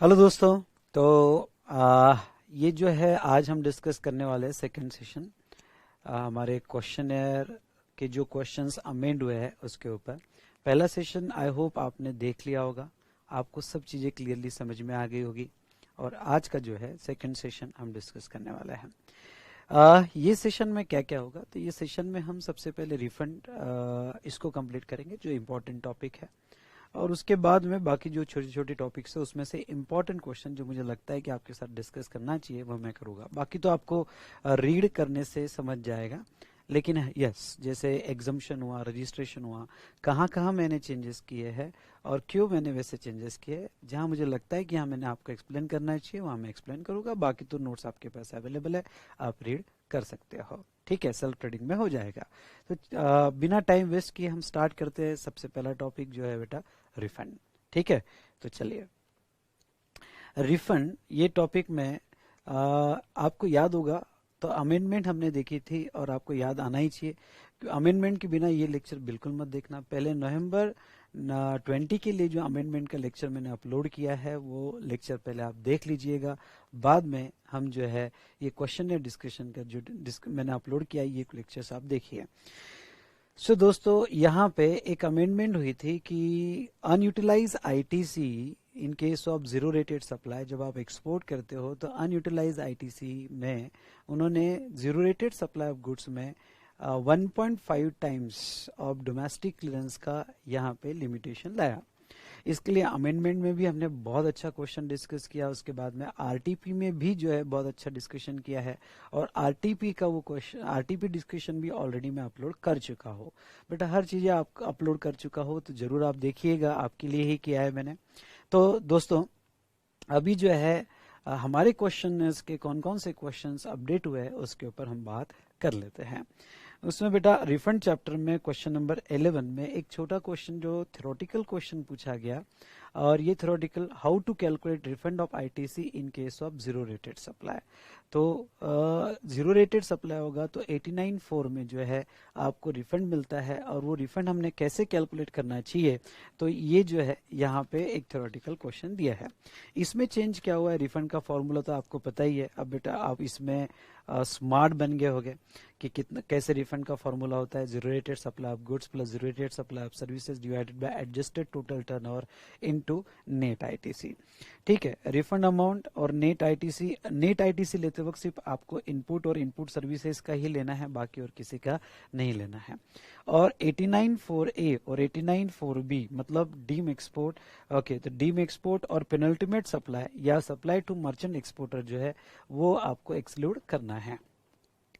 Hello दोस्तों। तो ये जो है आज हम डिस्कस करने वाले हैं सेकंड सेशन हमारे क्वेश्चनर के जो क्वेश्चंस अमेंड हुए हैं उसके ऊपर। पहला सेशन आई होप आपने देख लिया होगा, आपको सब चीज़ें क्लियरली समझ में आ गई होगी। और आज का जो है सेकंड सेशन हम डिस्कस करने वाले हैं। ये सेशन में क्या क्या होगा, तो ये सेशन में हम सबसे पहले रिफंड इसको कंप्लीट करेंगे जो इम्पोर्टेंट टॉपिक है, और उसके बाद में बाकी जो छोटे छोटे टॉपिक्स है उसमें से इम्पोर्टेंट क्वेश्चन जो मुझे लगता है कि आपके साथ डिस्कस करना चाहिए वो मैं करूँगा। बाकी तो आपको रीड करने से समझ जाएगा, लेकिन यस जैसे एग्जाम्शन हुआ, रजिस्ट्रेशन हुआ, कहाँ कहाँ मैंने चेंजेस किए हैं और क्यों मैंने वैसे चेंजेस किए, जहाँ मुझे लगता है कि हाँ मैंने आपको एक्सप्लेन करना चाहिए वहाँ मैं एक्सप्लेन करूँगा। बाकी तो नोट्स आपके पास अवेलेबल है, आप रीड कर सकते हो। ठीक है, सेल्फ ट्रेडिंग में हो जाएगा। तो बिना टाइम वेस्ट किए हम स्टार्ट करते हैं। सबसे पहला टॉपिक जो है बेटा रिफंड। ठीक है, तो चलिए रिफंड ये टॉपिक में आपको याद होगा तो अमेंडमेंट हमने देखी थी और आपको याद आना ही चाहिए। अमेंडमेंट के बिना ये लेक्चर बिल्कुल मत देखना। पहले नवंबर 20 के लिए जो अमेंडमेंट का लेक्चर मैंने अपलोड किया है वो लेक्चर पहले आप देख लीजिएगा। बाद में हम जो है ये क्वेश्चन या डिस्कशन का जो मैंने अपलोड किया है ये लेक्चर्स आप देखिए। सो दोस्तों यहाँ पे एक अमेंडमेंट हुई थी कि unutilise ITC in case of zero rated supply, जब आप एक्सपोर्ट करते हो तो अनयूटिलाइज आईटीसी में उन्होंने zero rated supply of goods में 1.5 टाइम्स ऑफ डोमेस्टिक क्लियरेंस का यहाँ पे लिमिटेशन लाया। इसके लिए अमेंडमेंट में भी हमने बहुत अच्छा क्वेश्चन डिस्कस किया, उसके बाद में आरटीपी में भी जो है बहुत अच्छा डिस्कशन किया है, और आरटीपी का वो क्वेश्चन आरटीपी डिस्कशन भी ऑलरेडी मैं अपलोड कर चुका हूँ। बट हर चीज़ें आप अपलोड कर चुका हो तो जरूर आप देखिएगा, आपके लिए ही किया है मैंने। तो दोस्तों अभी जो है हमारे क्वेश्चन के कौन कौन से क्वेश्चंस अपडेट हुए हैं उसके ऊपर हम बात कर लेते हैं। उसमें बेटा रिफंड चैप्टर में क्वेश्चन नंबर 11 में एक छोटा क्वेश्चन जो थ्योरेटिकल क्वेश्चन पूछा गया, और ये theoretical how to calculate refund of ITC in case of zero rated supply. तो जीरो रेटेड सप्लाई होगा तो 89(4) में जो है आपको रिफंड मिलता है, और वो रिफंड हमने कैसे कैलकुलेट करना चाहिए, तो ये जो है यहाँ पे एक थ्योरेटिकल क्वेश्चन दिया है। इसमें चेंज क्या हुआ है, रिफंड का फॉर्मूला तो आपको पता ही है। अब बेटा आप इसमें स्मार्ट बन गए होगे कि कितना कैसे रिफंड का फॉर्मूला होता है, zero rated supply of goods plus zero rated supply of services divided by adjusted total turnover into net ITC. ठीक है, रिफंड अमाउंट और नेट आईटीसी लेते वक्त सिर्फ आपको इनपुट और इनपुट सर्विसेज का ही लेना है, बाकी और किसी का नहीं लेना है। और 89(4)A और 89(4)B मतलब डीम एक्सपोर्ट, ओके, तो डीम एक्सपोर्ट और पेनल्टीमेट सप्लाई या सप्लाई टू मर्चेंट एक्सपोर्टर जो है वो आपको एक्सक्लूड करना है।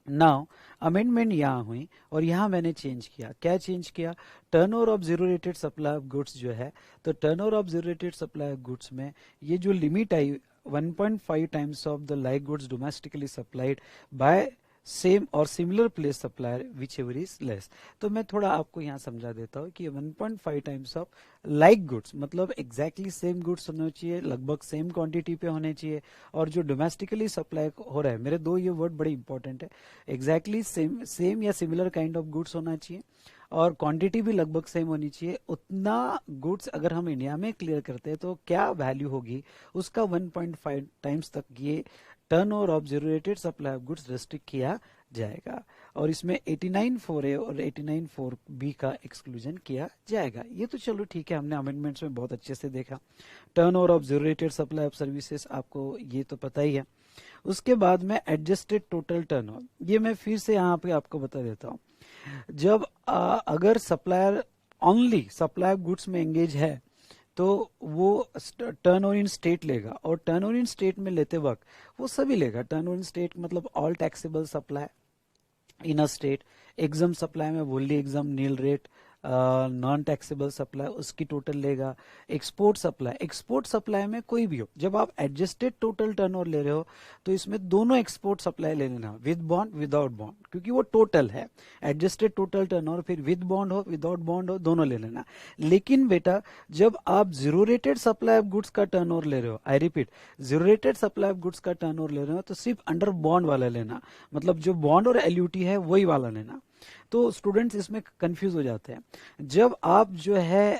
नाउ अमेंडमेंट यहाँ हुई और यहाँ मैंने चेंज किया। क्या चेंज किया, turnover of zero rated supply of goods जो है, तो turnover of zero rated supply of goods में ये जो लिमिट आई 1.5 times of the like goods domestically supplied by same और similar place supplier whichever is less. तो मैं थोड़ा आपको यहाँ समझा देता हूँ कि 1.5 टाइम्स ऑफ लाइक गुड्स मतलब एग्जैक्टली सेम गुड्स होने चाहिए, लगभग सेम क्वांटिटी पे होने चाहिए, और जो डोमेस्टिकली सप्लाई हो रहा है, मेरे दो ये वर्ड बड़े इंपॉर्टेंट है, एग्जैक्टली सेम या सिमिलर काइंड ऑफ गुड्स होना चाहिए और क्वांटिटी भी लगभग सेम होनी चाहिए। उतना गुड्स अगर हम इंडिया में क्लियर करते हैं तो क्या वैल्यू होगी उसका 1.5 टाइम्स तक ये turnover of zero rated supply of goods restrict किया जाएगा, और इसमें 89(4)A और 89(4)B का एक्सक्लूजन किया जाएगा। ये तो चलो ठीक है, हमने अमेंडमेंट्स में बहुत अच्छे से देखा। Turnover of zero rated supply of services आपको ये तो पता ही है। उसके बाद में एडजस्टेड टोटल टर्नओवर, ये मैं फिर से यहाँ पे आपको बता देता हूँ। जब अगर supplier only supply of goods में एंगेज है तो वो टर्न ओवर इन स्टेट लेगा, और टर्न ओवर इन स्टेट में लेते वक्त वो सभी लेगा। टर्न ओवर इन स्टेट मतलब all taxable supply in a state, exempt supply में wholly exempt nil rate, non taxable supply उसकी टोटल लेगा। एक्सपोर्ट सप्लाई में कोई भी हो, जब आप एडजस्टेड टोटल टर्नओवर ले रहे हो तो इसमें दोनों एक्सपोर्ट सप्लाई ले लेना, विद बॉन्ड विदाउट बॉन्ड, क्योंकि वो टोटल है। एडजस्टेड टोटल टर्नओवर फिर विद बॉन्ड हो विदाउट बॉन्ड हो दोनों ले लेना। लेकिन बेटा जब आप zero rated supply of goods का टर्नओवर ले रहे हो, I repeat zero rated supply of goods का टर्नओवर ले रहे हो तो सिर्फ अंडर बॉन्ड वाला लेना, मतलब जो बॉन्ड और एलयूटी है वही वाला लेना। तो स्टूडेंट्स इसमें कंफ्यूज हो जाते हैं। जब आप जो है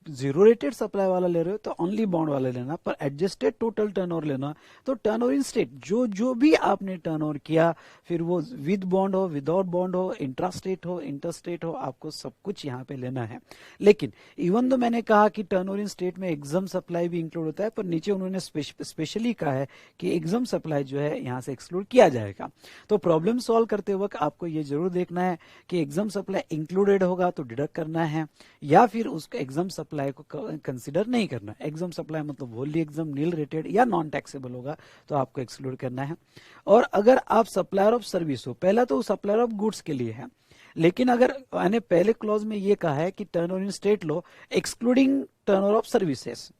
जीरो रेटेड सप्लाई वाला ले रहे हो तो ओनली बॉन्ड वाला लेना, पर एडजस्टेड टोटल टर्नओवर लेना तो टर्नओवर इन स्टेट जो भी आपने टर्नओवर किया, फिर वो विद बॉन्ड हो, विदाउट बॉन्ड हो, इंट्रा स्टेट हो, इंटर स्टेट हो, आपको सब कुछ यहाँ पे लेना है। लेकिन इवन तो मैंने कहा कि टर्नओवर इन स्टेट में एग्जाम सप्लाई भी इंक्लूड होता है, पर नीचे उन्होंने स्पेशली कहा है कि एग्जाम सप्लाई जो है यहाँ से एक्सक्लूड किया जाएगा। तो प्रॉब्लम सॉल्व करते वक्त आपको ये जरूर देखना है कि एग्जाम सप्लाई इंक्लूडेड होगा तो डिडक्ट करना है, या फिर उसको एग्जाम सप्लाई को कंसीडर नहीं करना। एग्जाम सप्लाई मतलब वोनली एग्जाम नील रेटेड या नॉन टैक्सेबल होगा तो आपको एक्सक्लूड करना है। और अगर आप सप्लायर ऑफ सर्विस हो, पहला तो सप्लायर ऑफ गुड्स के लिए है, लेकिन अगर मैंने पहले क्लॉज में ये कहा है कि turnover in state low excluding turnover of services,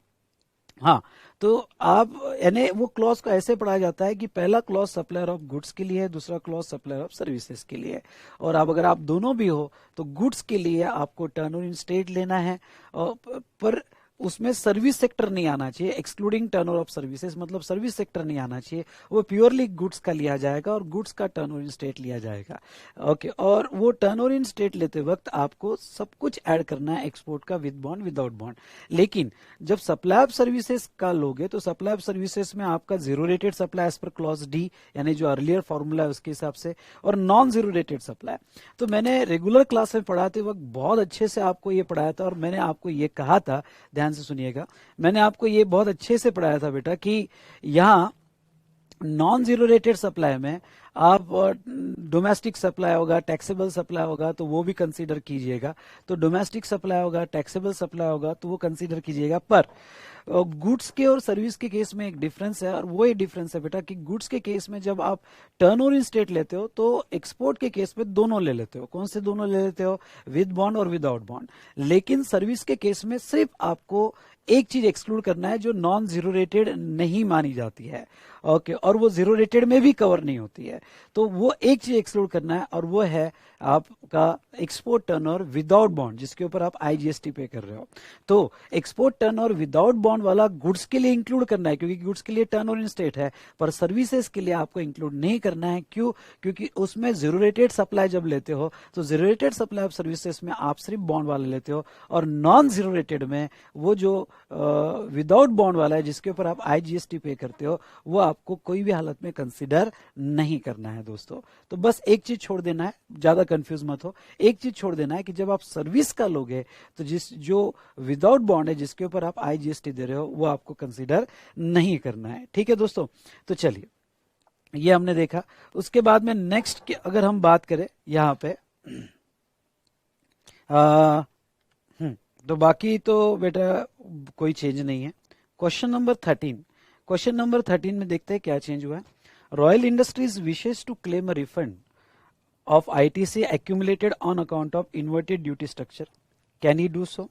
हाँ, तो आप यानी वो क्लॉज को ऐसे पढ़ा जाता है कि पहला क्लॉज सप्लायर ऑफ गुड्स के लिए है, दूसरा क्लॉज सप्लायर ऑफ सर्विसेज के लिए है। और अब अगर आप दोनों भी हो तो गुड्स के लिए आपको टर्नओवर इन स्टेट लेना है, पर उसमें सर्विस सेक्टर नहीं आना चाहिए। एक्सक्लूडिंग टर्नओवर ऑफ सर्विसेज मतलब सर्विस सेक्टर नहीं आना चाहिए, वो प्योरली गुड्स का लिया जाएगा और गुड्स का टर्नओवर इन स्टेट लिया जाएगा। ओके, और वो टर्नओवर इन स्टेट लेते वक्त आपको सब कुछ ऐड करना है, एक्सपोर्ट का, विद बॉन्ड, विदाउट बॉन्ड। लेकिन जब सप्लाई ऑफ सर्विसेज का लोगे तो सप्लाई ऑफ सर्विसेज में आपका zero rated supply as per clause D, यानी जो अर्लियर फॉर्मूला है उसके हिसाब से, और नॉन जीरो रेटेड सप्लाई। तो मैंने रेगुलर क्लास में पढ़ाते वक्त बहुत अच्छे से आपको ये पढ़ाया था, और मैंने आपको ये कहा था, ध्यान से सुनिएगा, मैंने आपको ये बहुत अच्छे से पढ़ाया था बेटा कि यहां नॉन जीरो रेटेड सप्लाई में आप डोमेस्टिक सप्लाई होगा, टैक्सेबल सप्लाई होगा तो वो भी कंसीडर कीजिएगा। तो डोमेस्टिक सप्लाई होगा, टैक्सेबल सप्लाई होगा तो वो कंसीडर कीजिएगा। पर गुड्स के और सर्विस के केस में एक डिफरेंस है, और वो ये डिफरेंस है बेटा कि गुड्स के केस में जब आप टर्नओवर इन स्टेट लेते हो तो एक्सपोर्ट के केस में दोनों ले लेते हो। कौन से दोनों ले लेते हो? विद बॉन्ड और विदाउट बॉन्ड। लेकिन सर्विस के केस में सिर्फ आपको एक चीज एक्सक्लूड करना है जो नॉन जीरो रेटेड नहीं मानी जाती है, ओके, और वो जीरो रेटेड में भी कवर नहीं होती है। तो वो एक चीज एक्सक्लूड करना है, और वो है आपका एक्सपोर्ट टर्नओवर विदाउट बॉन्ड, जिसके ऊपर आप आईजीएसटी पे कर रहे हो। तो एक्सपोर्ट टर्नओवर विदाउट बॉन्ड वाला गुड्स के लिए इंक्लूड करना है, क्योंकि गुड्स के लिए टर्नओवर इन स्टेट है, पर सर्विसेज के लिए आपको इंक्लूड नहीं करना है। क्यों? क्योंकि उसमें जीरो रेटेड सप्लाई जब लेते हो तो zero rated supply of services में आप सिर्फ बॉन्ड वाला लेते हो, और नॉन जीरो रेटेड में वो जो विदाउट बॉन्ड वाला है जिसके ऊपर आप आईजीएसटी पे करते हो, वो आपको कोई भी हालत में कंसिडर नहीं करना है दोस्तों। तो बस एक चीज छोड़ देना है, ज्यादा कंफ्यूज मत हो, एक चीज छोड़ देना है कि जब आप सर्विस का लोगे तो जो विदाउट बॉन्ड है जिसके ऊपर आप आईजीएसटी दे रहे हो वो आपको कंसिडर नहीं करना है। ठीक है दोस्तों, तो चलिए ये हमने देखा। उसके बाद में नेक्स्ट अगर हम बात करें यहाँ पे तो बाकी तो बेटा कोई चेंज नहीं है। क्वेश्चन नंबर 13 में देखते हैं क्या चेंज हुआ है। Royal Industries wishes to claim a refund of ITC accumulated on account of inverted duty structure. Can he do so?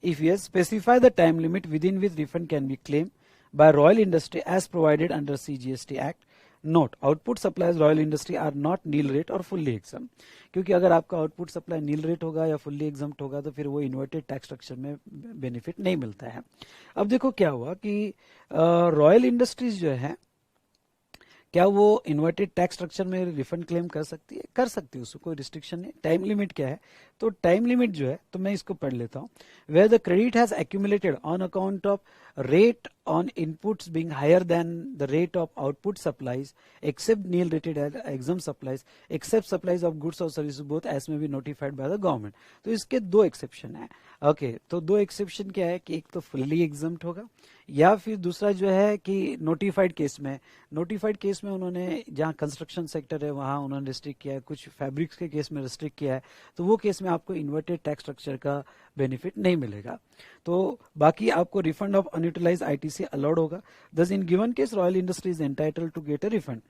If yes, specify the time limit within which refund can be claimed by Royal Industry as provided under CGST Act. Note, output supplies Royal Industry are not nil rate और fully exempt. क्योंकि अगर आपका output supply nil rate होगा या fully exempt होगा तो फिर वो इन्वर्टेड टैक्स स्ट्रक्चर में बेनिफिट नहीं मिलता है। अब देखो क्या हुआ कि रॉयल इंडस्ट्रीज जो है, क्या वो इन्वर्टेड टैक्स स्ट्रक्चर में रिफंड क्लेम कर सकती है? कर सकती है, उसको कोई रिस्ट्रिक्शन नहीं। टाइम लिमिट क्या है? तो टाइम लिमिट जो है, तो मैं इसको पढ़ लेता हूँ। Where the credit has accumulated on account of rate on inputs being higher than the rate of output supplies except nil rated exempt supplies except supplies of goods or services both as may be notified by the government। तो इसके दो exception है। Okay, तो दो exception क्या है कि एक तो फुल्ली एग्जम्प्ट होगा, या फिर दूसरा जो है कि नोटिफाइड केस में उन्होंने जहां कंस्ट्रक्शन सेक्टर है वहां उन्होंने रिस्ट्रिक्ट किया है, कुछ फैब्रिक्स के केस में रिस्ट्रिक्ट किया है, तो वो केस में आपको इन्वर्टेड टैक्स स्ट्रक्चर का बेनिफिट नहीं मिलेगा। तो बाकी आपको refund of unutilised ITC allowed होगा। Thus in given case Royal Industry is entitled to get a refund.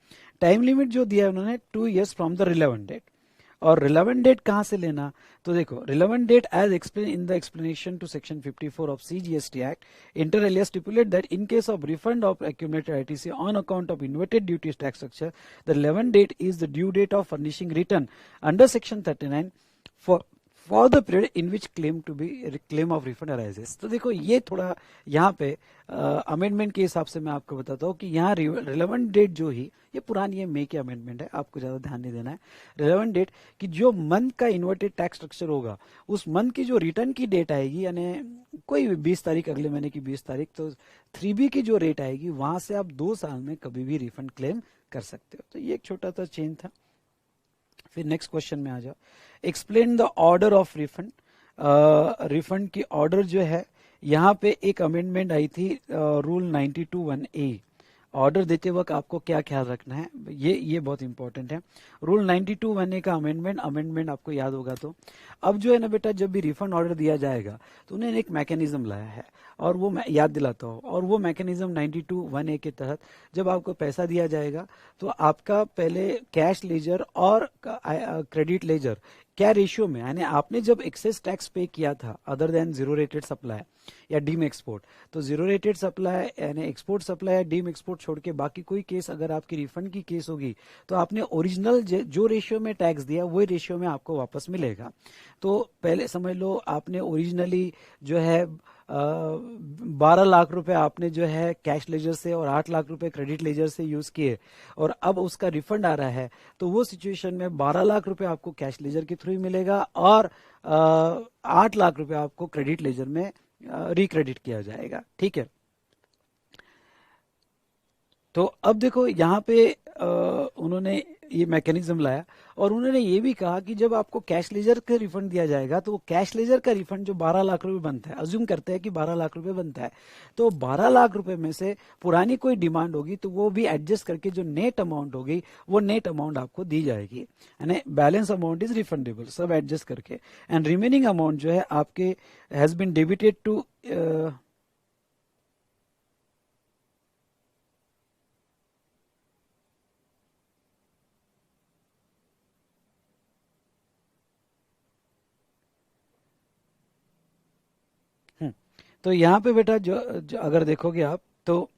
Time limit जो दिया है उन्होंने 2 years from the relevant date. और रिलेवेंट डेट कहां से लेना? तो देखो, relevant date as explain in the explanation to section 54 of CGST act, inter alia stipulate that in case of refund of accumulated ITC on account of inverted duty tax structure, the relevant date is the due date of furnishing return under section 39 for the period in which claim of refund arises. तो देखो ये थोड़ा यहाँ पे amendment के हिसाब से मैं आपको बताता हूँ कि यहाँ रिलेवेंट डेट जो ही, ये पुरानी है, मई की अमेंडमेंट है, आपको ज्यादा ध्यान नहीं देना है। रिलेवेंट डेट कि जो मंथ का इन्वर्टेड टैक्स स्ट्रक्चर होगा, उस मंथ की जो रिटर्न की डेट आएगी, यानी कोई भी 20 तारीख, अगले महीने की 20 तारीख, तो 3B की जो रेट आएगी वहां से आप 2 साल में कभी भी रिफंड क्लेम कर सकते हो। तो ये एक छोटा सा चेंज था। फिर नेक्स्ट क्वेश्चन में आ जाओ, explain the order of refund. Refund की ऑर्डर जो है, यहाँ पे एक अमेंडमेंट आई थी रूल 92(1)(a। ऑर्डर देते वक्त आपको क्या ख्याल रखना है, ये बहुत इंपॉर्टेंट है। रूल 92(1)(a का अमेंडमेंट आपको याद होगा। तो अब जो है ना बेटा, जब भी रिफंड ऑर्डर दिया जाएगा तो उन्होंने एक मैकेनिज्म लाया है, और वो मैं याद दिलाता हूँ। और वो मैकेनिज्म 92(1)(a के तहत जब आपको पैसा दिया जाएगा तो आपका पहले कैश लेजर और क्रेडिट लेजर क्या रेशियो में, यानी आपने जब एक्सेस टैक्स पे किया था other than zero rated supply या डीम एक्सपोर्ट, तो जीरो रेटेड सप्लाई यानी एक्सपोर्ट सप्लाई या डीम एक्सपोर्ट छोड़ के बाकी कोई केस अगर आपकी रिफंड की केस होगी, तो आपने ओरिजिनल जो रेशियो में टैक्स दिया वही रेशियो में आपको वापस मिलेगा। तो पहले समझ लो आपने ओरिजिनली जो है 12 लाख रुपए आपने जो है कैश लेजर से और 8 लाख रुपए क्रेडिट लेजर से यूज किए, और अब उसका रिफंड आ रहा है, तो वो सिचुएशन में 12 लाख रुपए आपको कैश लेजर के थ्रू मिलेगा और 8 लाख रुपए आपको क्रेडिट लेजर में रिक्रेडिट किया जाएगा। ठीक है, तो अब देखो यहाँ पे उन्होंने ये मैकेनिज्म लाया, और उन्होंने ये भी कहा कि जब आपको कैश लेजर का रिफंड दिया जाएगा तो वो कैश लेजर का रिफंड जो 12 लाख रुपए बनता है, अज्यूम करते हैं कि 12 लाख रुपए बनता है, तो 12 लाख रुपए में से पुरानी कोई डिमांड होगी तो वो भी एडजस्ट करके जो नेट अमाउंट होगी वो नेट अमाउंट आपको दी जाएगी, यानी बैलेंस अमाउंट इज रिफंडेबल, सब एडजस्ट करके। एंड रिमेनिंग अमाउंट जो है आपके हैज बीन डेबिटेड टू तो यहाँ पे बेटा जो अगर देखोगे आप तो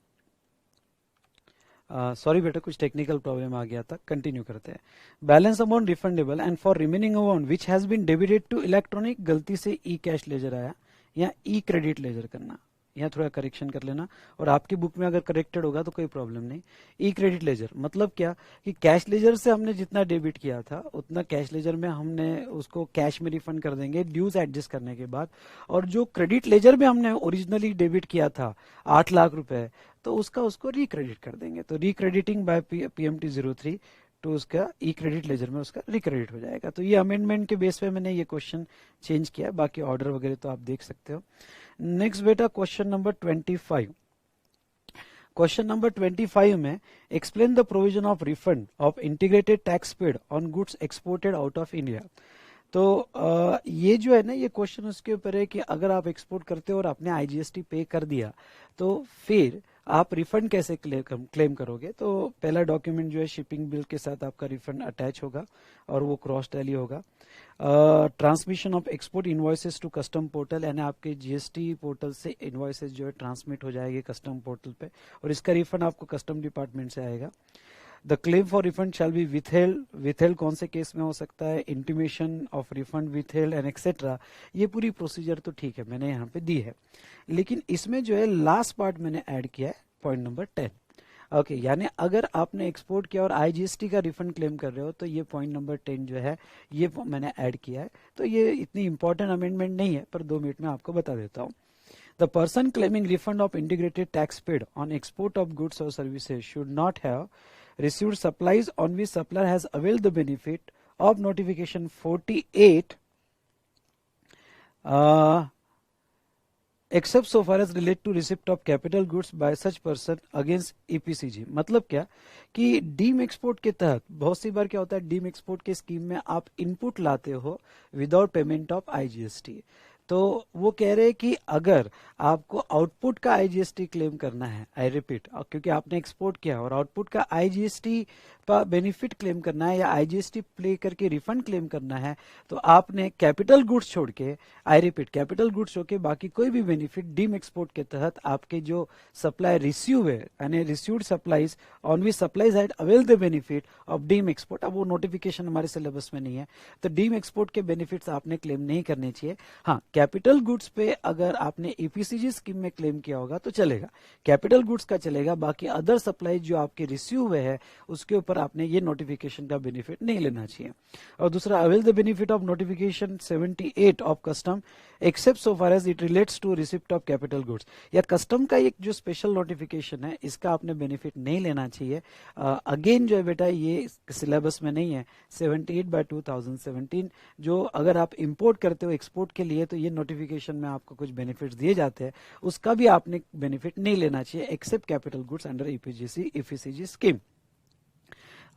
सॉरी बेटा, कुछ टेक्निकल प्रॉब्लम आ गया था, कंटिन्यू करते हैं। Balance amount refundable and for remaining amount which has been debited to electronic, गलती से ई कैश लेजर आया, या ई क्रेडिट लेजर करना, यहाँ थोड़ा करेक्शन कर लेना, और आपकी बुक में अगर करेक्टेड होगा तो कोई प्रॉब्लम नहीं। ई क्रेडिट लेजर मतलब क्या कि कैश लेजर से हमने जितना डेबिट किया था उतना कैश लेजर में हमने उसको कैश में रिफंड कर देंगे ड्यूज एडजस्ट करने के बाद, और जो क्रेडिट लेजर में हमने ओरिजिनली डेबिट किया था 8 लाख रुपए, तो उसको रिक्रेडिट कर देंगे। तो रिक्रेडिटिंग बाय PMT 03 तो उसका ई क्रेडिट लेजर में उसका रिक्रेडिट हो जाएगा। तो ये अमेंडमेंट के बेस पे मैंने ये क्वेश्चन चेंज किया है, बाकी ऑर्डर वगैरह तो आप देख सकते हो। नेक्स्ट बेटा क्वेश्चन नंबर 25। क्वेश्चन नंबर 25 में explain the provision of refund of integrated tax paid on goods exported out of India. तो ये जो है ना, ये क्वेश्चन उसके ऊपर है कि अगर आप एक्सपोर्ट करते हो और आपने IGST पे कर दिया तो फिर आप रिफंड कैसे क्लेम करोगे। तो पहला डॉक्यूमेंट जो है शिपिंग बिल के साथ आपका रिफंड अटैच होगा और वो क्रॉस टैली होगा। Transmission of export invoices to custom portal, यानी आपके GST पोर्टल से इनवॉइसेस जो है ट्रांसमिट हो जाएगी कस्टम पोर्टल पे, और इसका रिफंड आपको कस्टम डिपार्टमेंट से आएगा। The claim for refund shall be withheld कौन से केस में हो सकता है, intimation of refund withheld and etcetera. ये पूरी प्रोसीजर तो ठीक है, मैंने यहाँ पे दी है, लेकिन इसमें जो है लास्ट पार्ट मैंने ऐड किया है, पॉइंट नंबर 10। ओके, यानी अगर आपने एक्सपोर्ट किया और IGST का रिफंड क्लेम कर रहे हो तो ये पॉइंट नंबर 10 जो है ये मैंने ऐड किया है। तो ये इतनी इंपॉर्टेंट अमेंडमेंट नहीं है, पर 2 मिनट में आपको बता देता हूँ। The person claiming refund of integrated tax paid on export of goods or services should not have received supplies on which supplier has availed the benefit of notification 48 except so far as relate to receipt of capital goods by such person against EPCG। मतलब क्या कि deem export के तहत बहुत सी बार क्या होता है, deem export के स्कीम में आप इनपुट लाते हो विदाउट पेमेंट ऑफ IGST। तो वो कह रहे हैं कि अगर आपको आउटपुट का IGST क्लेम करना है, आई रिपीट, क्योंकि आपने एक्सपोर्ट किया और आउटपुट का IGST बेनिफिट क्लेम करना है या आईजीएसटी प्ले करके रिफंड क्लेम करना है, तो आपने कैपिटल गुड्स छोड़ के, आई रिपीट, कैपिटल गुड्स छोड़ के बाकी कोई भी बेनिफिट डीम एक्सपोर्ट के तहत आपके जो सप्लाई रिसीव है, यानी received supplies on which supplies had avail the benefit of deem export, अब वो नोटिफिकेशन हमारे सिलेबस में नहीं है, तो डीम एक्सपोर्ट के बेनिफिट्स आपने क्लेम नहीं करने चाहिए। हाँ, कैपिटल गुड्स पे अगर आपने ईपीसीजी स्कीम में क्लेम किया होगा तो चलेगा, कैपिटल गुड्स का चलेगा, बाकी अदर सप्लाई जो आपके रिसीव हुए है उसके ऊपर आपने ये नोटिफिकेशन का बेनिफिट नहीं लेना चाहिए। और दूसरा, avail the benefit of notification 78 of custom except so far as it relates to receipt of capital goods, या कस्टम का एक जो स्पेशल नोटिफिकेशन है इसका आपने बेनिफिट नहीं लेना चाहिए। अगेन जो है बेटा ये सिलेबस में नहीं है, 78/2017 जो अगर आप इंपोर्ट करते हो एक्सपोर्ट के लिए तो ये नोटिफिकेशन में आपको कुछ बेनिफिट्स दिए जाते हैं, उसका भी आपने बेनिफिट नहीं लेना चाहिए except capital goods under EPCG scheme.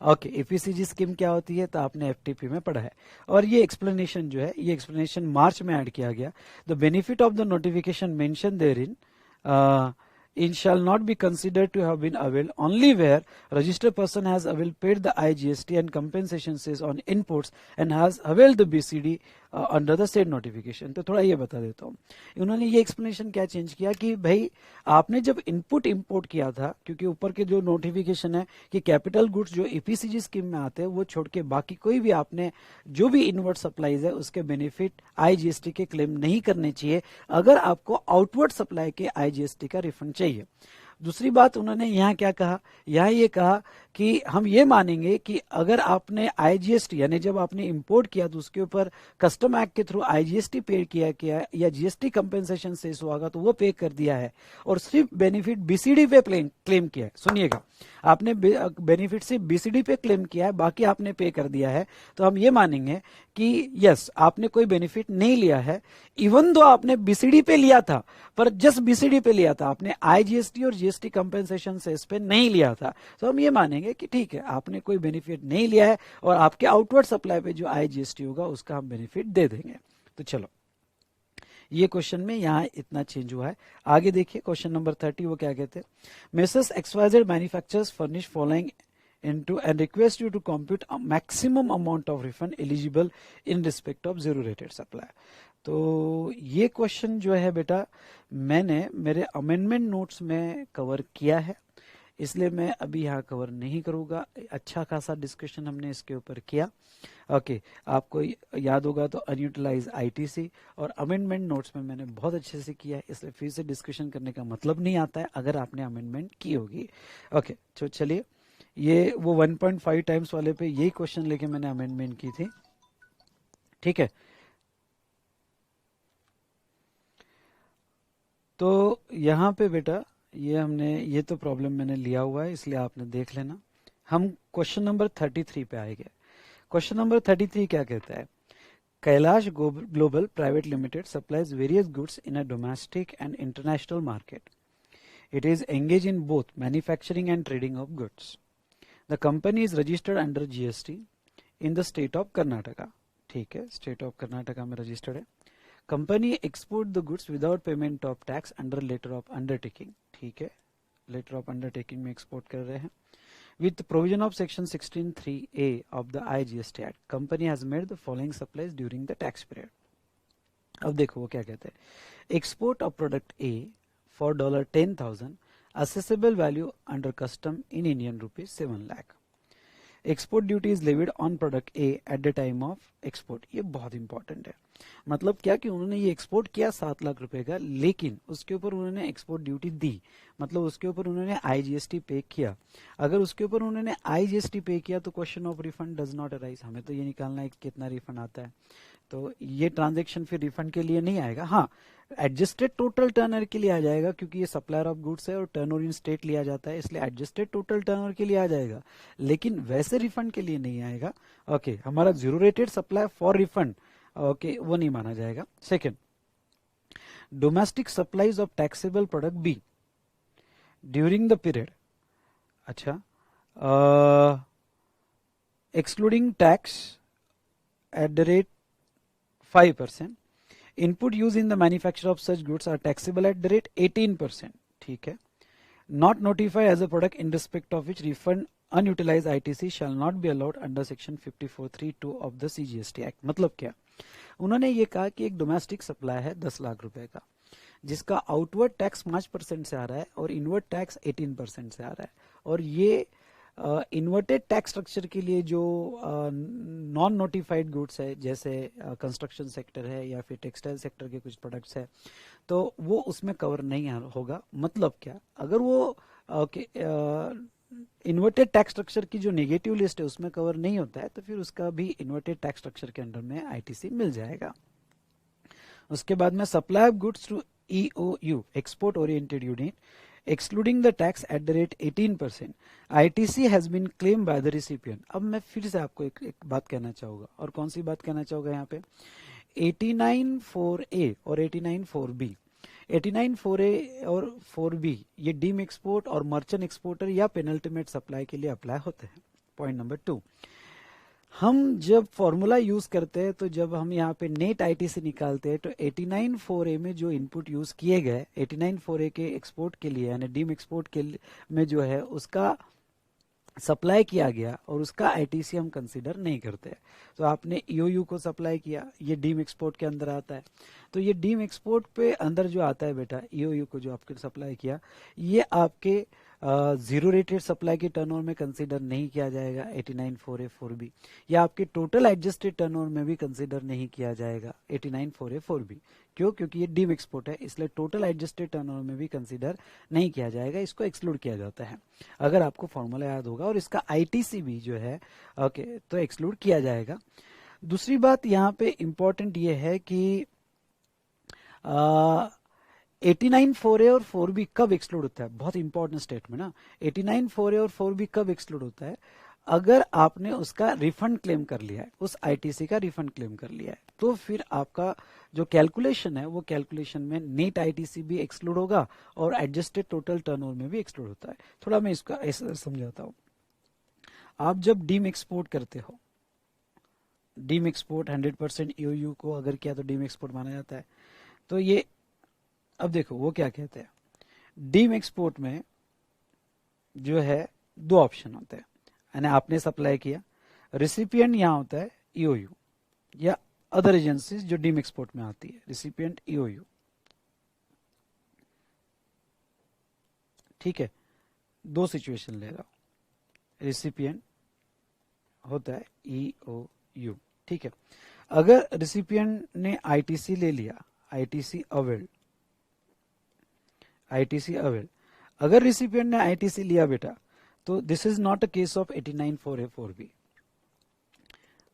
Okay, EPCG scheme क्या होती है तो आपने एफटीपी में पढ़ा है, और ये एक्सप्लेनेशन जो है, ये एक्सप्लेनेशन मार्च में ऐड किया गया। The benefit of the notification mention therein in shall not be considered to have been availed only where registered person has availed paid the IGST and compensation cess on inputs and has availed the BCD under the said notification। तो थोड़ा ये बता देता हूँ, उन्होंने ये explanation क्या change किया कि भाई आपने जब इनपुट इंपोर्ट किया था, क्योंकि ऊपर के जो नोटिफिकेशन है कि कैपिटल गुड्स जो ईपीसीजी स्कीम में आते हैं वो छोड़ के बाकी कोई भी आपने जो भी इनवर्ड सप्लाईज है उसके बेनिफिट आईजीएसटी के क्लेम नहीं करने चाहिए अगर आपको आउटवर्ड सप्लाई के आईजीएसटी का रिफंड चाहिए। दूसरी बात उन्होंने यहाँ क्या कहा, यहाँ ये कहा कि हम ये मानेंगे कि अगर आपने आईजीएसटी यानी जब आपने इंपोर्ट किया तो उसके ऊपर कस्टम एक्ट के थ्रू आईजीएसटी पे किया या जीएसटी कंपेंसेशन सेस होगा तो वो पे कर दिया है और सिर्फ बेनिफिट बीसीडी पे क्लेम किया है, सुनिएगा, आपने बेनिफिट सिर्फ बीसीडी पे क्लेम किया है, बाकी आपने पे कर दिया है, तो हम ये मानेंगे कि यस आपने कोई बेनिफिट नहीं लिया है, इवन दो आपने बीसीडी पे लिया था, पर जस्ट बीसीडी पे लिया था, आपने आईजीएसटी और जीएसटी कंपेंसेशन सेस पे नहीं लिया था, तो हम ये मानेंगे कि ठीक है आपने कोई बेनिफिट नहीं लिया है और आपके आउटवर्ड सप्लाई पे जो आईजीएसटी होगा उसका हम बेनिफिट दे देंगे। तो चलो, ये क्वेश्चन में यहाँ इतना चेंज हुआ है। आगे देखिए क्वेश्चन नंबर 30, वो क्या कहते हैं, messrs XYZ manufacturers furnish following into and request you to compute a maximum amount of refund eligible in respect of zero rated supply। तो ये क्वेश्चन जो है बेटा मैंने मेरे अमेंडमेंट नोट्स में कवर किया है, इसलिए मैं अभी यहाँ कवर नहीं करूँगा, अच्छा खासा डिस्कशन हमने इसके ऊपर किया। ओके, आपको याद होगा तो अनयूटिलाइज आईटीसी और अमेंडमेंट नोट्स में मैंने बहुत अच्छे से किया है, इसलिए फिर से डिस्कशन करने का मतलब नहीं आता है अगर आपने अमेंडमेंट की होगी। ओके, तो चलिए, ये वो 1.5 टाइम्स वाले पे यही क्वेश्चन लेके मैंने अमेंडमेंट की थी, ठीक है। तो यहाँ पे बेटा ये तो प्रॉब्लम मैंने लिया हुआ है इसलिए आपने देख लेना। हम क्वेश्चन नंबर 33 पे आएंगे। क्वेश्चन नंबर 33 क्या कहता है, Kailash global private limited supplies various goods in a domestic and international market. It is engage in both manufacturing and trading of goods. The company is registered under GST in the state of Karnataka, ठीक है, state of Karnataka में रजिस्टर्ड है। Company export the goods without payment of tax under letter of undertaking, ठीक है, letter of undertaking में export कर रहे हैं। With provision of section 16(3)(a of the IGST act, company has made the following supplies during the tax period. अब देखो वो क्या कहते हैं, export of product A for $10,000, assessable value under custom in Indian rupees 7 lakh। Export duty is levied on product A at the time of export. ये बहुत important है, मतलब क्या कि उन्होंने ये एक्सपोर्ट किया 7 लाख रुपए का, लेकिन उसके ऊपर उन्होंने एक्सपोर्ट ड्यूटी दी, मतलब उसके ऊपर उन्होंने आईजीएसटी पे किया। अगर उसके ऊपर उन्होंने आईजीएसटी पे किया तो question of refund does not arise, हमें तो ये निकालना है कितना रिफंड आता है, तो ये ट्रांजेक्शन फिर रिफंड के लिए नहीं आएगा। हाँ, एडजस्टेड टोटल टर्नओवर के लिए आ जाएगा, क्योंकि ये सप्लायर ऑफ गुड्स है और टर्नओवर इन स्टेट लिया जाता है, इसलिए एडजस्टेड टोटल टर्नओवर के लिए आ जाएगा, लेकिन वैसे रिफंड के लिए नहीं आएगा। ओके, हमारा zero rated supply for refund, okay, वो नहीं माना जाएगा। Second, domestic supplies of taxable product be during the period, अच्छा, excluding tax at the rate 5%, input used in the manufacture of such goods are taxable at the rate 18%, ठीक है, not notify as a product in respect of which refund unutilise ITC shall not be allowed under section 54(3)(2) of the CGST act. मतलब क्या, उन्होंने ये कहा कि एक domestic supply है 10 लाख रुपए का, जिसका आउटवर्ड टैक्स 5% से आ रहा है और इनवर्ड टैक्स 18% से आ रहा है, और ये इन्वर्टेड टैक्स स्ट्रक्चर के लिए जो नॉन नोटिफाइड गुड्स है, जैसे कंस्ट्रक्शन सेक्टर है या फिर टेक्सटाइल सेक्टर के कुछ प्रोडक्ट्स है, तो वो उसमें कवर नहीं होगा। मतलब क्या, अगर वो इन्वर्टेड टैक्स स्ट्रक्चर की जो नेगेटिव लिस्ट है उसमें कवर नहीं होता है, तो फिर उसका भी इन्वर्टेड टैक्स स्ट्रक्चर के अंडर में आईटीसी मिल जाएगा। उसके बाद में supply of goods through EOU, export oriented unit, excluding the tax at the rate 18%, ITC has been claimed by the recipient। अब मैं फिर से आपको एक बात कहना चाहूंगा, और कौन सी बात कहना चाहूंगा यहाँ पे, 89(4)A और 89(4)B। 89(4)A और 4B ये डीम एक्सपोर्ट और मर्चेंट एक्सपोर्टर या पेनल्टीमेट सप्लाई के लिए अप्लाई होते हैं। पॉइंट नंबर 2, हम जब फॉर्मूला यूज करते हैं, तो जब हम यहाँ पे नेट आईटीसी निकालते हैं, तो 89(4)A में जो इनपुट यूज किए गए 89(4)A के एक्सपोर्ट के लिए, यानी डीम एक्सपोर्ट के में जो है उसका सप्लाई किया गया, और उसका आईटीसी हम कंसीडर नहीं करते। तो आपने ईओयू को सप्लाई किया, ये डीम एक्सपोर्ट के अंदर आता है, तो ये डीम एक्सपोर्ट पे अंदर जो आता है बेटा, ईओयू को जो आपके सप्लाई किया, ये आपके जीरो रेटेड सप्लाई के टर्नओवर में कंसीडर नहीं किया जाएगा 89(4)A 4B, या आपके टोटल एडजस्टेड टर्नओवर में भी कंसीडर नहीं किया जाएगा 89(4)A 4B। क्यों? क्योंकि ये डीम एक्सपोर्ट है, इसलिए टोटल एडजस्टेड टर्नओवर में भी कंसीडर नहीं किया जाएगा, इसको एक्सक्लूड किया जाता है, अगर आपको फॉर्मूला याद होगा। और इसका आईटीसी भी जो है तो एक्सक्लूड किया जाएगा। दूसरी बात यहाँ पे इंपॉर्टेंट ये है कि 89(4)A और 4B कब एक्सक्लूड होता है, बहुत इंपॉर्टेंट स्टेटमेंट ना। 89(4)A और 4B कब एक्सक्लूड होता है, अगर आपने उसका रिफंड क्लेम कर लिया है, उस आईटीसी का रिफंड क्लेम कर लिया है, तो फिर आपका जो कैलकुलेशन है, वो कैलकुलेशन में नेट आईटीसी भी एक्सक्लूड होगा और एडजस्टेड टोटल टर्नओवर में भी एक्सक्लूड होता है। थोड़ा मैं इसका ऐसा समझाता हूं। आप जब डीम एक्सपोर्ट करते हो, डीम एक्सपोर्ट 100% ईओयू को अगर किया तो डीम एक्सपोर्ट माना जाता है। तो ये अब देखो वो क्या कहते हैं, डीम एक्सपोर्ट में जो है 2 ऑप्शन होते हैं, यानी आपने सप्लाई किया, रिसिपिएंट यहां होता है ईओयू या अदर एजेंसीज जो डीम एक्सपोर्ट में आती है, रिसिपिएंट ईओयू, ठीक है। 2 सिचुएशन ले रहा हूं, रिसिपिएंट होता है ईओयू, ठीक है। अगर रिसिपिएंट ने आईटीसी ले लिया, आईटीसी अवेल्ड, आईटीसी अवेल्ड, अगर रिसिपिएंट ने आईटीसी लिया बेटा, तो this is not a case of 89(4)A 4B,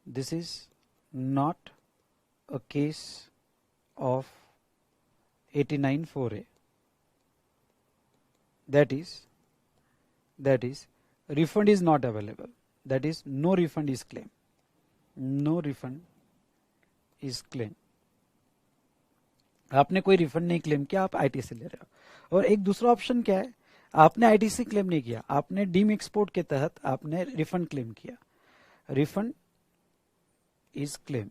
this is not a case of 89(4)A, that is refund is not available, that is no refund is claimed, no refund is claimed। आपने कोई refund नहीं claim किया, आप ITC ले रहे हो। और एक दूसरा ऑप्शन क्या है, आपने आईटीसी क्लेम नहीं किया, आपने डीम एक्सपोर्ट के तहत आपने रिफंड क्लेम किया, रिफंड इज क्लेम,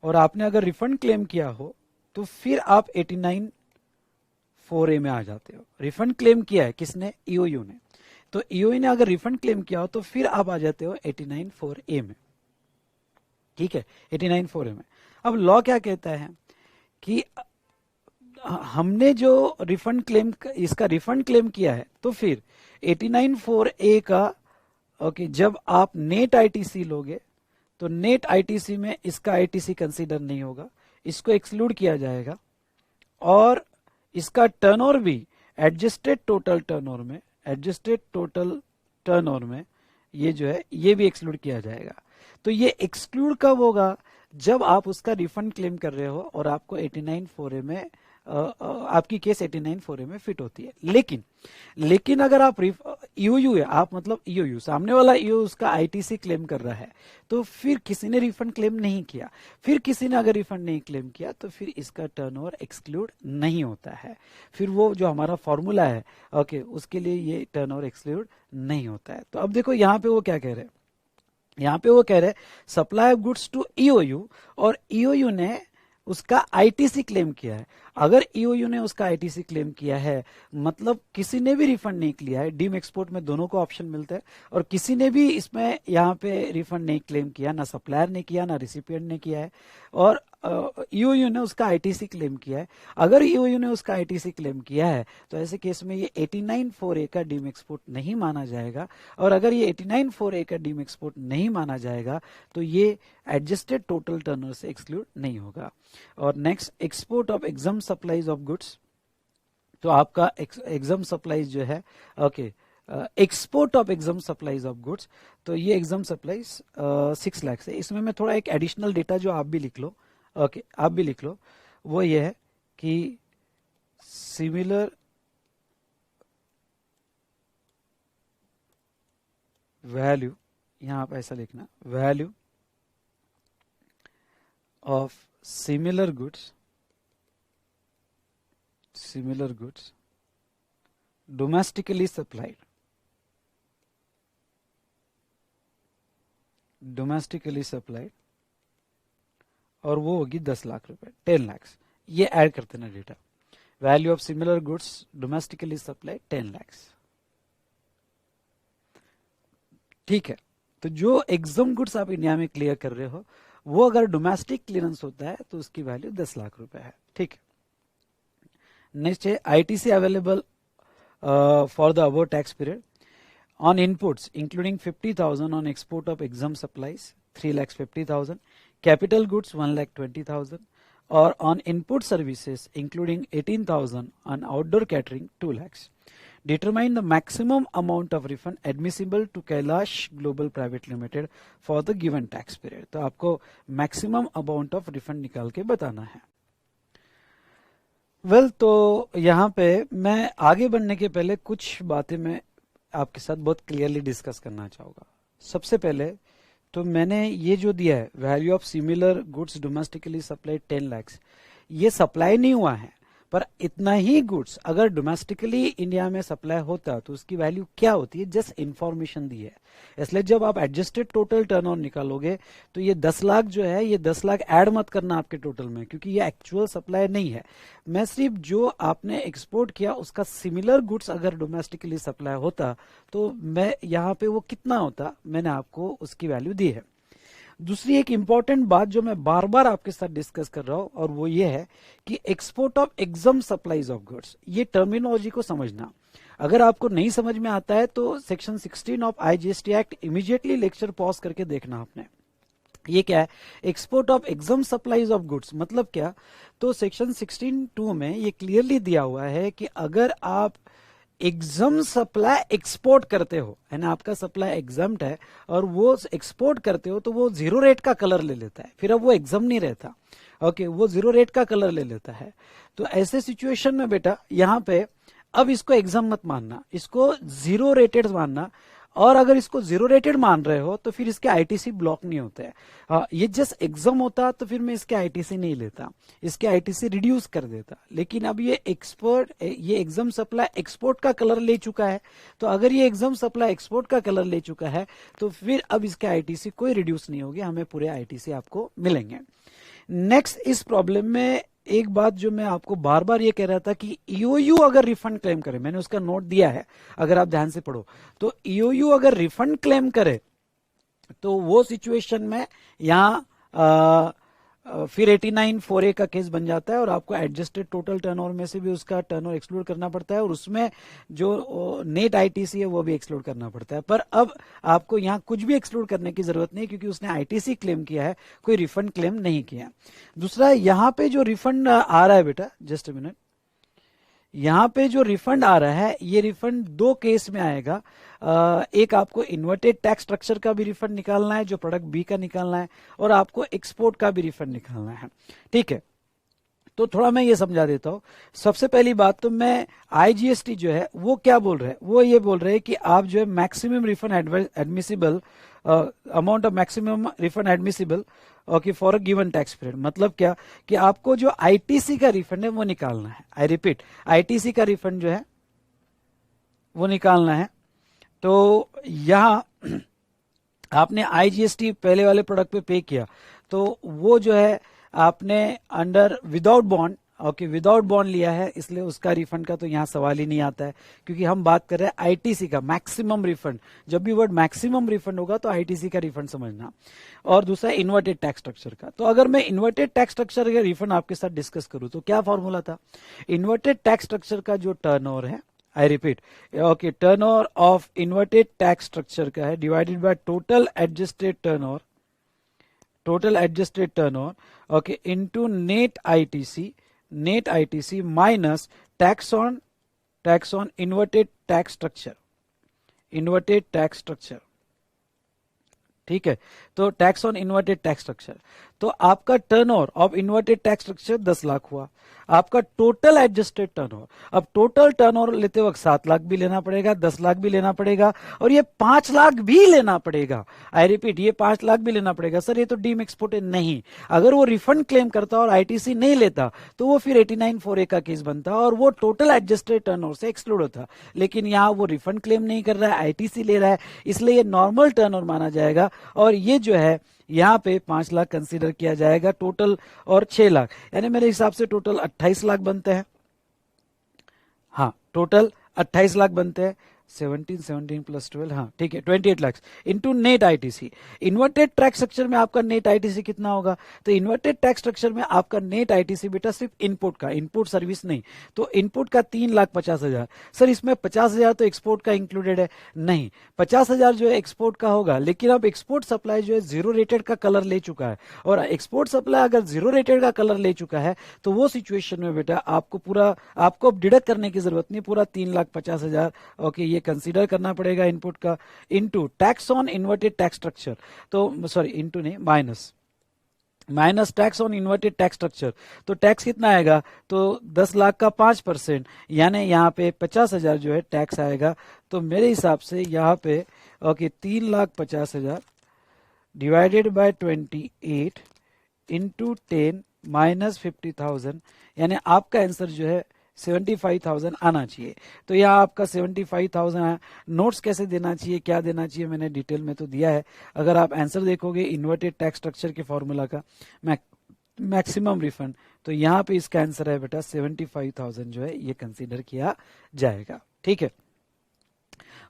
और आपने अगर रिफंड क्लेम किया हो तो फिर आप 89(4)A में आ जाते हो। रिफंड क्लेम किया है किसने, ईओयू ने, तो ईओयू ने अगर रिफंड क्लेम किया हो तो फिर आप आ जाते हो 89(4)A में, ठीक है, 89(4)A में। अब लॉ क्या कहता है कि हमने जो रिफंड क्लेम, इसका रिफंड क्लेम किया है, तो फिर 89(4)A का जब आप नेट आईटीसी लोगे, तो नेट आईटीसी में इसका आईटीसी कंसीडर नहीं होगा, इसको एक्सक्लूड किया जाएगा, और इसका टर्नओवर भी एडजस्टेड टोटल टर्नओवर में, एडजस्टेड टोटल टर्नओवर में ये जो है ये भी एक्सक्लूड किया जाएगा। तो ये एक्सक्लूड कब होगा, जब आप उसका रिफंड क्लेम कर रहे हो और आपको 89(4)A में आपकी केस 89(4)A में फिट होती है। लेकिन अगर आप ईओयू है, आप मतलब ईओयू, सामने वाला ईओयू उसका आईटीसी क्लेम कर रहा है, तो फिर किसी ने रिफंड क्लेम नहीं किया, फिर किसी ने अगर रिफंड नहीं क्लेम किया, तो फिर इसका टर्नओवर एक्सक्लूड नहीं होता है। फिर वो जो हमारा फॉर्मूला है उसके लिए ये टर्नओवर एक्सक्लूड नहीं होता है। तो अब देखो यहाँ पे वो क्या कह रहे हैं, यहाँ पे वो कह रहे हैं supply of goods to EOU, और ईओयू ने उसका आईटीसी क्लेम किया है। अगर ईओयू ने उसका आईटीसी क्लेम किया है मतलब किसी ने भी रिफंड नहीं किया है, डीम एक्सपोर्ट में दोनों को ऑप्शन मिलता है, और किसी ने भी इसमें यहाँ पे रिफंड नहीं क्लेम किया, ना सप्लायर ने किया ना रिसिपिएंट ने किया है, और ईओयू ने उसका आईटीसी क्लेम किया है। अगर ईओयू ने उसका आईटीसी क्लेम किया है तो ऐसे केस में ये 89(4)(a) का डीम एक्सपोर्ट नहीं माना जाएगा, और अगर ये 89(4)(a) का डीम एक्सपोर्ट नहीं माना जाएगा तो ये एडजस्टेड टोटल टर्नओवर से एक्सक्लूड नहीं होगा। और next, export of exam supplies of goods. तो आपका एग्जाम सप्लाईज जो है, okay, export of exam supplies of goods, तो ये एग्जाम सप्लाईज 6 लाख है। इसमें मैं थोड़ा एक एडिशनल डेटा जो आप भी लिख लो, ओके, आप भी लिख लो, वो ये है कि सिमिलर वैल्यू, यहां आप ऐसा लिखना, value of similar goods domestically supplied, और वो होगी 10 लाख रुपए, 10 लाख। ये ऐड करते ना data, value of similar goods domestically supplied 10 lakh. ठीक है, तो जो एग्जाम गुड्स आप इंडिया में क्लियर कर रहे हो वो अगर डोमेस्टिक क्लियरेंस होता है तो उसकी वैल्यू 10 लाख रुपए है। ठीक है, नेक्स्ट है ITC available for the above tax period on inputs including 50,000 on export of exam supplies 3,50,000, capital goods 1,20,000, or on input services including 18,000 on outdoor catering 2 lakhs. Determine the maximum amount of refund admissible to Kailash Global Private Limited for the given tax period. तो आपको maximum amount of refund निकाल के बताना है। Well तो यहाँ पे मैं आगे बढ़ने के पहले कुछ बातें मैं आपके साथ बहुत क्लियरली डिस्कस करना चाहूंगा। सबसे पहले तो मैंने ये जो दिया है value of similar goods domestically supplied 10 lakh, ये सप्लाई नहीं हुआ है, पर इतना ही गुड्स अगर डोमेस्टिकली इंडिया में सप्लाई होता तो उसकी वैल्यू क्या होती है, जस्ट इंफॉर्मेशन दी है। इसलिए जब आप एडजस्टेड टोटल टर्नओवर निकालोगे तो ये 10 लाख जो है, ये 10 लाख ऐड मत करना आपके टोटल में, क्योंकि ये एक्चुअल सप्लाई नहीं है। मैं सिर्फ जो आपने एक्सपोर्ट किया उसका सिमिलर गुड्स अगर डोमेस्टिकली सप्लाई होता तो मैं यहाँ पे वो कितना होता मैंने आपको उसकी वैल्यू दी है। दूसरी एक इंपॉर्टेंट बात जो मैं बार बार आपके साथ डिस्कस कर रहा हूं और वो ये है कि export of exam supplies of goods, ये टर्मिनोलॉजी को समझना। अगर आपको नहीं समझ में आता है तो section 16 of IGST act immediately lecture pause करके देखना आपने। ये क्या है, export of exam supplies of goods मतलब क्या, तो सेक्शन 16(2) में ये क्लियरली दिया हुआ है कि अगर आप एग्जाम सप्लाई एक्सपोर्ट करते हो, यानी आपका सप्लाई एग्जाम्ड है और वो एक्सपोर्ट करते हो, तो वो 0 रेट का कलर ले लेता है, फिर अब वो एग्जाम नहीं रहता। ओके, वो 0 रेट का कलर ले लेता है। तो ऐसे सिचुएशन में बेटा यहाँ पे अब इसको एग्जाम मत मानना, इसको 0 रेटेड मानना, और अगर इसको 0 रेटेड मान रहे हो तो फिर इसके आईटीसी ब्लॉक नहीं होते हैं। ये जस्ट एग्जाम होता तो फिर मैं इसके आईटीसी नहीं लेता, इसके आईटीसी रिड्यूस कर देता। लेकिन अब ये एग्जाम सप्लाई एक्सपोर्ट का कलर ले चुका है, तो अगर ये एग्जाम सप्लाई एक्सपोर्ट का कलर ले चुका है तो फिर अब इसके आईटीसी कोई रिड्यूस नहीं होगी, हमें पूरे आईटीसी आपको मिलेंगे। नेक्स्ट, इस प्रॉब्लम में एक बात जो मैं आपको बार बार ये कह रहा था कि ईओयू अगर रिफंड क्लेम करे, मैंने उसका नोट दिया है, अगर आप ध्यान से पढ़ो तो ईओयू अगर रिफंड क्लेम करे तो वो सिचुएशन में यहां फिर 89(4)(a) का केस बन जाता है और आपको एडजस्टेड टोटल टर्नओवर में से भी उसका टर्नओवर एक्सक्लूड करना पड़ता है और उसमें जो नेट आईटीसी है वो भी एक्सक्लूड करना पड़ता है। पर अब आपको यहाँ कुछ भी एक्सक्लूड करने की जरूरत नहीं, क्योंकि उसने आईटीसी क्लेम किया है, कोई रिफंड क्लेम नहीं किया। दूसरा, यहाँ पे जो रिफंड आ रहा है बेटा, जस्ट अ मिनट, यहाँ पे जो रिफंड आ रहा है ये रिफंड 2 केस में आएगा। एक आपको इन्वर्टेड टैक्स स्ट्रक्चर का भी रिफंड निकालना है जो प्रोडक्ट बी का निकालना है, और आपको एक्सपोर्ट का भी रिफंड निकालना है। ठीक है, तो थोड़ा मैं ये समझा देता हूं। सबसे पहली बात तो मैं आईजीएसटी जो है वो क्या बोल रहे हैं, वो ये बोल रहे हैं कि आप जो है maximum refund admissible amount of maximum refund admissible okay for a given tax period. मतलब क्या कि आपको जो आईटीसी का रिफंड है वो निकालना है। आई रिपीट, आईटीसी का रिफंड जो है वो निकालना है। तो यहां आपने आईजीएसटी पहले वाले प्रोडक्ट पे पे किया, तो वो जो है आपने under without bond, okay without bond लिया है, इसलिए उसका रिफंड का तो यहाँ सवाल ही नहीं आता है, क्योंकि हम बात कर रहे हैं आईटीसी का मैक्सिमम रिफंड। जब भी वर्ड मैक्सिमम रिफंड होगा तो आईटीसी का रिफंड समझना। और दूसरा इन्वर्टेड टैक्स स्ट्रक्चर का। तो अगर मैं इन्वर्टेड टैक्स स्ट्रक्चर का रिफंड आपके साथ डिस्कस करूं तो क्या फॉर्मूला था? इन्वर्टेड टैक्स स्ट्रक्चर का जो टर्नओवर है, I repeat, okay, turnover of inverted tax structure का है divided by total adjusted turnover, total adjusted turnover, okay, into net ITC minus tax on inverted tax structure, inverted tax structure, ठीक है। तो tax on inverted tax structure, तो आपका turnover of inverted tax structure 10 lakh हुआ, आपका total adjusted turnover. अब total turnover लेते वक्त 7 लाख भी लेना पड़ेगा, 10 लाख भी लेना पड़ेगा, और ये 5 लाख भी लेना पड़ेगा। आई रिपीट, ये 5 लाख भी लेना पड़ेगा। सर ये तो डीम एक्सपोर्ट है, नहीं। अगर वो रिफंड क्लेम करता और आईटीसी नहीं लेता तो वो फिर 89(4)(a) का केस बनता और वो टोटल एडजस्टेड टर्नओवर से एक्सक्लूड होता। लेकिन यहाँ वो रिफंड क्लेम नहीं कर रहा है, आईटीसी ले रहा है, इसलिए ये नॉर्मल टर्नओवर माना जाएगा। और ये जो है यहाँ पे 5 लाख कंसीडर किया जाएगा टोटल, और 6 लाख, यानी मेरे हिसाब से टोटल 28 लाख बनते हैं। हाँ, टोटल 28 लाख बनते हैं। 17 प्लस 12, हाँ ठीक है, 28 lakh into net ITC. Inverted tax structure में आपका नेट आईटीसी कितना होगा? तो इन्वर्टेड टैक्स स्ट्रक्चर में आपका नेट आईटीसी बेटा सिर्फ इनपुट का, इनपुट सर्विस नहीं, तो इनपुट का 3,50,000। सर इसमें 50,000 तो एक्सपोर्ट का इंक्लूडेड है, नहीं, 50,000 जो है एक्सपोर्ट का होगा, लेकिन अब एक्सपोर्ट सप्लाई जो है जीरो रेटेड का कलर ले चुका है, और एक्सपोर्ट सप्लाई अगर जीरो रेटेड का कलर ले चुका है तो वो सिचुएशन में बेटा आपको डिडक्ट करने की जरूरत नहीं, पूरा 3,50,000 ओके ये कंसीडर करना पड़ेगा इनपुट का, into tax on inverted tax structure. तो सॉरी, इनटू नहीं, minus tax on inverted tax structure. तो टैक्स कितना आएगा? तो 10 लाख का 5%, यानी यहाँ पे 50,000 जो है टैक्स आएगा। तो मेरे हिसाब से यहाँ पे okay 3,50,000 divided by 28 into 10 minus 50,000, यानी आपका आंसर जो है 75,000 आना चाहिए। तो यहाँ आपका 75,000 है। नोट्स कैसे देना चाहिए, क्या देना चाहिए, मैंने डिटेल में तो दिया है। अगर आप आंसर देखोगे इन्वर्टेड टैक्स स्ट्रक्चर के फॉर्मूला का मैक्सिमम रिफंड, तो यहाँ पे इसका आंसर है बेटा 75,000 जो है ये कंसीडर किया जाएगा, ठीक है।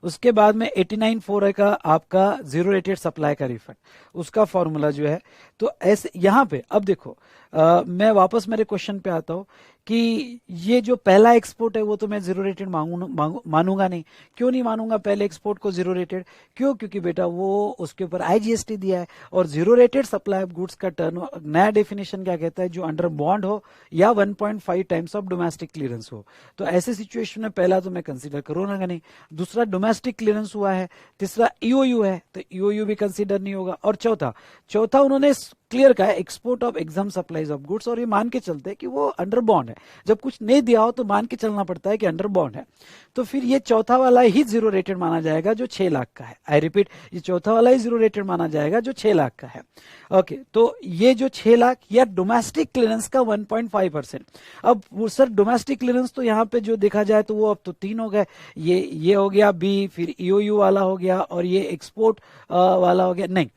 उसके बाद में 89(4)(a) का आपका जीरो रेटेड सप्लाई का रिफंड, उसका फॉर्मूला जो है, तो ऐसे यहाँ पे अब देखो, मैं वापस मेरे क्वेश्चन पे आता हूँ कि ये जो पहला एक्सपोर्ट है वो तो मैं जीरो रेटेड मानूंगा नहीं। क्यों नहीं मानूंगा पहले एक्सपोर्ट को जीरो रेटेड? क्यों? क्योंकि बेटा वो उसके ऊपर आईजीएसटी दिया है, और zero rated supply of goods का टर्न नया डेफिनेशन क्या कहता है? जो अंडर बॉन्ड हो या 1.5 टाइम्स ऑफ डोमेस्टिक क्लियरेंस हो। तो ऐसे सिचुएशन में पहला तो मैं कंसिडर करूंगा नहीं, दूसरा डोमेस्टिक क्लियरेंस हुआ है, तीसरा ईओयू है तो ईओयू भी कंसिडर नहीं होगा, और चौथा उन्होंने क्लियर कहा है export of exam supplies of goods, और ये मान के चलते हैं कि वो अंडर बॉन्ड है। जब कुछ नहीं दिया हो तो मान के चलना पड़ता है कि अंडर बॉन्ड है। तो फिर ये चौथा वाला ही जीरो रेटेड माना जाएगा जो 6 लाख का है। आई रिपीट, ये चौथा वाला ही जीरो रेटेड माना जाएगा जो 6 लाख का है। ओके, तो ये जो 6 लाख या डोमेस्टिक क्लियरेंस का 1.5%। अब वो सर डोमेस्टिक क्लियरेंस तो यहाँ पे जो देखा जाए तो वो अब तो 3 हो गए, ये हो गया बी, फिर ईओयू वाला हो गया, और ये एक्सपोर्ट वाला हो गया। नहीं,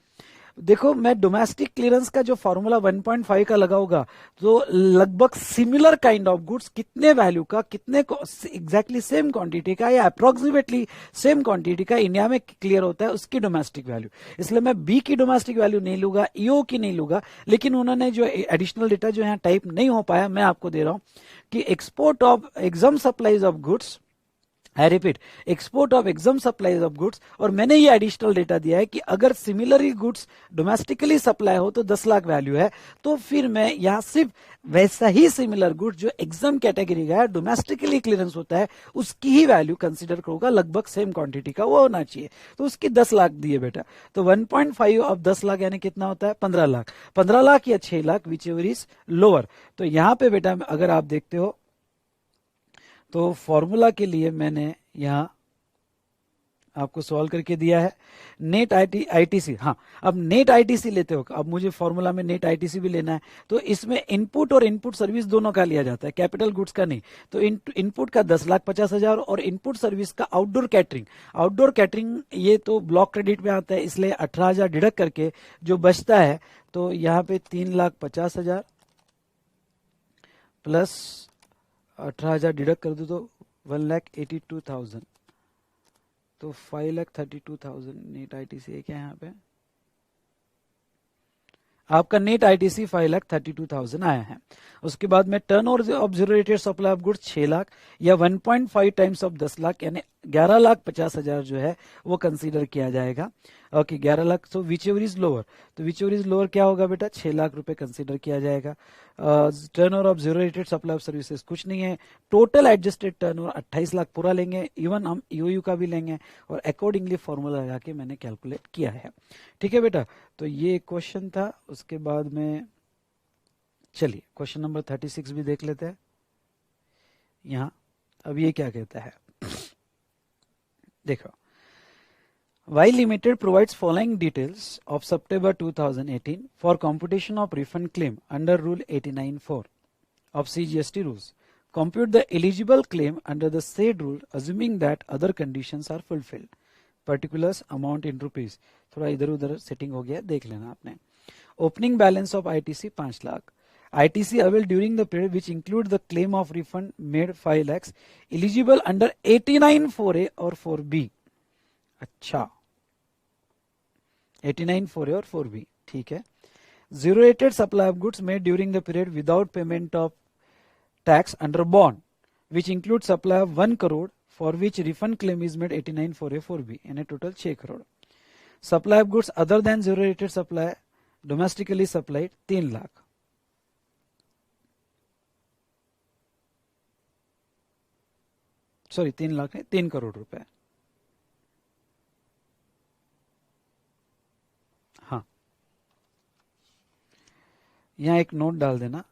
देखो मैं डोमेस्टिक क्लियरेंस का जो फॉर्मूला 1.5 का लगाऊंगा तो लगभग सिमिलर काइंड ऑफ गुड्स, कितने वैल्यू का, कितने एग्जैक्टली सेम क्वांटिटी का या अप्रोक्सीमेटली सेम क्वांटिटी का इंडिया में क्लियर होता है, उसकी डोमेस्टिक वैल्यू। इसलिए मैं बी की डोमेस्टिक वैल्यू नहीं लूंगा, ईओ की नहीं लूंगा, लेकिन उन्होंने जो एडिशनल डेटा जो यहाँ टाइप नहीं हो पाया, मैं आपको दे रहा हूं कि export of exam supplies of goods, I repeat, export of exam supplies of goods, और मैंने ये एडिशनल डेटा दिया है कि अगर सिमिलरली गुड्स डोमेस्टिकली सप्लाई हो तो 10 लाख वैल्यू है। तो फिर मैं यहाँ सिर्फ वैसा ही सिमिलर गुड्स जो एग्जाम कैटेगरी का है, डोमेस्टिकली क्लियरेंस होता है, उसकी ही वैल्यू कंसीडर करूंगा, लगभग सेम क्वांटिटी का वो होना चाहिए। तो उसकी 10 लाख दिए बेटा, तो 1.5 ऑफ 10 लाख यानी कितना होता है? 15 लाख। 15 लाख या 6 lakh, whichever is lower. तो यहाँ पे बेटा अगर आप देखते हो तो फॉर्मूला के लिए मैंने यहां आपको सॉल्व करके दिया है नेट आईटीसी। हाँ, अब नेट आईटीसी लेते हो, अब मुझे फॉर्मूला में नेट आईटीसी भी लेना है, तो इसमें इनपुट और इनपुट सर्विस दोनों का लिया जाता है, कैपिटल गुड्स का नहीं। तो इनपुट का 10,50,000 और इनपुट सर्विस का आउटडोर कैटरिंग ये तो ब्लॉक क्रेडिट में आता है, इसलिए 18,000 डिडक्ट करके जो बचता है तो यहाँ पे 3,50,000 प्लस 18,000 डिडक्ट कर दो तो 1,82,000, तो 5,32,000 नेट आईटीसी है क्या यहाँ पे? आपका नेट आईटीसी 5,32,000 आया है। उसके बाद में turn over of zero rated supply of goods 6 lakh या 1.5 टाइम्स ऑफ 10 लाख यानी 11,50,000 जो है वो कंसीडर किया जाएगा। ओके 11 लाख, तो विच एवर इज लोअर, तो विच एवर इज लोअर क्या होगा बेटा? 6 लाख रुपए कंसीडर किया जाएगा। Turn over of zero rated supply of services कुछ नहीं है, total adjusted turn over 28 lakh पूरा लेंगे, इवन हम ईओयू का भी लेंगे और अकॉर्डिंगली फॉर्मूला लगा के मैंने कैलकुलेट किया है। ठीक है बेटा, तो ये क्वेश्चन था। उसके बाद में चलिए क्वेश्चन नंबर 36 भी देख लेते हैं यहां। अब ये क्या कहता है देखो, Y Limited provides following details of September 2018 for computation of refund claim under Rule 89(4) of CGST rules. Compute the eligible claim under the said rule assuming that other conditions are fulfilled. Particulars amount in rupees. थोड़ा इधर उधर setting हो गया, देख लेना आपने। Opening balance of ITC 5 lakh. ITC availed during the period which include the claim of refund made 5 lakhs. Eligible under 89(4)A or 4B. अच्छा 89(4)A और 4B, ठीक है। Zero rated supply of goods made during the period without payment of tax under bond which includes supply of 1 crore for which refund claim is made 89(4)A 4B यानी total 6 crore. Supply of goods other than zero rated supply domestically supplied 3 lakh. Sorry 3 lakh नहीं, 3 करोड़ रुपए। हाँ यहां एक note डाल देना।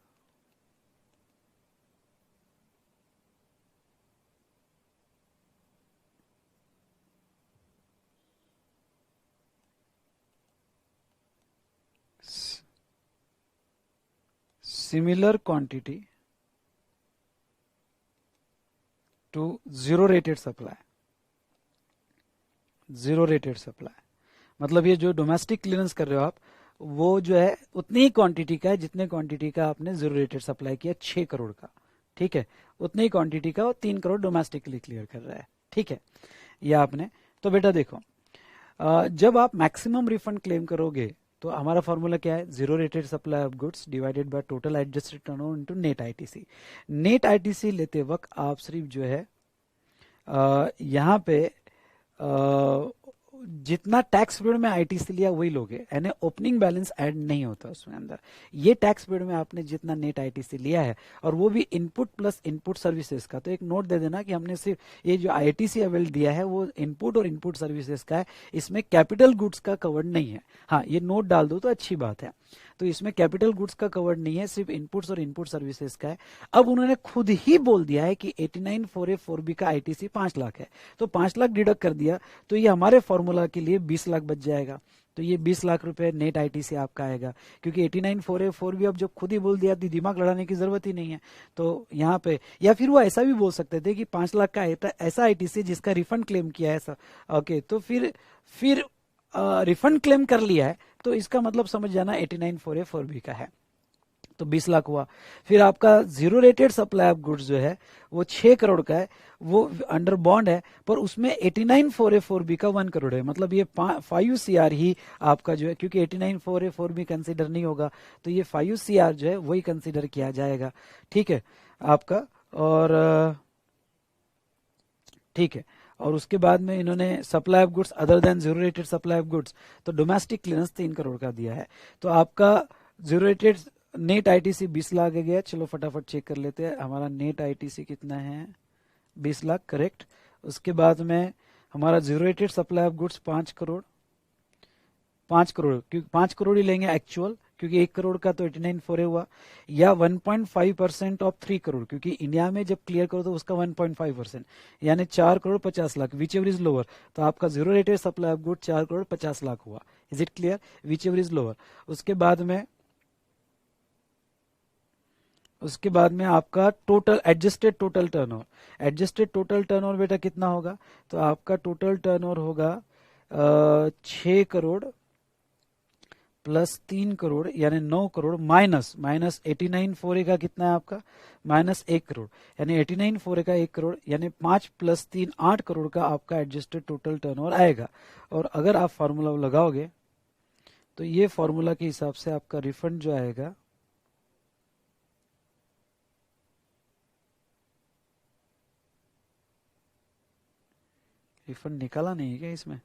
Similar quantity to zero rated supply। Zero rated supply मतलब ये जो डोमेस्टिक क्लियरेंस कर रहे हो आप, वो जो है उतनी ही क्वांटिटी का है जितने क्वांटिटी का आपने जीरो रेटेड सप्लाई किया 6 करोड़ का। ठीक है, उतनी ही क्वांटिटी का वो 3 करोड़ डोमेस्टिकली क्लियर कर रहा है। ठीक है, ये आपने, तो बेटा देखो जब आप मैक्सिमम रिफंड क्लेम करोगे तो हमारा फॉर्मूला क्या है? Zero rated supply of goods divided by total adjusted turnover into net ITC. Net ITC लेते वक्त आप सिर्फ जो है यहाँ पे जितना टैक्स पीरियड में आईटीसी लिया वही लोगे, यानी ओपनिंग बैलेंस ऐड नहीं होता उसमें अंदर। ये टैक्स पीरियड में आपने जितना नेट आईटीसी लिया है और वो भी इनपुट प्लस इनपुट सर्विसेज का, तो एक नोट दे देना कि हमने सिर्फ ये जो आईटीसी अवेल दिया है वो इनपुट और इनपुट सर्विसेज का है, इसमें कैपिटल गुड्स का कवर्ड नहीं है। हाँ ये नोट डाल दो तो अच्छी बात है। तो इसमें कैपिटल गुड्स का कवर्ड नहीं है, सिर्फ इनपुट्स और इनपुट सर्विसेज का है। अब उन्होंने खुद ही बोल दिया है कि 89(4)A 4B का आईटीसी 5 लाख है, तो 5 लाख डिडक्ट कर दिया तो ये हमारे फॉर्मूला के लिए 20 लाख बच जाएगा। तो ये 20 लाख रुपए नेट आईटीसी आपका आएगा, क्योंकि 89(4)A 4B अब जब खुद ही बोल दिया तो दिमाग लड़ाने की जरूरत ही नहीं है। तो यहाँ पे, या फिर वो ऐसा भी बोल सकते थे कि 5 लाख का ऐसा आईटीसी जिसका रिफंड क्लेम किया है। ओके, तो फिर रिफंड क्लेम कर लिया है तो इसका मतलब समझ जाना 89(4)A 4B का है, तो 20 लाख हुआ। फिर आपका zero rated supply of goods जो है वो 6 करोड़ का है, वो अंडर बॉन्ड है, पर उसमें 89(4)A 4B का 1 करोड़ है, मतलब ये 5 CR ही आपका जो है, क्योंकि 89(4)A 4B कंसिडर नहीं होगा तो ये 5 CR जो है वही कंसिडर किया जाएगा। ठीक है आपका, और ठीक है, और उसके बाद में इन्होंने supply of goods other than zero rated supply of goods, तो डोमेस्टिक क्लियरेंस 3 करोड़ का दिया है। तो आपका zero rated net ITC 20 lakh आ गया। चलो फटाफट चेक कर लेते हैं, हमारा नेट आईटीसी कितना है? 20 लाख, करेक्ट। उसके बाद में हमारा zero rated supply of goods 5 crore, 5 crore, क्योंकि 5 करोड़ ही लेंगे एक्चुअल, क्योंकि 1 करोड़ का तो 89(4)A हुआ, या 1.5% ऑफ 3 करोड़, क्योंकि इंडिया में जब क्लियर करो तो उसका 1.5%, यानी 4 crore 50 lakh, whichever is lower. तो आपका zero rated supply of good 4 crore 50 lakh हुआ। Is it clear? Whichever is lower. उसके बाद में आपका total adjusted total turnover, adjusted total turnover बेटा कितना होगा? तो आपका टोटल टर्नओवर होगा 6 करोड़ प्लस 3 करोड़ यानी 9 करोड़ माइनस 89,4A का कितना है आपका माइनस 1 करोड़, यानी 89,4A का 1 करोड़, यानी 5 प्लस 3 8 करोड़ का आपका एडजस्टेड टोटल टर्नओवर आएगा। और अगर आप फार्मूला लगाओगे तो ये फार्मूला के हिसाब से आपका रिफंड जो आएगा रिफंड निकाला नहीं है क्या इसमें?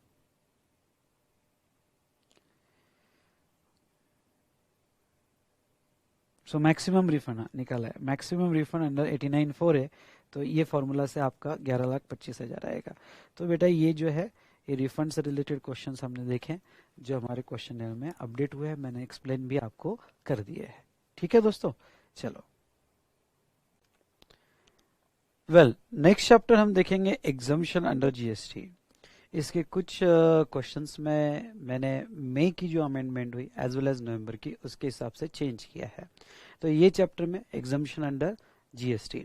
सो मैक्सिमम रिफंड निकाला है, मैक्सिमम रिफंड अंडर 89,4 है, तो ये फॉर्मूला से आपका 11,25,000 आएगा। तो बेटा ये जो है ये रिफंड से रिलेटेड क्वेश्चंस हमने देखे जो हमारे क्वेश्चन में अपडेट हुए हैं, मैंने एक्सप्लेन भी आपको कर दिए है। ठीक है दोस्तों, चलो नेक्स्ट चैप्टर हम देखेंगे एग्जम्पशन अंडर जीएसटी। इसके कुछ क्वेश्चंस में मैंने मई की जो अमेंडमेंट हुई एज वेल एज नवंबर की उसके हिसाब से चेंज किया है। तो ये चैप्टर में exemption under GST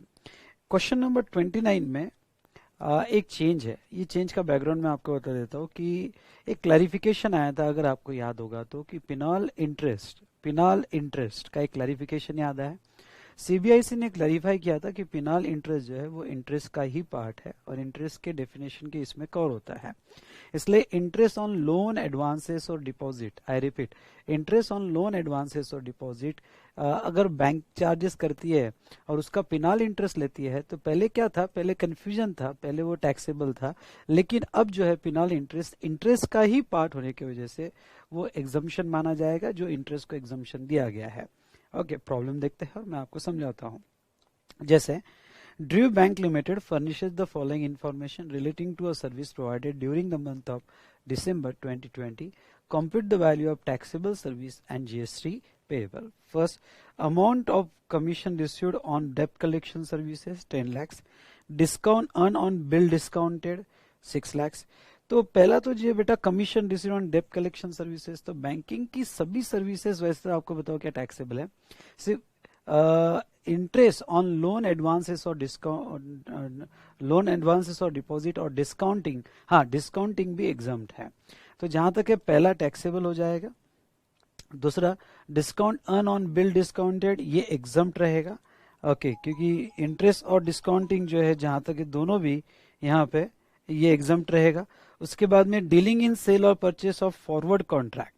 question number 29 में एक चेंज है। ये चेंज का बैकग्राउंड मैं आपको बता देता हूँ कि एक क्लैरिफिकेशन आया था, अगर आपको याद होगा तो, कि पिनाल इंटरेस्ट का एक क्लैरिफिकेशन याद आया। सीबीआईसी ने क्लैरिफाई किया था कि पिनाल इंटरेस्ट जो है वो इंटरेस्ट का ही पार्ट है और इंटरेस्ट के डेफिनेशन के इसमें कवर होता है। इसलिए इंटरेस्ट ऑन लोन एडवांसेस और deposit, I repeat, interest on loan advances और डिपॉजिट अगर बैंक चार्जेस करती है और उसका पिनाल इंटरेस्ट लेती है तो पहले क्या था, पहले कंफ्यूजन था, पहले वो टैक्सेबल था, लेकिन अब जो है पिनाल इंटरेस्ट का ही पार्ट होने की वजह से वो एग्जम्पशन माना जाएगा, जो इंटरेस्ट को एग्जम्पशन दिया गया है। ओके, प्रॉब्लम देखते हैं और मैं आपको समझाता हूं। जैसे Drew Bank Limited furnishes the following information relating to a service provided during the month of December 2020. Compute the value of taxable service and GST payable. First, amount of commission received on debt collection services 10 lakhs. Discount earned on bill discounted 6 lakhs. तो पहला तो ये बेटा commission receive on डेप्ट collection services, तो banking की सभी services वैसे तो आपको बताओ क्या टैक्सेबल है, सिर्फ इंटरेस्ट ऑन लोन एडवांसेस और डिस्काउंट, लोन एडवांसेस और डिपॉजिट और डिस्काउंटिंग, हाँ डिस्काउंटिंग भी एग्जाम्प्ट है। तो जहां तक है पहला टैक्सेबल हो जाएगा। दूसरा discount earn on bill discounted, ये एग्जाम्प्ट रहेगा। ओके, क्योंकि इंटरेस्ट और डिस्काउंटिंग जो है जहां तक दोनों भी यहाँ पे ये एग्जाम्प्ट रहेगा। उसके बाद में डीलिंग इन सेल और परचेस ऑफ फॉरवर्ड कॉन्ट्रैक्ट,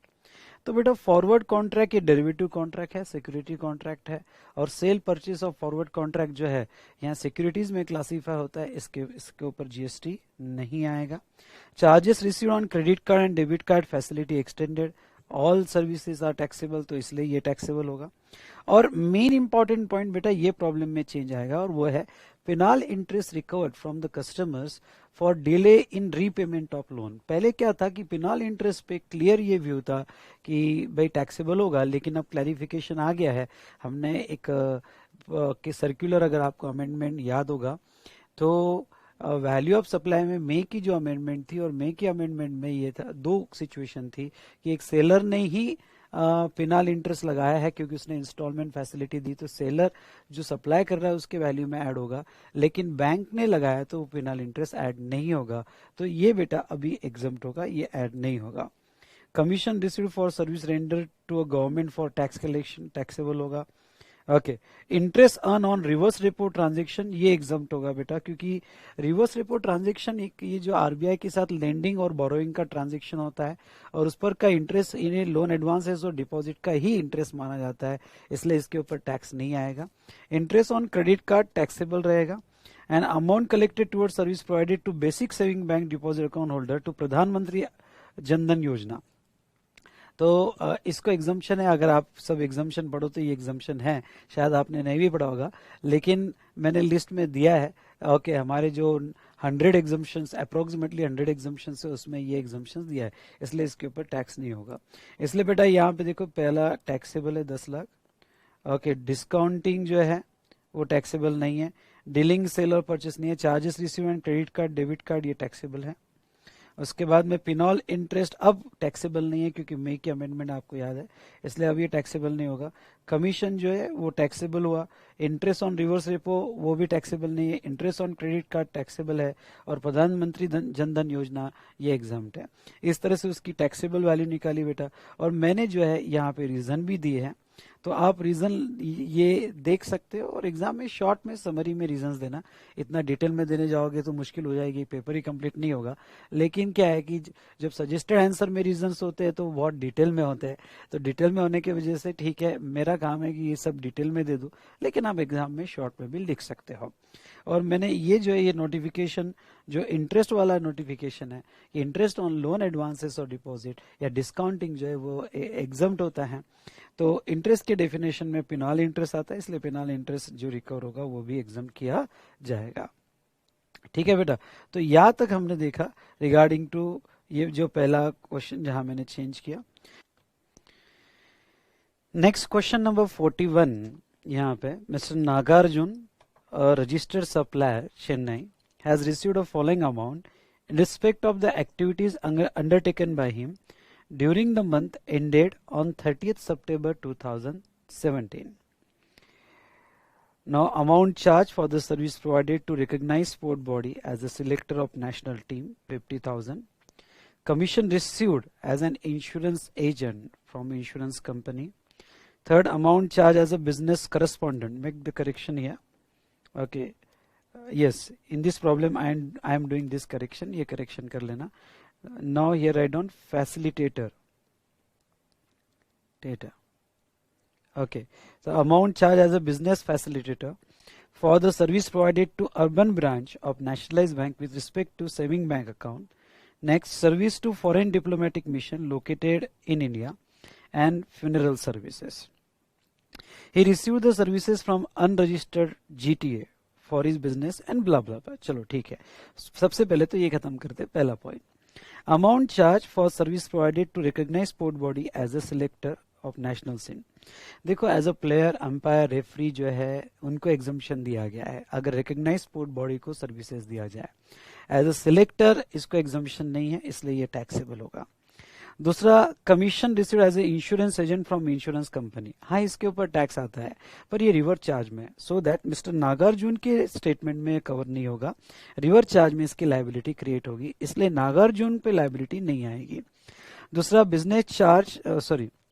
तो बेटा फॉरवर्ड कॉन्ट्रैक्ट ये डेरिवेटिव कॉन्ट्रैक्ट है, सिक्योरिटी कॉन्ट्रैक्ट है, और sale purchase of forward contract जो है यहाँ सिक्योरिटीज में क्लासीफाई होता है, इसके ऊपर जीएसटी नहीं आएगा। Charges receive on credit card and debit card facility extended, all services are taxable, तो इसलिए ये टैक्सेबल होगा। और मेन इंपॉर्टेंट पॉइंट बेटा ये प्रॉब्लम में चेंज आएगा और वो है penile interest recovered from the customers for delay in repayment of loan. पहले क्या था कि पिनाल इंटरेस्ट पे क्लियर ये व्यू था कि भाई टैक्सेबल होगा, लेकिन अब क्लैरिफिकेशन आ गया है। हमने एक कि सर्कुलर, अगर आपको अमेंडमेंट याद होगा तो वैल्यू ऑफ सप्लाई में मई की जो अमेंडमेंट थी, और मई की अमेंडमेंट में ये था, दो सिचुएशन थी कि एक सेलर ने ही पिनाल इंटरेस्ट लगाया है क्योंकि उसने इंस्टॉलमेंट फैसिलिटी दी, तो सेलर जो सप्लाई कर रहा है उसके वैल्यू में ऐड होगा, लेकिन बैंक ने लगाया तो पिनाल इंटरेस्ट ऐड नहीं होगा। तो ये बेटा अभी एग्जम्प्ट होगा, ये ऐड नहीं होगा। Commission received for service render to a government for tax collection taxable होगा। Okay, interest earn on reverse repo transaction ये एग्जम्प्ट होगा बेटा, क्योंकि रिवर्स रेपो ट्रांजेक्शन एक ये जो आरबीआई के साथ लेंडिंग और बोरोइंग का ट्रांजेक्शन होता है और उस पर का इंटरेस्ट इन्हें लोन एडवांसेस और डिपॉजिट का ही इंटरेस्ट माना जाता है, इसलिए इसके ऊपर टैक्स नहीं आएगा। Interest on credit card taxable रहेगा। And amount collected toward service provided to basic saving bank deposit account holder to Pradhanmantri Jandhan योजना, तो इसको एग्जाम्पशन है। अगर आप सब एग्जाम्पशन पढ़ो तो ये एग्जाम्पशन है, शायद आपने नहीं भी पढ़ा होगा, लेकिन मैंने लिस्ट में दिया है। ओके, हमारे जो 100 एग्जाम्पशंस, अप्रोक्सीमेटली 100 एग्जाम्पशंस है, उसमें ये एग्जाम्पशंस दिया है, इसलिए इसके ऊपर टैक्स नहीं होगा। इसलिए बेटा यहाँ पे देखो पहला टैक्सेबल है 10 लाख। ओके, डिस्काउंटिंग जो है वो टैक्सेबल नहीं है। डीलिंग सेल और परचेस नहीं है। Charges receive and credit card debit card ये टैक्सेबल है। उसके बाद में पिनॉल इंटरेस्ट अब टैक्सेबल नहीं है क्योंकि मे की अमेंडमेंट आपको याद है, इसलिए अब ये टैक्सेबल नहीं होगा। कमीशन जो है वो टैक्सेबल हुआ। इंटरेस्ट ऑन रिवर्स रेपो वो भी टैक्सेबल नहीं है। Interest on credit card taxable है, और प्रधानमंत्री जन धन योजना ये एग्जाम्प्ट है। इस तरह से उसकी टैक्सेबल वैल्यू निकाली बेटा। और मैंने जो है यहाँ पे रीजन भी दिए हैं, तो आप रीजन ये देख सकते हो, और एग्जाम में शॉर्ट में समरी में रीजंस देना। इतना डिटेल में देने जाओगे तो मुश्किल हो जाएगी, पेपर ही कंप्लीट नहीं होगा। लेकिन क्या है कि जब सजेस्टेड आंसर में रीजंस होते हैं तो बहुत डिटेल में होते हैं, तो डिटेल में होने की वजह से ठीक है, मेरा काम है कि ये सब डिटेल में दे दूं, लेकिन आप एग्जाम में शॉर्ट में भी लिख सकते हो। और मैंने ये जो है ये नोटिफिकेशन जो इंटरेस्ट वाला नोटिफिकेशन है, इंटरेस्ट ऑन लोन एडवांसेस और डिपॉजिट या डिस्काउंटिंग जो है वो एग्जम्प्ट होता है। तो इंटरेस्ट के डेफिनेशन में पेनल इंटरेस्ट आता है, इसलिए पेनल इंटरेस्ट जो रिकवर होगा वो भी एग्जाम किया जाएगा। ठीक है बेटा, तो यहां तक हमने देखा रिगार्डिंग टू ये जो पहला क्वेश्चन जहां मैंने चेंज किया। नेक्स्ट क्वेश्चन नंबर 41, यहाँ पे mister Nagarjuna registered supplier Chennai has received a following amount in respect of the activities undertaken by him during the month ended on 30th September 2017. Now, amount charged for the service provided to recognized sport body as a selector of national team 50,000. Commission received as an insurance agent from insurance company. Third, amount charged as a business correspondent. Make the correction here. Okay. Yes, in this problem I am doing this correction. ये correction कर लेना. Now here write down facilitator. Okay, so amount charged as a business facilitator for the service provided to urban branch of nationalized bank with respect to saving bank account. Next, service to foreign diplomatic mission located in India and funeral services. He received the services from unregistered GTA for is business and blah blah blah. चलो ठीक है, सबसे पहले तो ये खत्म करते हैं पहला point. Amount charge for service provided to recognise sport body as a selector of national scene. देखो, as a player, umpire, referee जो है उनको एग्जम्पशन दिया गया है अगर रिकॉग्नाइज स्पोर्ट बॉडी को सर्विसेज दिया जाए। एज अ सिलेक्टर इसको एग्जम्पशन नहीं है, इसलिए ये टैक्सेबल होगा। दूसरा, commission received as a insurance agent from insurance company. हाँ, इसके ऊपर टैक्स आता है, पर ये रिवर चार्ज में, सो दैट मिस्टर नागार्जुन के स्टेटमेंट में कवर नहीं होगा। रिवर चार्ज में इसकी लायबिलिटी क्रिएट होगी, इसलिए नागार्जुन पे लायबिलिटी नहीं आएगी। दूसरा, business charge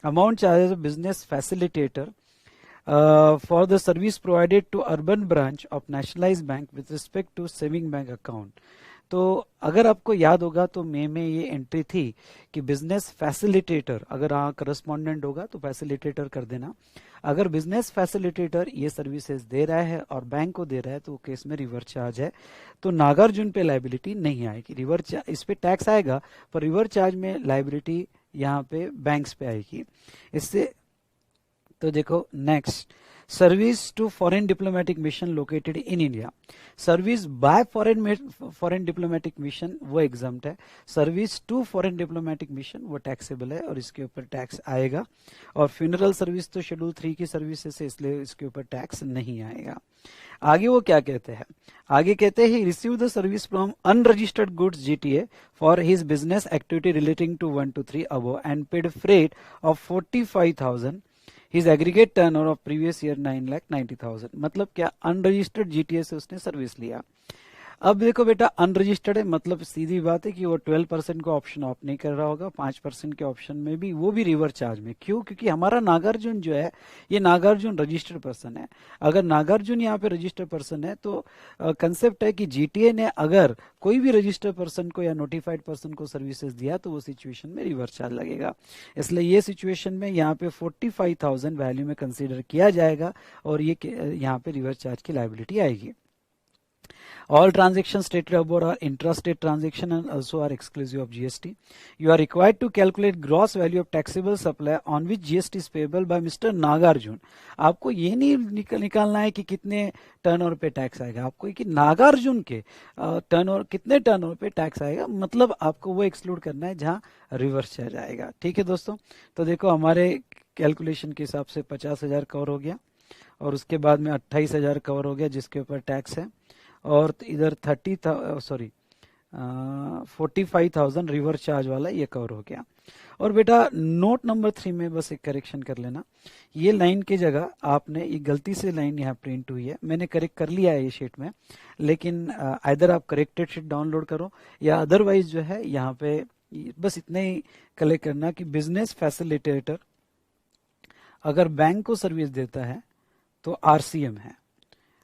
amount charge as a business facilitator for the service provided to urban branch of nationalised bank with respect to saving bank account. तो अगर आपको याद होगा तो मे में ये एंट्री थी कि बिजनेस फैसिलिटेटर, अगर हाँ करस्पॉन्डेंट होगा तो फैसिलिटेटर कर देना। अगर बिजनेस फैसिलिटेटर ये सर्विसेज दे रहा है और बैंक को दे रहा है तो केस में रिवर चार्ज है, तो नागार्जुन पे लायबिलिटी नहीं आएगी। रिवर चार्ज, इस पे टैक्स आएगा पर रिवर चार्ज में लायबिलिटी यहाँ पे बैंक्स पे आएगी। इससे तो देखो, next, service to foreign diplomatic mission located in India. Service by foreign diplomatic mission वो एग्जाम्प्ट है, service to foreign diplomatic mission वो टैक्सेबल है और इसके ऊपर टैक्स आएगा। और फ्यूनरल सर्विस तो शेड्यूल 3 की सर्विसेज है, इसलिए इसके ऊपर टैक्स नहीं आएगा। आगे वो क्या कहते हैं, आगे कहते हैं, he receive the service from unregistered goods GTA for his business activity relating to 1 to 3 above and paid freight of 45,000। His aggregate turnover of previous year 9,90,000। मतलब क्या, अनरजिस्टर्ड जीटीए से उसने सर्विस लिया। अब देखो बेटा, अनरजिस्टर्ड है मतलब सीधी बात है कि वो 12% का ऑप्शन ऑफ नहीं कर रहा होगा, 5% के ऑप्शन में भी, वो भी रिवर चार्ज में। क्यों? क्योंकि हमारा नागार्जुन जो है ये नागार्जुन रजिस्टर्ड पर्सन है। अगर नागार्जुन यहाँ पे रजिस्टर्ड पर्सन है तो कंसेप्ट है कि जीटीए ने अगर कोई भी रजिस्टर्ड पर्सन को या नोटिफाइड पर्सन को सर्विसेज दिया तो वो सिचुएशन में रिवर चार्ज लगेगा। इसलिए ये सिचुएशन में यहाँ पे 45,000 वैल्यू में कंसिडर किया जाएगा और ये यहाँ पे रिवर चार्ज की लायबिलिटी आएगी। All transactions stated above are intrastate transaction and also are exclusive of GST. You are required to calculate gross value of taxable supply on which GST is payable by Mr. Nagarjun. आपको ये नहीं निकालना है कि कितने turnover पे tax आएगा, आपको कि नागार्जुन के टर्नओवर, कितने टर्नओवर पे टैक्स आएगा, मतलब आपको वो एक्सक्लूड करना है जहां रिवर्स चार्ज आएगा। ठीक है दोस्तों, तो देखो हमारे कैलकुलेशन के हिसाब से 50,000 कवर हो गया और उसके बाद में 28,000 कवर हो गया जिसके ऊपर टैक्स है, और इधर 45,000 रिवर्स चार्ज वाला ये कवर हो गया। और बेटा नोट नंबर 3 में बस एक करेक्शन कर लेना, ये लाइन की जगह आपने ये गलती से लाइन यहाँ प्रिंट हुई है, मैंने करेक्ट कर लिया है ये शीट में, लेकिन आइदर आप करेक्टेड शीट डाउनलोड करो या अदरवाइज जो है यहाँ पे बस इतना ही कलेक्ट करना कि बिजनेस फैसिलिटेटर अगर बैंक को सर्विस देता है तो आरसीएम है।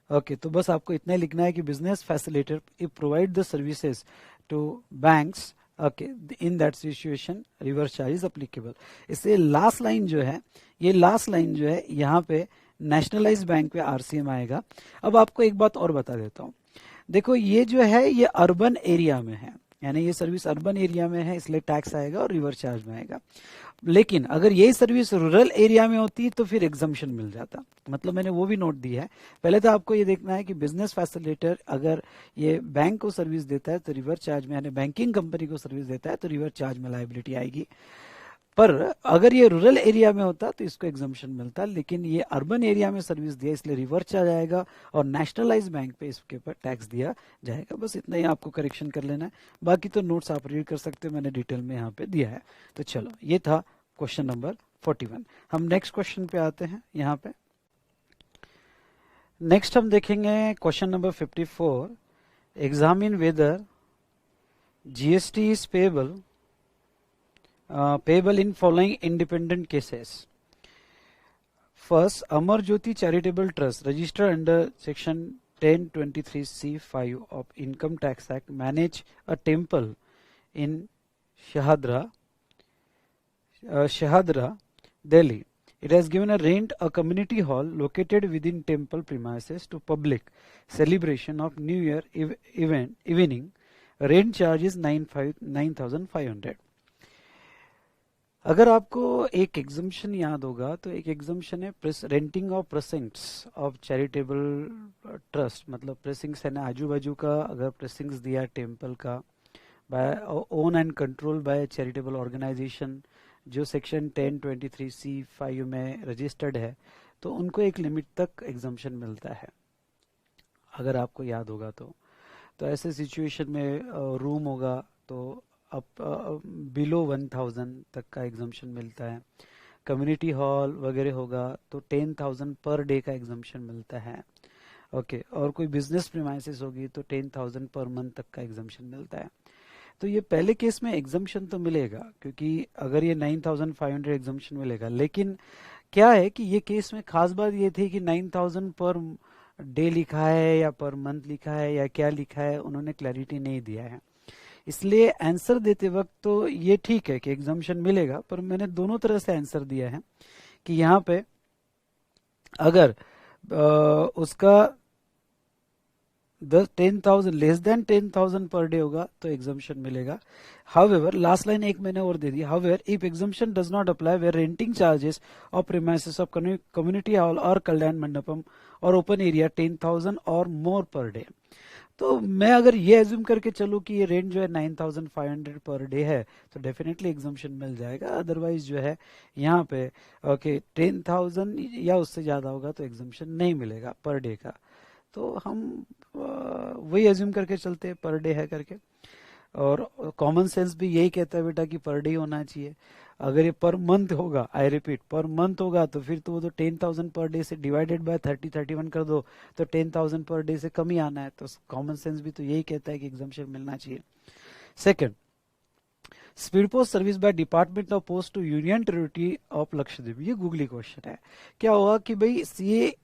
ओके तो बस आपको इतना ही लिखना है कि business facilitator if provide the services to banks, okay in that situation reverse charge is applicable. इससे लास्ट लाइन जो है, ये लास्ट लाइन जो है यहाँ पे नेशनलाइज बैंक पे आरसीएम आएगा। अब आपको एक बात और बता देता हूँ, देखो ये जो है ये अर्बन एरिया में है, यानी ये सर्विस अर्बन एरिया में है इसलिए टैक्स आएगा और रिवर्स चार्ज में आएगा। लेकिन अगर यही सर्विस रूरल एरिया में होती तो फिर एग्जम्पशन मिल जाता, मतलब मैंने वो भी नोट दिया है। पहले तो आपको ये देखना है कि बिजनेस फैसिलिटेटर अगर ये बैंक को सर्विस देता है तो रिवर्स चार्ज में, यानी बैंकिंग कंपनी को सर्विस देता है तो रिवर्स चार्ज में लायबिलिटी आएगी। पर अगर ये रूरल एरिया में होता तो इसको एग्जम्पशन मिलता, लेकिन ये अर्बन एरिया में सर्विस दिया इसलिए रिवर्स चार्ज आएगा और नेशनलाइज बैंक पे इसके ऊपर टैक्स दिया जाएगा। बस इतना ही आपको करेक्शन कर लेना है, बाकी तो नोट्स आप रीड कर सकते हो, मैंने डिटेल में यहाँ पे दिया है। तो चलो ये था क्वेश्चन नंबर 41। हम नेक्स्ट क्वेश्चन पे आते हैं। यहाँ पे नेक्स्ट हम देखेंगे question number 54, examine whether GST is payable in following independent cases. First, Amar Jyoti Charitable Trust registered under section 1023C5 of Income Tax Act manage a temple in Shahadra, Delhi. It has given a rent a community hall located within temple premises to public celebration of New Year evening. Rent charge is 9,500. अगर आपको एक exemption याद होगा तो एक exemption है renting of premises of charitable trust, मतलब premises है ना आजू बाजू का, अगर प्रेसिंग्स दिया टेम्पल का by own and control by charitable organisation जो सेक्शन 1023C5 में रजिस्टर्ड है, तो उनको एक लिमिट तक एग्जम्पशन मिलता है अगर आपको याद होगा तो ऐसे सिचुएशन में रूम होगा तो अब बिलो 1000 तक का एग्जम्पशन मिलता है। कम्युनिटी हॉल वगैरह होगा तो 10,000 पर डे का एग्जम्पशन मिलता है। ओके और कोई बिजनेस प्रीमाइसेस होगी तो 10,000 पर मंथ तक का एग्जम्पशन मिलता है। तो ये पहले केस में एग्जम्पशन तो मिलेगा क्योंकि अगर ये 9,500 एग्जम्पशन मिलेगा, लेकिन क्या है कि ये केस में खास बात ये थी कि 9,000 पर डे लिखा है या पर मंथ लिखा है या क्या लिखा है, उन्होंने क्लैरिटी नहीं दिया है। इसलिए आंसर देते वक्त तो ये ठीक है कि एग्जम्पशन मिलेगा, पर मैंने दोनों तरह से आंसर दिया है कि यहाँ पे अगर उसका 10,000 लेस देन 10,000 पर डे होगा तो एग्जम्पशन मिलेगा। हाउएवर लास्ट लाइन एक मैंने और दे दी, however if exemption does not apply where renting charges of premises of community hall और कल्याण मंडपम और ओपन एरिया 10,000 और मोर पर डे। तो मैं अगर ये एज्यूम करके चलूँ कि ये रेंट जो है 9,500 पर डे है तो डेफिनेटली एग्जम्पशन मिल जाएगा, अदरवाइज जो है यहाँ पे ओके 10,000 या उससे ज़्यादा होगा तो एग्जम्पशन नहीं मिलेगा पर डे का। तो हम वही एज्यूम करके चलते हैं पर डे है करके, और कॉमन सेंस भी यही कहता है बेटा कि पर डे होना चाहिए। अगर ये पर मंथ होगा, आई रिपीट पर मंथ होगा तो फिर तो वो तो 10,000 पर डे से डिवाइडेड बाय 31 कर दो तो 10,000 पर डे से कम ही आना है। तो कॉमन सेंस भी तो यही कहता है कि एग्जम्पशन मिलना चाहिए। Second, speed post service by department of post to union territory of Lakshadweep, ये गूगली क्वेश्चन है। क्या हुआ कि भाई ये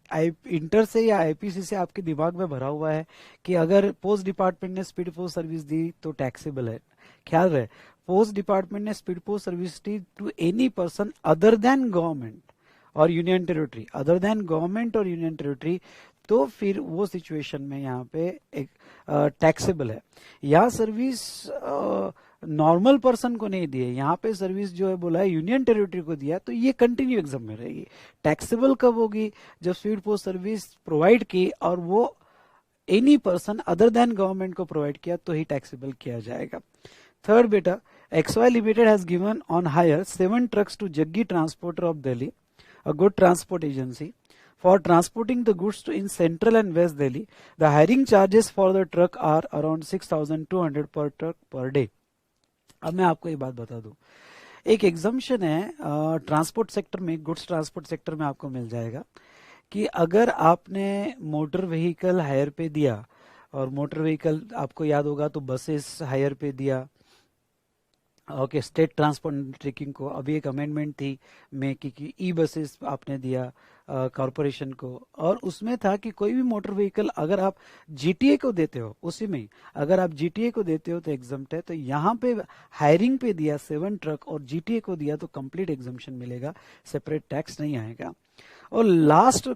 इंटर से या आईपीसी से आपके दिमाग में भरा हुआ है कि अगर पोस्ट डिपार्टमेंट ने स्पीड पोस्ट सर्विस दी तो टैक्सेबल है। ख्याल रहे, पोस्ट डिपार्टमेंट ने स्पीड पोस्ट सर्विस दी to any person other than government और union territory, other than government और यूनियन टेरिटरी, तो फिर वो सिचुएशन में यहाँ पे एक टैक्सेबल है। यह सर्विस नॉर्मल पर्सन को नहीं दिए, यहाँ पे सर्विस जो है बोला है यूनियन टेरिटरी को दिया, तो ये कंटिन्यू एग्जाम में रहेगी। टैक्सेबल कब होगी? जब स्पीड पोस्ट सर्विस प्रोवाइड की और वो any person other than government को प्रोवाइड किया तो ही टैक्सेबल किया जाएगा। थर्ड बेटा, XY Limited has given on hire 7 trucks to Jaggi Transporter of Delhi, a good transport agency, for transporting the goods to in central and west Delhi. The hiring charges for the truck are around 6,200 per truck per day. अब मैं आपको ये बात बता दूं, एक exemption है transport sector में, गुड्स ट्रांसपोर्ट सेक्टर में आपको मिल जाएगा कि अगर आपने मोटर व्हीकल हायर पे दिया, और मोटर व्हीकल आपको याद होगा तो बसेस हायर पे दिया, ओके, स्टेट ट्रांसपोर्ट अंडरटेकिंग को अभी एक अमेंडमेंट थी में कि ई बसेस आपने दिया कॉरपोरेशन को, और उसमें था कि कोई भी मोटर व्हीकल अगर आप जीटीए को देते हो, उसी में अगर आप जीटीए को देते हो तो एग्जम्प्ट है। तो यहाँ पे हायरिंग पे दिया 7 ट्रक और जीटीए को दिया तो कंप्लीट एग्जम्पशन मिलेगा, सेपरेट टैक्स नहीं आएगा। और लास्ट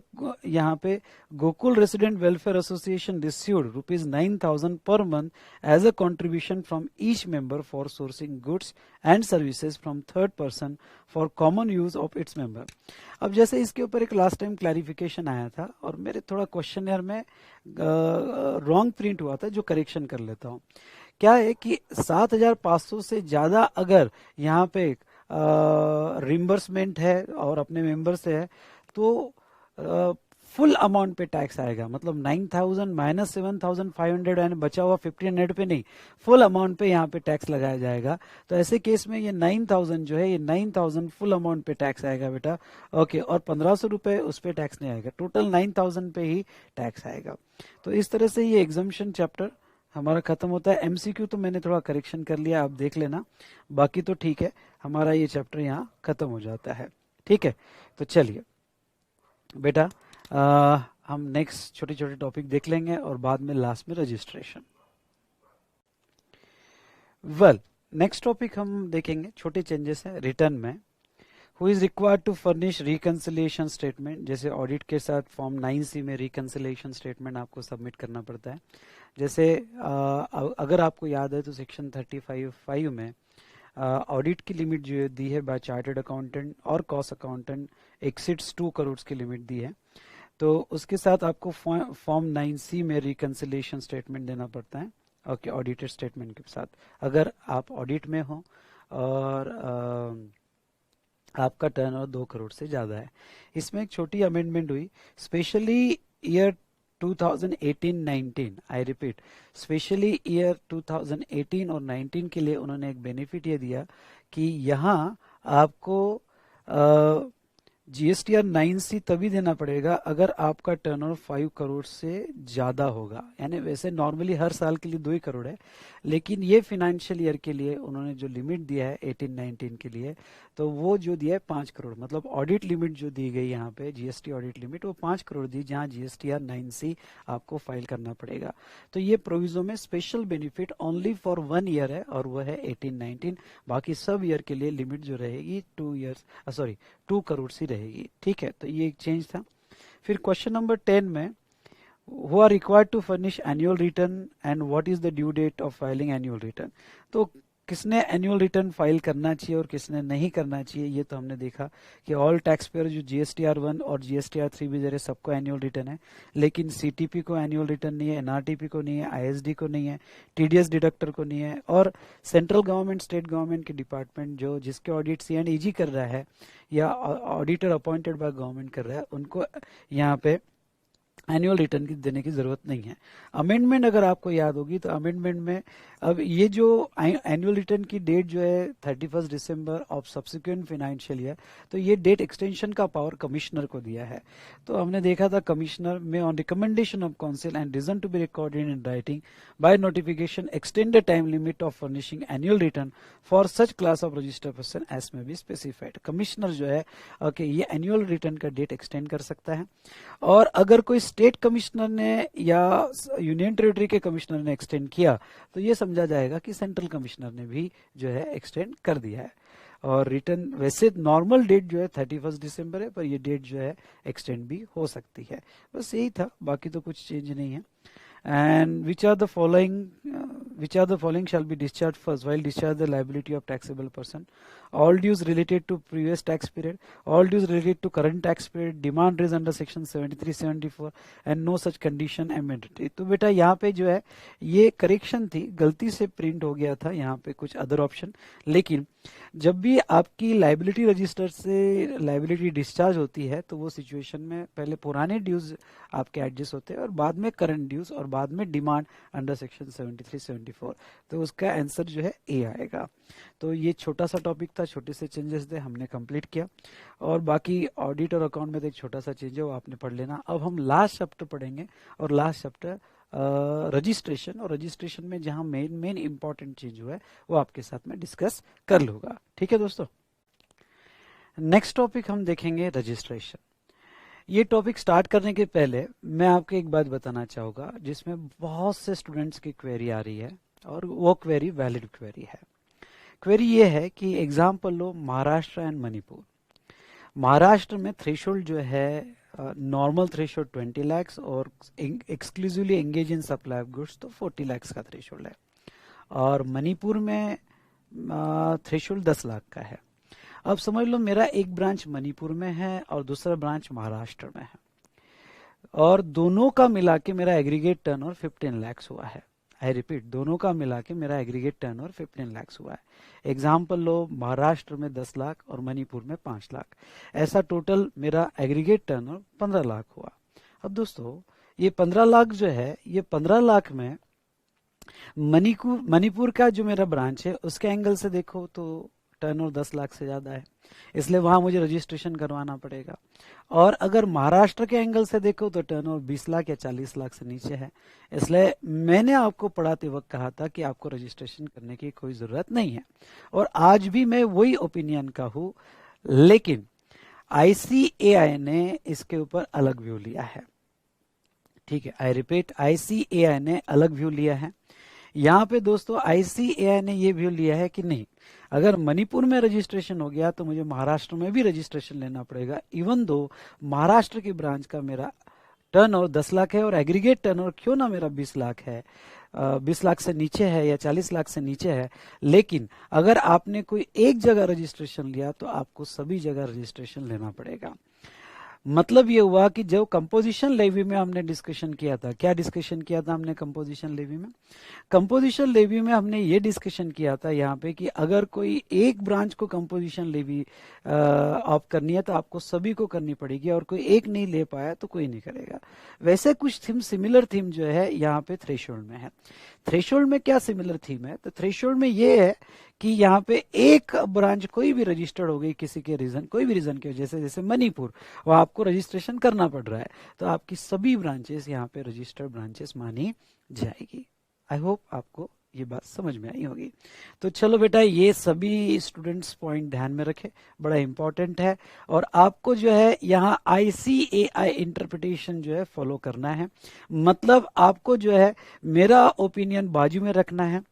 यहाँ पे Gokul resident welfare association received ₹9,000 per month as a contribution from each member for sourcing goods and services from third person for common use of its member. अब जैसे इसके ऊपर एक लास्ट टाइम क्लैरिफिकेशन आया था और मेरे थोड़ा क्वेश्चन में रॉन्ग प्रिंट हुआ था, जो करेक्शन कर लेता हूँ। क्या है कि 7,500 से ज्यादा अगर यहाँ पे रिम्बर्समेंट है और अपने मेंबर से है तो फुल अमाउंट पे टैक्स आएगा, मतलब 9,000 माइनस 7,500 एंड बचा हुआ 1,500 पे नहीं, फुल अमाउंट पे यहाँ पे टैक्स लगाया जाएगा। तो ऐसे केस में ये 9,000 जो है, ये 9,000 फुल अमाउंट पे टैक्स आएगा बेटा, ओके, और 1,500 रुपए उस पे टैक्स नहीं आएगा, टोटल 9,000 पे ही टैक्स आएगा। तो इस तरह से ये एग्जम्पशन चैप्टर हमारा खत्म होता है। एमसीक्यू तो मैंने थोड़ा करेक्शन कर लिया, आप देख लेना, बाकी तो ठीक है, हमारा ये चैप्टर यहाँ खत्म हो जाता है। ठीक है, तो चलिए बेटा हम नेक्स्ट छोटे छोटे टॉपिक देख लेंगे और बाद में लास्ट में रजिस्ट्रेशन। वेल, नेक्स्ट टॉपिक हम देखेंगे, छोटे चेंजेस है रिटर्न में। Who is required to furnish reconciliation statement, जैसे ऑडिट के साथ फॉर्म 9C में रिकंसिलिएशन स्टेटमेंट आपको सबमिट करना पड़ता है। जैसे अगर आपको याद है तो सेक्शन 35(5) में ऑडिट की लिमिट जो दी है बाय चार्टर्ड अकाउंटेंट और कॉस्ट अकाउंटेंट एक्सिड्स 2 करोड़ की लिमिट दी है। तो उसके साथ आपको फॉर्म 9C में रिकंसिलिएशन स्टेटमेंट देना पड़ता है, ओके, ऑडिटेड स्टेटमेंट के साथ, अगर आप ऑडिट में हो और आपका टर्नओवर 2 करोड़ से ज्यादा है। इसमें एक छोटी अमेंडमेंट हुई, specially year 2018-19, I repeat, specially year 2018 और 19 के लिए उन्होंने एक बेनिफिट ये दिया कि यहाँ आपको GSTR 9C तभी देना पड़ेगा अगर आपका टर्नओवर 5 करोड़ से ज्यादा होगा। यानी वैसे नॉर्मली हर साल के लिए 2 करोड़ है, लेकिन ये फाइनेंशियल ईयर के लिए उन्होंने जो लिमिट दिया है 18-19 के लिए, तो वो जो दिया है 5 करोड़, मतलब ऑडिट लिमिट जो दी गई यहाँ पे जीएसटी ऑडिट लिमिट वो 5 करोड़ दी, जहाँ GSTR 9C आपको फाइल करना पड़ेगा। तो ये प्रोविजो में special benefit only for 1 year है और वो है 18-19, बाकी सब ईयर के लिए लिमिट जो रहेगी 2 करोड़ सी रहेगी। ठीक है, तो ये एक चेंज था। फिर क्वेश्चन नंबर 10 में, who are required to furnish annual return and what is the due date of filing annual return। तो किसने एनुअल रिटर्न फाइल करना चाहिए और किसने नहीं करना चाहिए, ये तो हमने देखा कि ऑल टैक्स पेयर जो GSTR 1 और GSTR 3 भी दे रहे सबको एनुअल रिटर्न है, लेकिन CTP को एनुअल रिटर्न नहीं है, NRTP को नहीं है, ISD को नहीं है, TDS डिडक्टर को नहीं है, और सेंट्रल गवर्नमेंट स्टेट गवर्नमेंट के डिपार्टमेंट जो जिसके ऑडिट C&EG कर रहा है या ऑडिटर अपॉइंटेड बाय गवर्नमेंट कर रहा है, उनको यहाँ पे एनुअल रिटर्न की देने की जरूरत नहीं है। अमेंडमेंट अगर आपको याद होगी तो अमेंडमेंट में अब ये जो एनुअल रिटर्न की डेट जो है 31 December of subsequent financial year, तो ये डेट एक्सटेंशन का पावर कमिश्नर को दिया है। तो हमने देखा था कमिश्नर में on recommendation of council and reason to be recorded in writing by notification extend the time limit of furnishing annual return for such class of registered person as may be specified. Commissioner जो है okay, ये annual return का date extend कर सकता है, और अगर कोई स्टेट कमिश्नर ने या यूनियन टेरिटरी के कमिश्नर ने एक्सटेंड किया तो ये समझा जाएगा कि सेंट्रल कमिश्नर ने भी जो है एक्सटेंड कर दिया है। और रिटर्न वैसे नॉर्मल डेट जो है 31 दिसंबर है, पर ये डेट जो है एक्सटेंड भी हो सकती है। बस यही था, बाकी तो कुछ चेंज नहीं है। And which are the following which are the following shall be discharged first while discharge the liability of taxable person? All dues related to previous tax period, all dues related to current tax period, demand is under section 73-74 and no such condition amended. तो बेटा यहाँ पे जो है ये correction थी, गलती से प्रिंट हो गया था यहाँ पे कुछ अदर ऑप्शन, लेकिन जब भी आपकी लाइबिलिटी रजिस्टर से लाइबिलिटी डिस्चार्ज होती है तो वो सिचुएशन में पहले पुराने ड्यूज आपके एडजस्ट होते हैं और बाद में करंट ड्यूज और बाद में डिमांड अंडर सेक्शन 73-74, तो उसका आंसर जो है ए आएगा। तो ये छोटा सा टॉपिक था, छोटे से चेंजेस थे, हमने कंप्लीट किया और बाकी ऑडिट और अकाउंट में तो एक छोटा सा चेंज है वो आपने पढ़ लेना। अब हम लास्ट चैप्टर पढ़ेंगे और लास्ट चैप्टर रजिस्ट्रेशन, और रजिस्ट्रेशन में जहां मेन इंपॉर्टेंट चीज जो है वो आपके साथ में डिस्कस कर लूंगा। ठीक है दोस्तों, नेक्स्ट टॉपिक हम देखेंगे रजिस्ट्रेशन। ये टॉपिक स्टार्ट करने के पहले मैं आपको एक बात बताना चाहूंगा जिसमें बहुत से स्टूडेंट्स की क्वेरी आ रही है और वो क्वेरी वैलिड क्वेरी है। क्वेरी ये है कि example low Maharashtra and Manipur. Maharashtra में थ्रेशोल्ड जो है नॉर्मल थ्रेशोल्ड 20 लाख और exclusively engage in supply of goods तो 40 लाख का थ्रेशोल्ड है, और मणिपुर में थ्रेशोल्ड 10 लाख का है। अब समझ लो मेरा एक ब्रांच मणिपुर में है और दूसरा ब्रांच महाराष्ट्र में है और दोनों का मिला के मेरा एग्रीगेट टर्नओवर 15 लाख हुआ है। आई रिपीट, दोनों का मिला के मेरा एग्रीगेट टर्नओवर 15 लाख हुआ है। एग्जाम्पल लो महाराष्ट्र में 10 लाख और मणिपुर में 5 लाख, ऐसा टोटल मेरा एग्रीगेट टर्नओवर 15 लाख हुआ। अब दोस्तों ये 15 लाख जो है, ये 15 लाख में मणिपुर का जो मेरा ब्रांच है उसके एंगल से देखो तो टर्नओवर 10 लाख से ज्यादा है, इसलिए वहां मुझे रजिस्ट्रेशन करवाना पड़ेगा। और अगर महाराष्ट्र के एंगल से देखो तो टर्नओवर 20 लाख या 40 लाख से नीचे है, इसलिए मैंने आपको पढ़ाते वक्त कहा था कि आपको रजिस्ट्रेशन करने की कोई जरूरत नहीं है, और आज भी मैं वही ओपिनियन का हूं, लेकिन ICAI ने इसके ऊपर अलग व्यू लिया है। ठीक है, आई रिपीट, ICAI ने अलग व्यू लिया है। यहाँ पे दोस्तों ICAI ने ये व्यू लिया है कि नहीं, अगर मणिपुर में रजिस्ट्रेशन हो गया तो मुझे महाराष्ट्र में भी रजिस्ट्रेशन लेना पड़ेगा, इवन दो महाराष्ट्र की ब्रांच का मेरा टर्नओवर 10 लाख है और एग्रीगेट टर्नओवर क्यों ना मेरा 20 लाख है, 20 लाख से नीचे है या 40 लाख से नीचे है, लेकिन अगर आपने कोई एक जगह रजिस्ट्रेशन लिया तो आपको सभी जगह रजिस्ट्रेशन लेना पड़ेगा। मतलब ये हुआ कि जो कंपोजिशन लेवी में हमने डिस्कशन किया था, क्या डिस्कशन किया था हमने कंपोजिशन लेवी में? कंपोजिशन लेवी में हमने ये डिस्कशन किया था यहाँ पे कि अगर कोई एक ब्रांच को कंपोजिशन लेवी ऑफ करनी है तो आपको सभी को करनी पड़ेगी, और कोई एक नहीं ले पाया तो कोई नहीं करेगा। वैसे कुछ थीम, सिमिलर थीम जो है यहाँ पे थ्रेशोल्ड में है। थ्रेशोल्ड में क्या सिमिलर थीम है? तो थ्रेशोल्ड में ये है कि यहाँ पे एक ब्रांच कोई भी रजिस्टर्ड हो गई किसी के रीजन, कोई भी रीजन के, जैसे मणिपुर, वो आपको रजिस्ट्रेशन करना पड़ रहा है, तो आपकी सभी ब्रांचेस यहाँ पे रजिस्टर्ड ब्रांचेस मानी जाएगी। आई होप आपको ये बात समझ में आई होगी। तो चलो बेटा, ये सभी स्टूडेंट्स पॉइंट ध्यान में रखे, बड़ा इंपॉर्टेंट है, और आपको जो है यहाँ ICAI इंटरप्रिटेशन जो है फॉलो करना है। मतलब आपको जो है मेरा ओपिनियन बाजू में रखना है।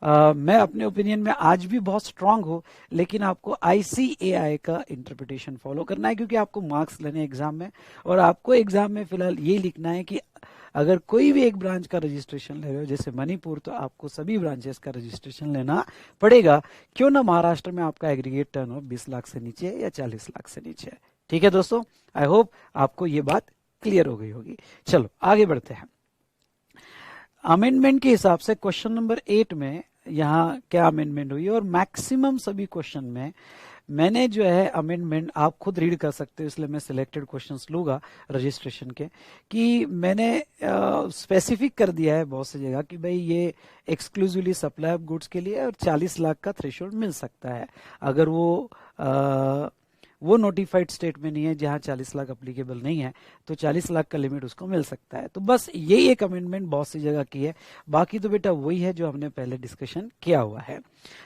मैं अपने ओपिनियन में आज भी बहुत स्ट्रांग हूं, लेकिन आपको ICAI का इंटरप्रिटेशन फॉलो करना है, क्योंकि आपको मार्क्स लेने एग्जाम में, और आपको एग्जाम में फिलहाल ये लिखना है कि अगर कोई भी एक ब्रांच का रजिस्ट्रेशन ले रहे हो जैसे मणिपुर, तो आपको सभी ब्रांचेस का रजिस्ट्रेशन लेना पड़ेगा, क्यों ना महाराष्ट्र में आपका एग्रीगेट टर्नओवर 20 लाख से नीचे है या 40 लाख से नीचे है। ठीक है दोस्तों, आई होप आपको ये बात क्लियर हो गई होगी। चलो आगे बढ़ते हैं। अमेंडमेंट के हिसाब से क्वेश्चन नंबर 8 में यहाँ क्या अमेंडमेंट हुई, और मैक्सिमम सभी क्वेश्चन में मैंने जो है अमेंडमेंट, आप खुद रीड कर सकते हो, इसलिए मैं सिलेक्टेड क्वेश्चंस लूंगा रजिस्ट्रेशन के, कि मैंने स्पेसिफिक कर दिया है बहुत सी जगह कि भाई ये एक्सक्लूसिवली सप्लाई ऑफ गुड्स के लिए और 40 लाख का थ्रेशोल्ड मिल सकता है, अगर वो नोटिफाइड स्टेट में नहीं है जहां 40 लाख अप्लीकेबल नहीं है तो 40 लाख का लिमिट उसको मिल सकता है। तो बस यही एक अमेंडमेंट बहुत सी जगह की है, बाकी तो बेटा वही है जो हमने पहले डिस्कशन किया हुआ है।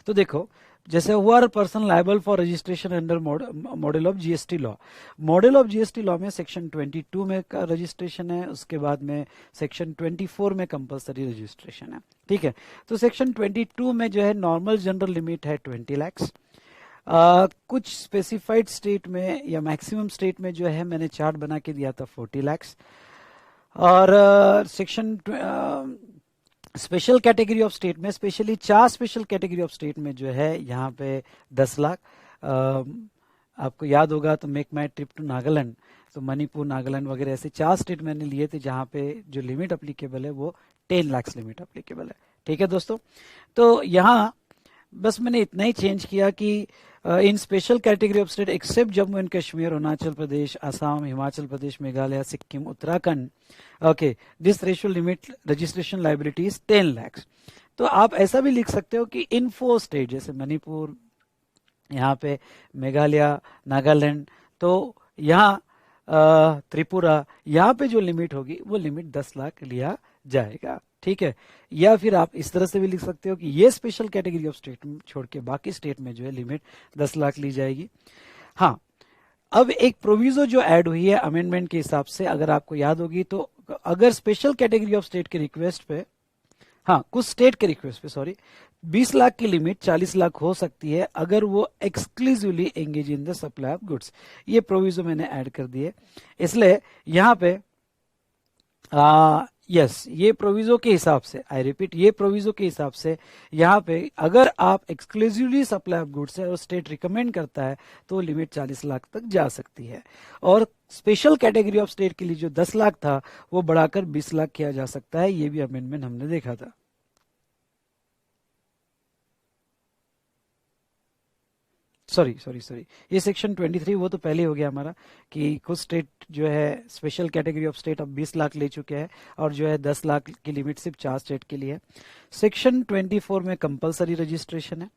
तो देखो, जैसे हुआ person liable for registration under model of GST law, model of GST law में सेक्शन 22 में रजिस्ट्रेशन है, उसके बाद में सेक्शन 24 में कंपलसरी रजिस्ट्रेशन है। ठीक है, तो सेक्शन 22 में जो है नॉर्मल जनरल लिमिट है 20 लाख, कुछ स्पेसिफाइड स्टेट में या मैक्सिमम स्टेट में जो है मैंने चार्ट बना के दिया था 40 लाख, और स्पेशल कैटेगरी ऑफ स्टेट में, specially 4 special category of state में जो है यहाँ पे 10 लाख। आपको याद होगा तो Make My Trip to Nagaland, तो मणिपुर, नागालैंड वगैरह ऐसे 4 स्टेट मैंने लिए थे जहाँ पे जो लिमिट अप्लीकेबल है वो 10 लाख लिमिट अप्लीकेबल है। ठीक है दोस्तों, तो यहाँ बस मैंने इतना ही चेंज किया कि in special category of state except Jammu and Kashmir, Arunachal Pradesh, Assam, Himachal Pradesh, Meghalaya, Sikkim, Uttarakhand, okay, this ratio limit registration liability is 10 lakh. तो आप ऐसा भी लिख सकते हो कि इन 4 स्टेट जैसे मणिपुर, यहाँ पे मेघालय, नागालैंड, तो यहाँ त्रिपुरा, यहाँ पे जो लिमिट होगी वो लिमिट 10 लाख लिया जाएगा। ठीक है, या फिर आप इस तरह से भी लिख सकते हो कि ये स्पेशल कैटेगरी ऑफ स्टेट छोड़ के बाकी स्टेट में जो है लिमिट 10 लाख ली जाएगी। हाँ, अब एक प्रोविजो जो ऐड हुई है अमेंडमेंट के हिसाब से, अगर आपको याद होगी तो अगर स्पेशल कैटेगरी ऑफ स्टेट के रिक्वेस्ट पे, हाँ कुछ स्टेट के रिक्वेस्ट पे सॉरी, 20 लाख की लिमिट 40 लाख हो सकती है अगर वो exclusively engage in the supply of goods. ये प्रोविजो मैंने ऐड कर दिए, इसलिए यहाँ पे यस, ये प्रोविजो के हिसाब से, आई रिपीट, ये प्रोविजो के हिसाब से यहाँ पे अगर आप एक्सक्लूसिवली सप्लाई ऑफ गुड्स है और स्टेट रिकमेंड करता है तो लिमिट 40 लाख तक जा सकती है, और स्पेशल कैटेगरी ऑफ स्टेट के लिए जो 10 लाख था वो बढ़ाकर 20 लाख किया जा सकता है। ये भी अमेंडमेंट हमने देखा था। सॉरी, ये सेक्शन 23 वो तो पहले हो गया हमारा कि कुछ स्टेट जो है स्पेशल कैटेगरी ऑफ स्टेट अब 20 लाख ले चुके हैं और जो है 10 लाख की लिमिट सिर्फ 4 स्टेट के लिए है। सेक्शन 24 में कंपलसरी रजिस्ट्रेशन है,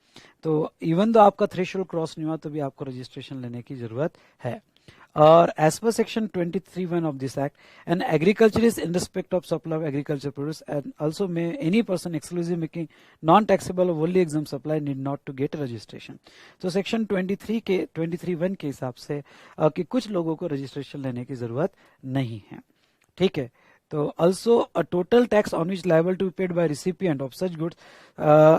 तो इवन दो आपका थ्रेशोल्ड क्रॉस नहीं हुआ तो भी आपको रजिस्ट्रेशन लेने की जरूरत है। और as per section 23(1) of this act, an agriculturist in respect of supply of agriculture produce and also may any person exclusive making non-taxable or wholly exempt supply need not to get registration। तो section 23(1) के हिसाब से कि कुछ लोगों को registration लेने की जरूरत नहीं है। ठीक है, तो also a total tax on which liable to be paid by recipient of such goods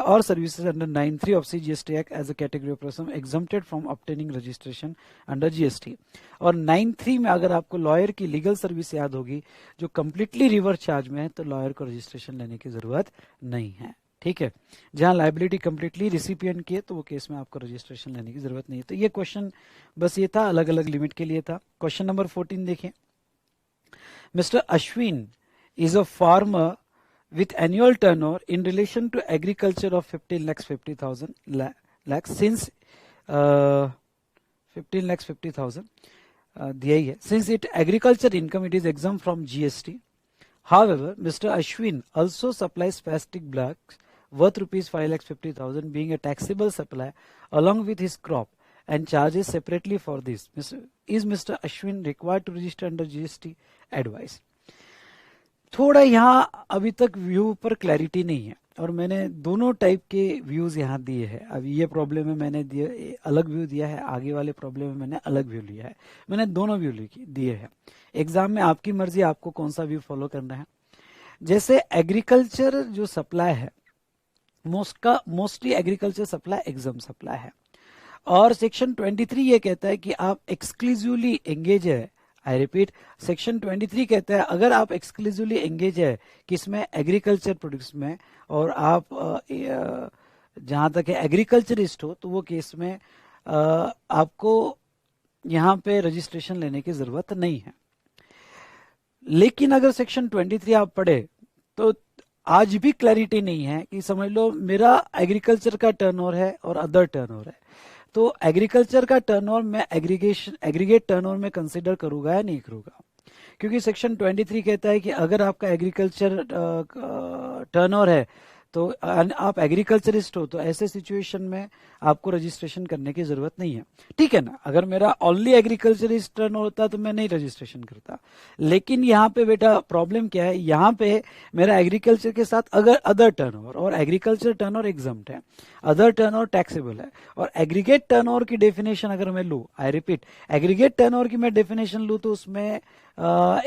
or services under 9(3) of CGST Act as a category of person exempted from obtaining registration under GST। और 9(3) में अगर आपको lawyer की legal service याद होगी जो completely reverse charge में है तो लॉयर को रजिस्ट्रेशन लेने की जरूरत नहीं है। ठीक है, जहां लाइबिलिटी कंप्लीटली रिसिपिएंट की है तो वो केस में आपको रजिस्ट्रेशन लेने की जरूरत नहीं है। तो ये क्वेश्चन बस ये था, अलग अलग लिमिट के लिए था। क्वेश्चन नंबर 14 देखें। Mr. Ashwin is a farmer with annual turnover in relation to agriculture of 15 lakhs 50,000 lakhs since 15 lakhs 50,000 दिया ही है। Since it agriculture income it is exempt from GST. However, Mr. Ashwin also supplies plastic bags worth rupees 5 lakhs 50,000 being a taxable supply along with his crop and charges separately for this. Is Mr. Ashwin required to register under GST? Advice. थोड़ा यहाँ अभी तक view पर clarity नहीं है और मैंने दोनों टाइप के व्यूज यहाँ दिए हैं। अभी ये प्रॉब्लम में मैंने अलग व्यू दिया है, आगे वाले प्रॉब्लम में मैंने अलग व्यू लिया है। मैंने दोनों व्यू दिए हैं। एग्जाम में आपकी मर्जी, आपको कौन सा व्यू फॉलो करना है। जैसे एग्रीकल्चर जो सप्लाई है mostly agriculture supply exempt supply है, और सेक्शन 23 ये कहता है कि आप एक्सक्लूसिवली एंगेज है। आई रिपीट, सेक्शन 23 कहता है अगर आप एक्सक्लूसिवली एंगेज है किसमें, एग्रीकल्चर प्रोडक्ट्स में, और आप जहां तक है एग्रीकल्चरिस्ट हो तो वो केस में आपको यहाँ पे रजिस्ट्रेशन लेने की जरूरत नहीं है। लेकिन अगर सेक्शन 23 आप पढ़े तो आज भी क्लैरिटी नहीं है कि समझ लो मेरा एग्रीकल्चर का टर्नओवर है और अदर टर्नओवर है, तो एग्रीकल्चर का टर्नओवर मैं एग्रीगेट टर्नओवर में कंसीडर करूंगा या नहीं करूंगा, क्योंकि सेक्शन 23 कहता है कि अगर आपका एग्रीकल्चर टर्नओवर है तो आप एग्रीकल्चरिस्ट हो तो ऐसे सिचुएशन में आपको रजिस्ट्रेशन करने की जरूरत नहीं है। ठीक है ना, अगर मेरा ओनली एग्रीकल्चरिस्ट टर्नओवर होता तो मैं नहीं रजिस्ट्रेशन करता। लेकिन यहाँ पे बेटा प्रॉब्लम क्या है, यहाँ पे मेरा एग्रीकल्चर के साथ अगर अदर टर्नओवर, और एग्रीकल्चर टर्नओवर एग्जम्प्ट है, अदर टर्नओवर टैक्सेबल है, और एग्रीगेट टर्नओवर की डेफिनेशन अगर मैं लूँ, आई रिपीट एग्रीगेट टर्नओवर की मैं डेफिनेशन लूँ तो उसमें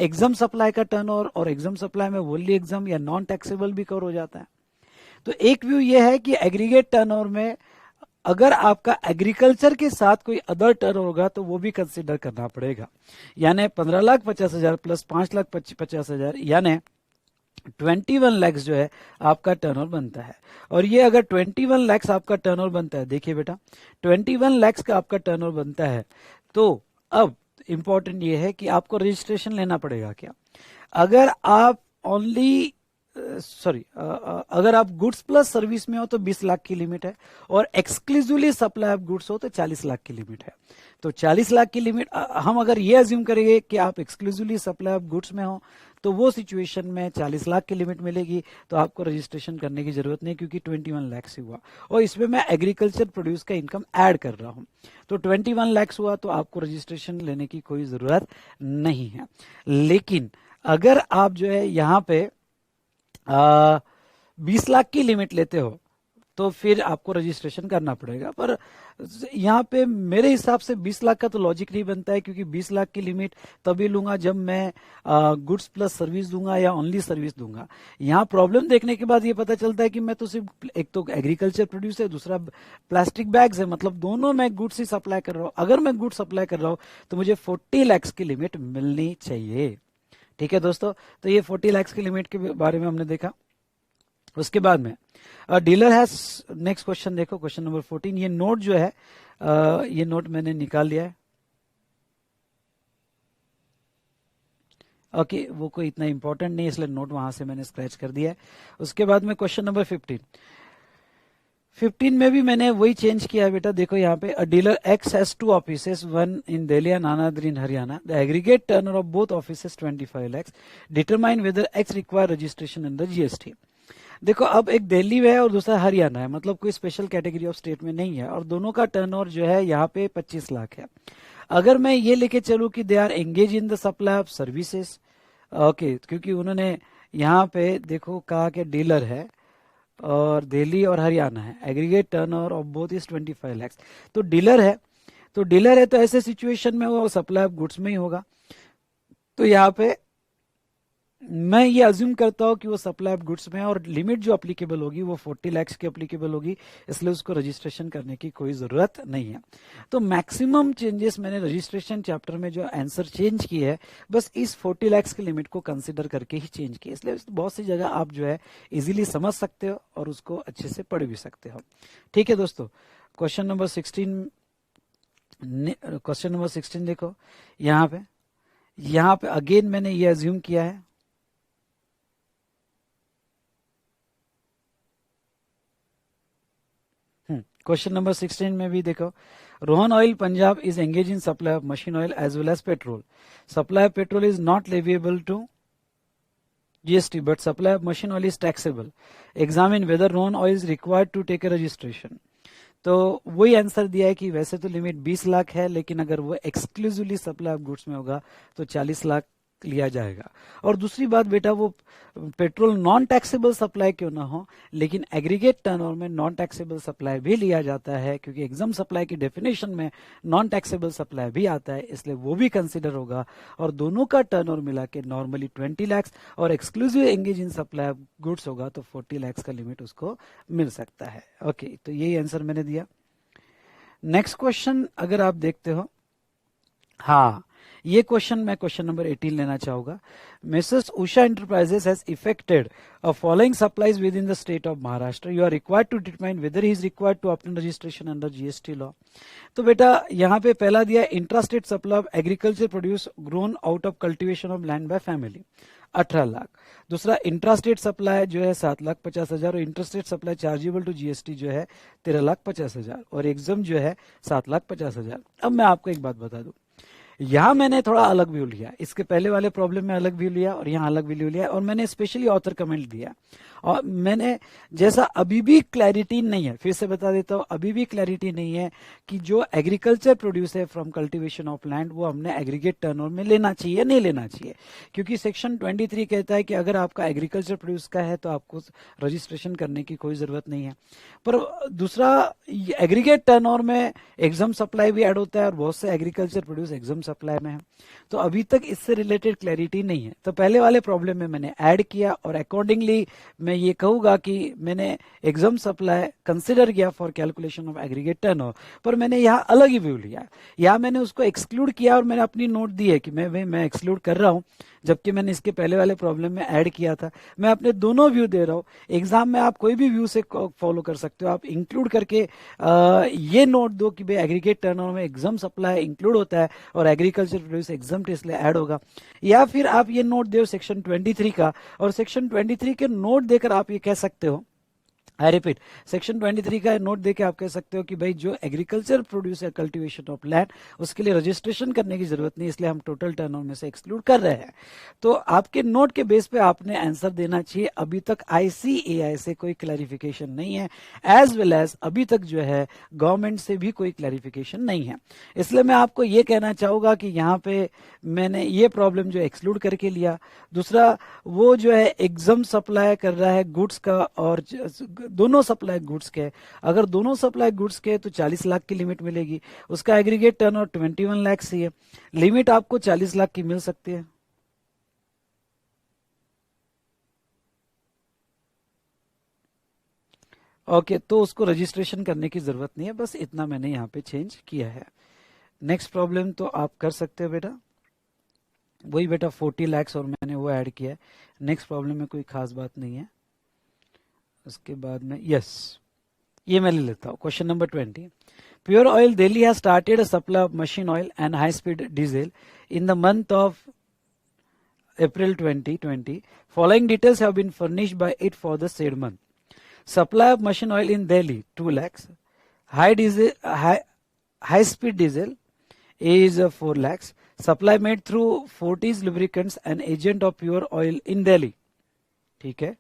एग्जाम सप्लाई का टर्नओवर और एग्जाम सप्लाई में वोनली एग्जाम या नॉन टैक्सेबल भी कवर हो जाता है। तो एक व्यू ये है कि एग्रीगेट टर्नओवर में अगर आपका एग्रीकल्चर के साथ कोई अदर टर्नओवर होगा तो वो भी कंसीडर करना पड़ेगा, यानी 15,50,000 प्लस 5,50,000 यानी 21 लाख जो है आपका टर्नओवर बनता है। और ये अगर 21 लाख आपका टर्नओवर बनता है, देखिए बेटा 21 लाख का आपका टर्नओवर बनता है, तो अब इंपॉर्टेंट ये है कि आपको रजिस्ट्रेशन लेना पड़ेगा क्या। अगर आप ओनली अगर आप गुड्स प्लस सर्विस में हो तो 20 लाख की लिमिट है, और एक्सक्लूसिवली सप्लाई ऑफ गुड्स हो तो 40 लाख की लिमिट है। तो 40 लाख की लिमिट हम अगर ये अज्यूम करेंगे कि आप एक्सक्लूसिवली सप्लाई ऑफ गुड्स में हो, तो वो सिचुएशन में 40 लाख की लिमिट मिलेगी, तो आपको रजिस्ट्रेशन करने की जरूरत नहीं, क्योंकि 21 लाख से हुआ और इसमें मैं एग्रीकल्चर प्रोड्यूस का इनकम ऐड कर रहा हूं, तो 21 लाख हुआ, तो आपको रजिस्ट्रेशन लेने की कोई जरूरत नहीं है। लेकिन अगर आप जो है यहाँ पे 20 लाख की लिमिट लेते हो तो फिर आपको रजिस्ट्रेशन करना पड़ेगा। पर यहाँ पे मेरे हिसाब से 20 लाख का तो लॉजिक नहीं बनता है, क्योंकि 20 लाख की लिमिट तभी लूंगा जब मैं गुड्स प्लस सर्विस दूंगा या ओनली सर्विस दूंगा। यहाँ प्रॉब्लम देखने के बाद ये पता चलता है कि मैं तो सिर्फ एक तो एग्रीकल्चर प्रोड्यूस है, दूसरा प्लास्टिक बैग्स है, मतलब दोनों मैं गुड्स ही सप्लाई कर रहा हूँ। अगर मैं गुड्स सप्लाई कर रहा हूँ तो मुझे 40 लाख की लिमिट मिलनी चाहिए। ठीक है दोस्तों, तो ये 40 लाख की लिमिट के बारे में हमने देखा। उसके बाद में डीलर हैज, नेक्स्ट क्वेश्चन देखो, क्वेश्चन नंबर 14। ये नोट जो है ये नोट मैंने निकाल लिया है। ओके वो कोई इतना इंपॉर्टेंट नहीं, इसलिए नोट वहां से मैंने स्क्रैच कर दिया है। उसके बाद में क्वेश्चन नंबर 15 में भी मैंने वही चेंज किया है बेटा। देखो यहाँ पे dealer x has 2 offices, one in Delhi and another in Haryana. The aggregate turnover of both offices 25 lakhs। Determine whether x require registration under GST. देखो अब एक दिल्ली में है और दूसरा हरियाणा है, मतलब कोई स्पेशल कैटेगरी ऑफ स्टेट में नहीं है, और दोनों का टर्नओवर जो है यहाँ पे 25 लाख है। अगर मैं ये लेके चलूं कि they are engage in the supply of services, okay, क्योंकि उन्होंने यहाँ पे देखो कहा कि डीलर है और दिल्ली और हरियाणा है, aggregate turnover of both is 25 lakh. तो डीलर है, तो ऐसे सिचुएशन में वो सप्लाई ऑफ गुड्स में ही होगा। तो यहाँ पे मैं ये अज्यूम करता हूँ कि वो सप्लाई ऑफ गुड्स में है, और लिमिट जो अप्लीकेबल होगी वो 40 लाख की अप्लीकेबल होगी, इसलिए उसको रजिस्ट्रेशन करने की कोई जरूरत नहीं है। तो मैक्सिमम चेंजेस मैंने रजिस्ट्रेशन चैप्टर में जो आंसर चेंज किए है, बस इस 40 लाख की लिमिट को कंसिडर करके ही चेंज किए, इसलिए बहुत सी जगह आप जो है इजीली समझ सकते हो और उसको अच्छे से पढ़ भी सकते हो। ठीक है दोस्तों, क्वेश्चन नंबर 16 देखो। यहाँ पे अगेन मैंने ये अज्यूम किया है, क्वेश्चन नंबर 16 में भी देखो, Rohan oil Punjab is engage in supply of machine oil as well as petrol. Supply of petrol is not leviable to GST but supply of machine oil is taxable. Examine whether Rohan oil is required to take a registration. तो वही answer दिया है कि वैसे तो limit 20 lakh है, लेकिन अगर वो एक्सक्लूसिवली सप्लाई ऑफ गुड्स में होगा तो 40 लाख लिया जाएगा। और दूसरी बात बेटा, वो पेट्रोल नॉन टैक्सेबल सप्लाई क्यों ना हो, लेकिन एग्रीगेट टर्नओवर में नॉन टैक्सेबल सप्लाई भी लिया जाता है, क्योंकि एग्जाम सप्लाई की डेफिनेशन में नॉन टैक्सेबल सप्लाई भी आता है, इसलिए वो भी कंसिडर होगा। और दोनों का टर्नओवर मिला के नॉर्मली 20 लाख और exclusive engage in supply of goods होगा तो 40 लाख का लिमिट उसको मिल सकता है। ओके, तो यही आंसर मैंने दिया। नेक्स्ट क्वेश्चन अगर आप देखते हो, हाँ ये क्वेश्चन मैं क्वेश्चन नंबर 18 लेना चाहूंगा। Mrs Usha enterprises has effected following supplies within the state of Maharashtra. You are required to determine whether he is required to obtain registration under GST law. तो बेटा यहाँ पे पहला दिया intrastate supply of agriculture produce grown out of cultivation of land by family 18 lakh. दूसरा intrastate supply जो है 7,50,000 और intrastate supply chargeable to GST जो है 13,50,000 और एग्जाम जो है 7,50,000। अब मैं आपको एक बात बता दूं, यहां मैंने थोड़ा अलग व्यू लिया, इसके पहले वाले प्रॉब्लम में अलग व्यू लिया और यहां अलग व्यू लिया, और मैंने स्पेशली ऑथर कमेंट दिया। और मैंने जैसा अभी भी क्लैरिटी नहीं है, फिर से बता देता हूं, अभी भी क्लैरिटी नहीं है कि जो एग्रीकल्चर प्रोड्यूस है फ्रॉम कल्टीवेशन ऑफ लैंड वो हमने एग्रीगेट टर्नओवर में लेना चाहिए नहीं लेना चाहिए, क्योंकि सेक्शन 23 कहता है कि अगर आपका एग्रीकल्चर प्रोड्यूस का है तो आपको रजिस्ट्रेशन करने की कोई जरूरत नहीं है। पर दूसरा एग्रीगेट टर्नओवर में एग्जाम सप्लाई भी ऐड होता है और बहुत से एग्रीकल्चर प्रोड्यूस एग्जाम सप्लाई में है, तो अभी तक इससे रिलेटेड क्लैरिटी नहीं है। तो पहले वाले प्रॉब्लम में मैंने ऐड किया और अकॉर्डिंगली मैं ये कहूंगा कि मैंने एग्जाम सप्लाई कंसिडर किया for calculation of aggregate turnover, पर मैंने यहाँ अलग ही व्यू लिया, यहाँ मैंने उसको एक्सक्लूड किया और मैंने अपनी नोट दी है कि मैं एक्सक्लूड कर रहा हूँ, जबकि मैंने इसके पहले वाले प्रॉब्लम में ऐड किया था। मैं अपने दोनों व्यू दे रहा हूँ। एग्जाम में आप कोई भी व्यू से फॉलो कर सकते हो, आप इंक्लूड करके ये नोट दो कि भाई एग्रीगेट टर्नओवर में एग्जाम सप्लाई इंक्लूड होता है और एग्रीकल्चर प्रोड्यूस एग्जाम इसलिए ऐड होगा। या फिर आप ये नोट दो सेक्शन 23 का, और सेक्शन 23 के नोट देकर आप ये कह सकते हो, आई रिपीट, सेक्शन 23 का नोट देके आप कह सकते हो कि भाई जो एग्रीकल्चर प्रोड्यूस या कल्टीवेशन ऑफ लैंड, उसके लिए रजिस्ट्रेशन करने की जरूरत नहीं, इसलिए हम टोटल टर्नओवर में से एक्सक्लूड कर रहे हैं। तो आपके नोट के बेस पे आपने आंसर देना चाहिए। अभी तक आईसीएआई से कोई क्लैरिफिकेशन नहीं है, एज वेल एज अभी तक जो है गवर्नमेंट से भी कोई क्लैरिफिकेशन नहीं है। इसलिए मैं आपको ये कहना चाहूंगा कि यहाँ पे मैंने ये प्रॉब्लम जो एक्सक्लूड करके लिया। दूसरा, वो जो है एग्जाम सप्लाई कर रहा है गुड्स का, और दोनों सप्लाई गुड्स के, अगर दोनों सप्लाई गुड्स के तो 40 लाख की लिमिट मिलेगी। उसका एग्रीगेट टर्नओवर 21 लाख सी है, लिमिट आपको 40 लाख की मिल सकती है। ओके, तो उसको रजिस्ट्रेशन करने की जरूरत नहीं है, बस इतना मैंने यहाँ पे चेंज किया है। नेक्स्ट प्रॉब्लम तो आप कर सकते हो बेटा, वही बेटा 40 लाख और मैंने वो ऐड किया है। नेक्स्ट प्रॉब्लम में कोई खास बात नहीं है। उसके बाद में यस, ये मैं ले लेता हूँ। Question number 20, pure oil Delhi has started a supply of machine oil and high speed diesel in the month of April 2020. Following details have been furnished by it for the said month. Supply of machine oil in Delhi 2 lakhs. High speed diesel is 4 lakhs. Supply made through Fortis lubricants, an agent of pure oil in Delhi. ठीक है,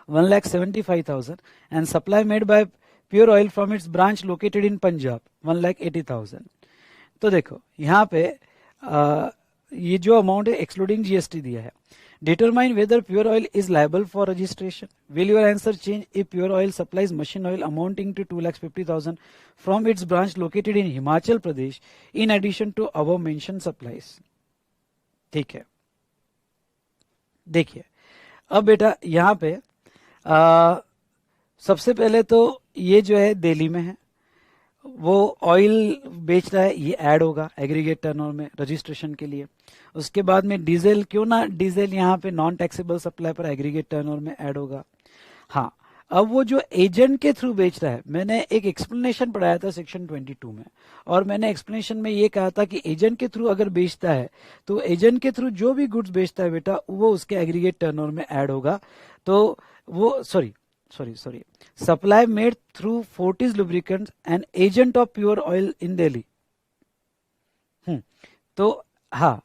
1,75,000, and supply made by pure oil from its branch located in Punjab 1,80,000. तो देखो यहाँ पे ये जो amount है excluding GST दिया है। Determine whether pure oil is liable for registration. Will your answer change if pure oil supplies machine oil amounting to 2,50,000 from its branch located in Himachal Pradesh in addition to above mention supplies. ठीक है, देखिए अब बेटा यहाँ पे सबसे पहले तो ये जो है दिल्ली में है, वो ऑयल बेच रहा है, ये ऐड होगा एग्रीगेट टर्नओवर में रजिस्ट्रेशन के लिए। उसके बाद में डीजल, क्यों ना डीजल यहाँ पे नॉन टैक्सेबल सप्लाई पर एग्रीगेट टर्नओवर में ऐड होगा। हाँ, अब वो जो एजेंट के थ्रू बेच रहा है, मैंने एक एक्सप्लेनेशन पढ़ाया था सेक्शन 22 में, और मैंने एक्सप्लेनेशन में ये कहा था कि एजेंट के थ्रू अगर बेचता है तो एजेंट के थ्रू जो भी गुड्स बेचता है बेटा वो उसके एग्रीगेट टर्नओवर में ऐड होगा। तो वो sorry, supply made through Fortis lubricants, an agent of pure oil in Delhi. तो हाँ,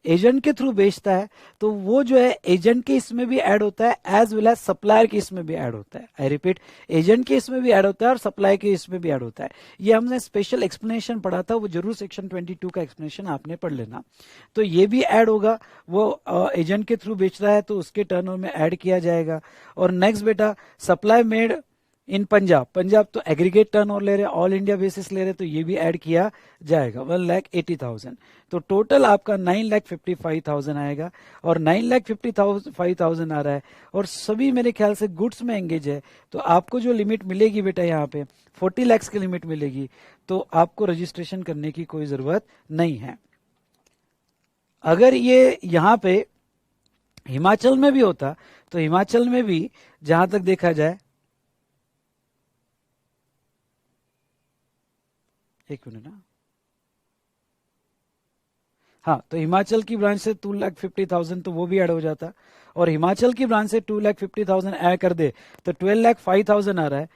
एजेंट के थ्रू बेचता है तो वो जो है एजेंट के इसमें भी ऐड होता है एज वेल एज सप्लायर के इसमें भी ऐड होता है। आई रिपीट, एजेंट के इसमें भी ऐड होता है और सप्लाई के इसमें भी ऐड होता है। ये हमने स्पेशल एक्सप्लेनेशन पढ़ा था, वो जरूर सेक्शन 22 का एक्सप्लेनेशन आपने पढ़ लेना। तो ये भी ऐड होगा, वो एजेंट के थ्रू बेच रहा है तो उसके टर्नओवर में ऐड किया जाएगा। और नेक्स्ट बेटा, supply made in Punjab, Punjab तो एग्रीगेट टर्नओवर ले रहे, ऑल इंडिया बेसिस ले रहे, तो ये भी ऐड किया जाएगा 1,80,000। तो टोटल आपका 9,55,000 आएगा, और 9,55,000 आ रहा है, और सभी मेरे ख्याल से गुड्स में एंगेज है। तो आपको जो लिमिट मिलेगी बेटा यहाँ पे 40 लाख की लिमिट मिलेगी, तो आपको रजिस्ट्रेशन करने की कोई जरूरत नहीं है। अगर ये यहाँ पे हिमाचल में भी होता तो हिमाचल में भी जहां तक देखा जाए, एक मिनट ना, हाँ, तो हिमाचल की ब्रांच से 2,50,000 तो वो भी ऐड हो जाता, और हिमाचल की ब्रांच से 2,50,000 ऐड कर दे तो 12,05,000 आ रहा है,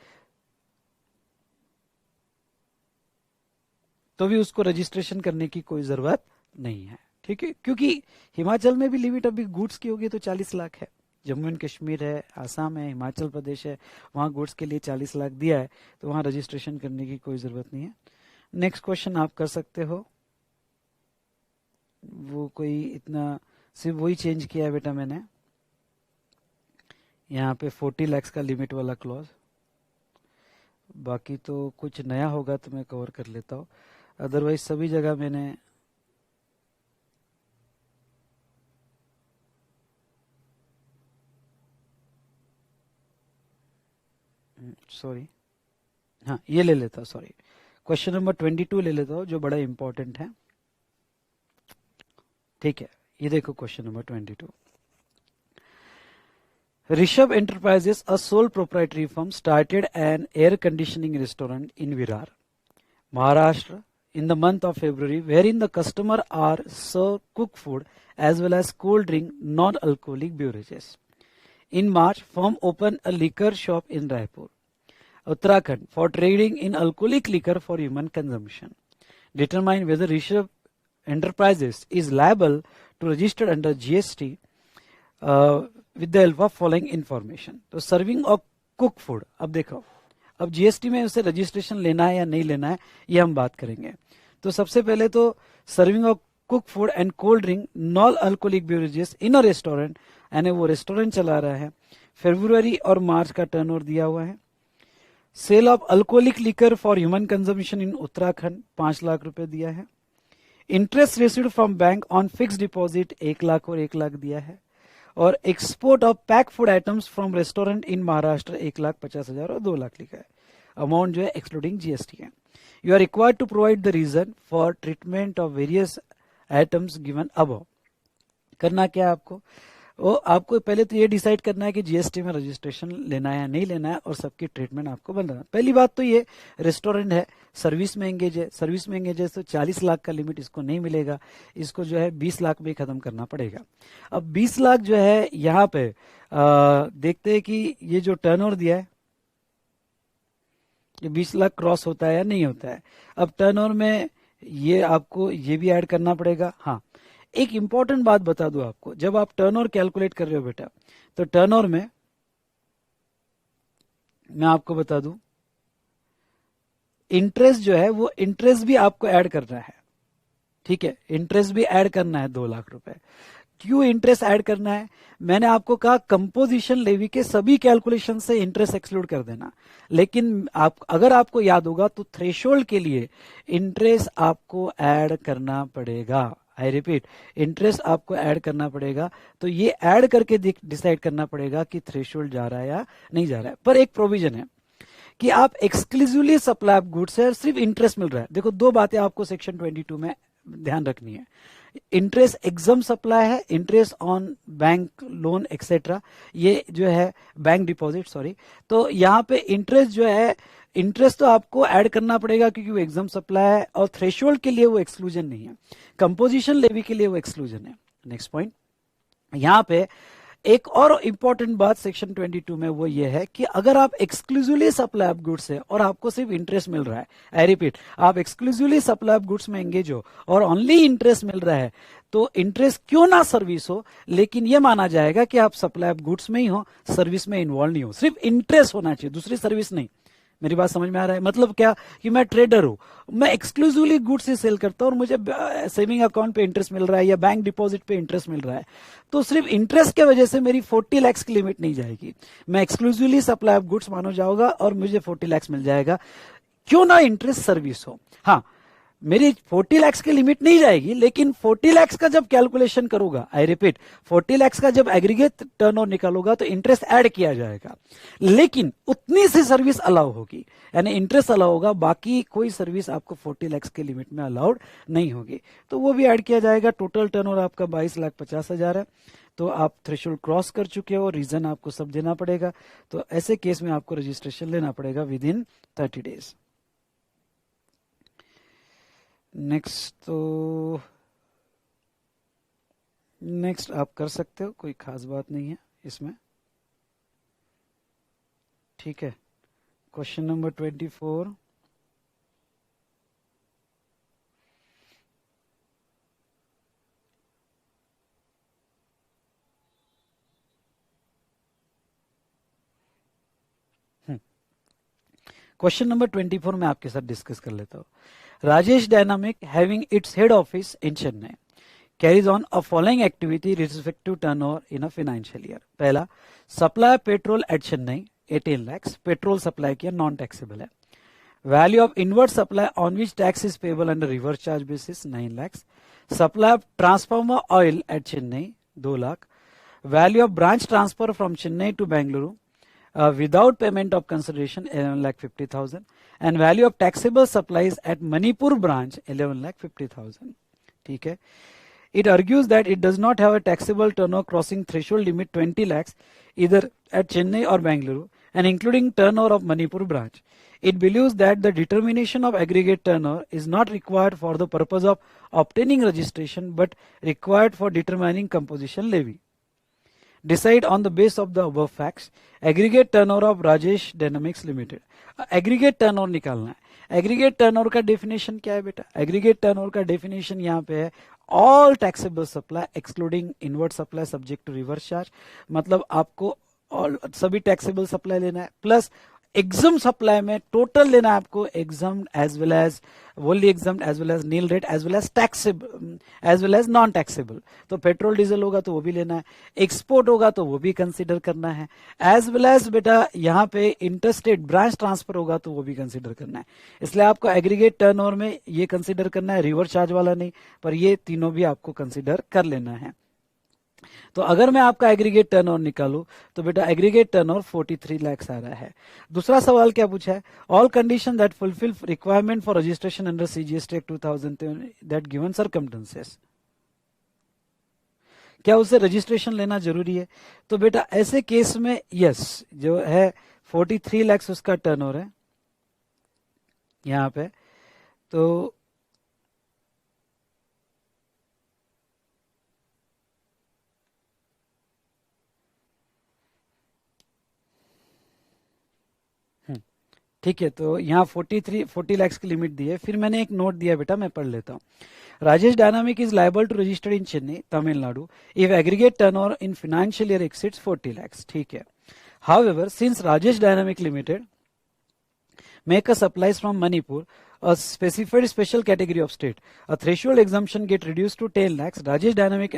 तो भी उसको रजिस्ट्रेशन करने की कोई जरूरत नहीं है। ठीक है, क्योंकि हिमाचल में भी लिमिट अभी गुड्स की होगी तो 40 लाख है। जम्मू एंड कश्मीर है, आसाम है, हिमाचल प्रदेश है, वहां गुड्स के लिए 40 लाख दिया है, तो वहां रजिस्ट्रेशन करने की कोई जरूरत नहीं है। नेक्स्ट क्वेश्चन आप कर सकते हो, वो कोई इतना, सिर्फ वही चेंज किया है बेटा मैंने, यहाँ पे 40 लाख का लिमिट वाला क्लॉज, बाकी तो कुछ नया होगा तो मैं कवर कर लेता हूँ, अदरवाइज सभी जगह मैंने सॉरी, हाँ ये ले लेता हूँ, सॉरी क्वेश्चन नंबर 22 ले लेता हूँ जो बड़ा इंपॉर्टेंट है। ठीक है, ये देखो question number 22। Rishabh Enterprises, a sole proprietary firm, started an air conditioning restaurant in Virar, Maharashtra in the month of February, wherein the customer are served cooked food as well as cold drink, non-alcoholic beverages. In March, firm opened a liquor shop in Raipur, Uttarakhand, for trading in alcoholic liquor for human consumption. Determine whether Rishabh Enterprises is liable to register under GST with the help of following information. तो serving of cook food, अब देखो, अब GST में उसे registration लेना है या नहीं लेना है, ये हम बात करेंगे। तो सबसे पहले तो serving of cook food and cold drink non alcoholic beverages in a restaurant, यानी वो रेस्टोरेंट चला रहा है। फरवरी और मार्च का टर्नओवर दिया हुआ है। Sale of alcoholic liquor for human consumption in Uttarakhand 5 lakh रुपए दिया है। Interest received from bank on fix deposit 1 lakh और 1 लाख दिया है। और export of pack food items from restaurant in Maharashtra 1,50,000 और 2 लाख लिखा है। अमाउंट जो है एक्सक्लूडिंग जीएसटी है। You are required to provide the reason for treatment of various items given above. करना क्या है आपको, वो आपको पहले तो ये डिसाइड करना है कि जीएसटी में रजिस्ट्रेशन लेना है या नहीं लेना है, और सबकी ट्रीटमेंट आपको बनाना। पहली बात तो ये रेस्टोरेंट है, सर्विस में एंगेज है, सर्विस में एंगेज है तो 40 लाख का लिमिट इसको नहीं मिलेगा, इसको जो है 20 लाख में खत्म करना पड़ेगा। अब 20 लाख जो है यहाँ पे देखते हैं कि ये जो टर्नओवर दिया है ये 20 लाख क्रॉस होता है या नहीं होता है। अब टर्नओवर में ये आपको ये भी ऐड करना पड़ेगा। हाँ, एक इंपॉर्टेंट बात बता दूं आपको, जब आप टर्नओवर कैलकुलेट कर रहे हो बेटा, तो टर्नओवर में मैं आपको बता दूं, इंटरेस्ट जो है वो इंटरेस्ट भी आपको ऐड करना है। ठीक है, इंटरेस्ट भी ऐड करना है 2 लाख रुपए। क्यों इंटरेस्ट ऐड करना है? मैंने आपको कहा कंपोजिशन लेवी के सभी कैलकुलेशन से इंटरेस्ट एक्सक्लूड कर देना, लेकिन अगर आपको याद होगा तो थ्रेशोल्ड के लिए इंटरेस्ट आपको ऐड करना पड़ेगा। आई रिपीट, इंटरेस्ट आपको ऐड करना पड़ेगा। तो ये ऐड करके डिसाइड करना पड़ेगा कि थ्रेशोल्ड जा रहा है या नहीं जा रहा है। पर एक प्रोविजन है कि आप एक्सक्लूसिवली सप्लाई ऑफ गुड्स है, सिर्फ इंटरेस्ट मिल रहा है। देखो, 2 बातें आपको सेक्शन 22 में ध्यान रखनी है। इंटरेस्ट एग्जाम सप्लाई है, interest on bank loan etcetera, ये जो है बैंक डिपॉजिट, सॉरी। तो यहाँ पे इंटरेस्ट जो है, इंटरेस्ट तो आपको ऐड करना पड़ेगा क्योंकि वो एग्जाम सप्लाई है, और थ्रेशोल्ड के लिए वो एक्सक्लूजन नहीं है, कंपोजिशन लेवी के लिए वो एक्सक्लूजन है। नेक्स्ट पॉइंट, यहाँ पे एक और इंपॉर्टेंट बात सेक्शन 22 में वो ये है कि अगर आप एक्सक्लूसिवली सप्लाई ऑफ गुड्स है और आपको सिर्फ इंटरेस्ट मिल रहा है, आई रिपीट, आप एक्सक्लूसिवली सप्लाई ऑफ गुड्स में एंगेज हो और ओनली इंटरेस्ट मिल रहा है, तो इंटरेस्ट क्यों ना सर्विस हो, लेकिन ये माना जाएगा कि आप सप्लाई ऑफ गुड्स में ही हो, सर्विस में इन्वॉल्व नहीं हो। सिर्फ इंटरेस्ट होना चाहिए, दूसरी सर्विस नहीं। मेरी बात समझ में आ रहा है? मतलब क्या कि मैं ट्रेडर हूं, मैं एक्सक्लूसिवली गुड्स ही सेल करता हूं और मुझे सेविंग अकाउंट पे इंटरेस्ट मिल रहा है या बैंक डिपॉजिट पे इंटरेस्ट मिल रहा है, तो सिर्फ इंटरेस्ट के वजह से मेरी 40 लाख की लिमिट नहीं जाएगी। मैं एक्सक्लूसिवली सप्लाई ऑफ गुड्स मानो जाऊंगा और मुझे 40 लाख मिल जाएगा, क्यों ना इंटरेस्ट सर्विस हो। हाँ, मेरी 40 लाख की लिमिट नहीं जाएगी, लेकिन 40 लाख का जब कैलकुलेशन करूंगा, आई रिपीट, 40 लाख का जब एग्रीगेट टर्नओवर निकालूंगा तो इंटरेस्ट ऐड किया जाएगा, लेकिन उतनी सी सर्विस अलाउ होगी, यानी इंटरेस्ट अलाउ होगा, बाकी कोई सर्विस आपको 40 लाख के लिमिट में अलाउड नहीं होगी, तो वो भी ऐड किया जाएगा। टोटल टर्नओवर आपका 22,50,000 है। तो आप थ्रेशोल्ड क्रॉस कर चुके हो, रीजन आपको सब देना पड़ेगा। तो ऐसे केस में आपको रजिस्ट्रेशन लेना पड़ेगा विद इन 30 डेज। नेक्स्ट, तो नेक्स्ट आप कर सकते हो, कोई खास बात नहीं है इसमें। ठीक है, क्वेश्चन नंबर 24। क्वेश्चन नंबर 24 में आपके साथ डिस्कस कर लेता हूं। Rajesh Dynamic, having its head office in Chennai, carries on a following activity with respect to turnover in a financial year. पहला, supply petrol at Chennai 18 lakhs, petrol supply किया, non taxable है। Value of inward supply on which tax is payable under reverse charge basis 9 lakhs. Supply of transformer oil at Chennai 2 lakh. Value of branch transfer from Chennai to Bengaluru without payment of consideration 11,50,000, and value of taxable supplies at Manipur branch 11,50,000. ठीक है. It argues that it does not have a taxable turnover crossing threshold limit 20 lakhs either at Chennai or Bangalore, and including turnover of Manipur branch. It believes that the determination of aggregate turnover is not required for the purpose of obtaining registration but required for determining composition levy. Decide on the basis of the above facts. Aggregate turnover of Rajesh Dynamics Limited. Aggregate turnover निकालना है. Aggregate turnover का definition क्या है बेटा? Aggregate turnover का definition यहाँ पे है all taxable supply excluding inward supply subject to reverse charge. मतलब आपको सभी टैक्सेबल सप्लाई लेना है प्लस एग्जाम सप्लाई में टोटल लेना है आपको exempt as well as wholly exempt as well as nil rate as well as taxable as well as non taxable. तो पेट्रोल डीजल होगा तो वो भी लेना है, एक्सपोर्ट होगा तो वो भी कंसीडर करना है, एज वेल एज बेटा यहाँ पे इंटरस्टेट ब्रांच ट्रांसफर होगा तो वो भी कंसीडर करना है. इसलिए आपको एग्रीगेट टर्नओवर में ये कंसीडर करना है, रिवर्स चार्ज वाला नहीं, पर ये तीनों भी आपको कंसीडर कर लेना है. तो अगर मैं आपका एग्रीगेट टर्नओवर निकालूं तो बेटा एग्रीगेट टर्नओवर 43 लाख आ रहा है. दूसरा सवाल क्या पूछा है? All condition that fulfil requirement for registration under CGST act 2000 that given circumstances. क्या उसे रजिस्ट्रेशन लेना जरूरी है? तो बेटा ऐसे केस में यस, जो है 43 लाख उसका टर्नओवर है यहां पे. तो ठीक है, तो यहाँ 40 लाख की लिमिट दी है. फिर मैंने एक नोट दिया बेटा, मैं पढ़ लेता हूँ. Rajesh dynamic is liable to registered in Chennai Tamil Nadu if aggregate turnover in financial year exceeds 40 lakhs. ठीक है. However since Rajesh dynamic limited make a supplies from Manipur, a specified special category of state, a threshold exemption get reduced to 10 lakhs. Rajesh Dynamic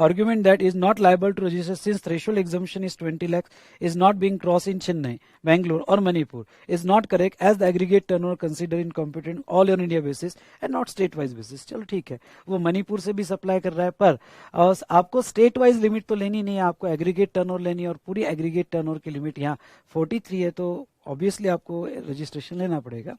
argument that is not liable to register since threshold exemption is 20 lakhs is not being crossed in Chennai, Bangalore or Manipur is not correct as the aggregate turnover considered in computed all over India basis and not state wise basis. चलो ठीक है, वो मणिपुर से भी supply कर रहा है, पर आपको स्टेट वाइज लिमिट तो लेनी नहीं है, आपको एग्रीगेट टर्नओवर लेनी है और पूरी एग्रीगेट टर्नओवर की लिमिट यहाँ 43 है, तो obviously आपको रजिस्ट्रेशन लेना पड़ेगा.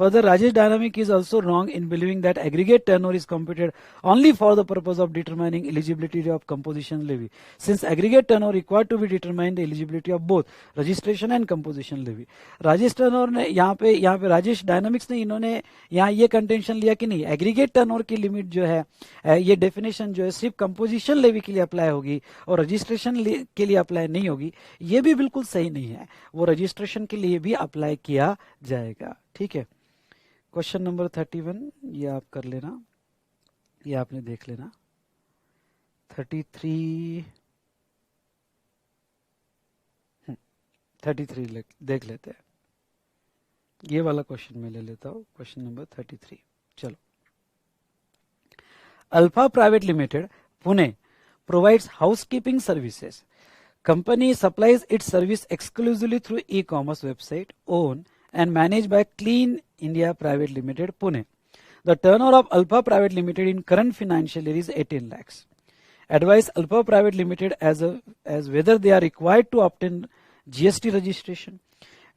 Further, Rajesh Dynamic is also wrong in believing that aggregate turnover is computed only for the purpose of determining eligibility of composition levy, since aggregate turnover required to be determined the eligibility of both registration and composition levy. Rajesh turnover ने यहाँ पे Rajesh dynamics ने इन्होंने यहाँ ये contention लिया कि नहीं, एग्रीगेट टर्नओवर की लिमिट जो है ये डेफिनेशन जो है सिर्फ कंपोजिशन लेवी के लिए अप्लाई होगी और रजिस्ट्रेशन के लिए अप्लाई नहीं होगी. ये भी बिल्कुल सही नहीं है, वो रजिस्ट्रेशन के लिए भी अप्लाई किया जाएगा. ठीक है. क्वेश्चन नंबर 31 ये आप कर लेना, ये आपने देख लेना. 33 देख लेते हैं. ये वाला क्वेश्चन मैं ले लेता हूं, क्वेश्चन नंबर 33. चलो. Alpha private limited Pune provides housekeeping services. Company supplies its service exclusively through e-commerce website owned and managed by Clean India Private Limited, Pune. The turnover of Alpha Private Limited in current financial year is 18 lakhs. Advise Alpha Private Limited as whether they are required to obtain GST registration.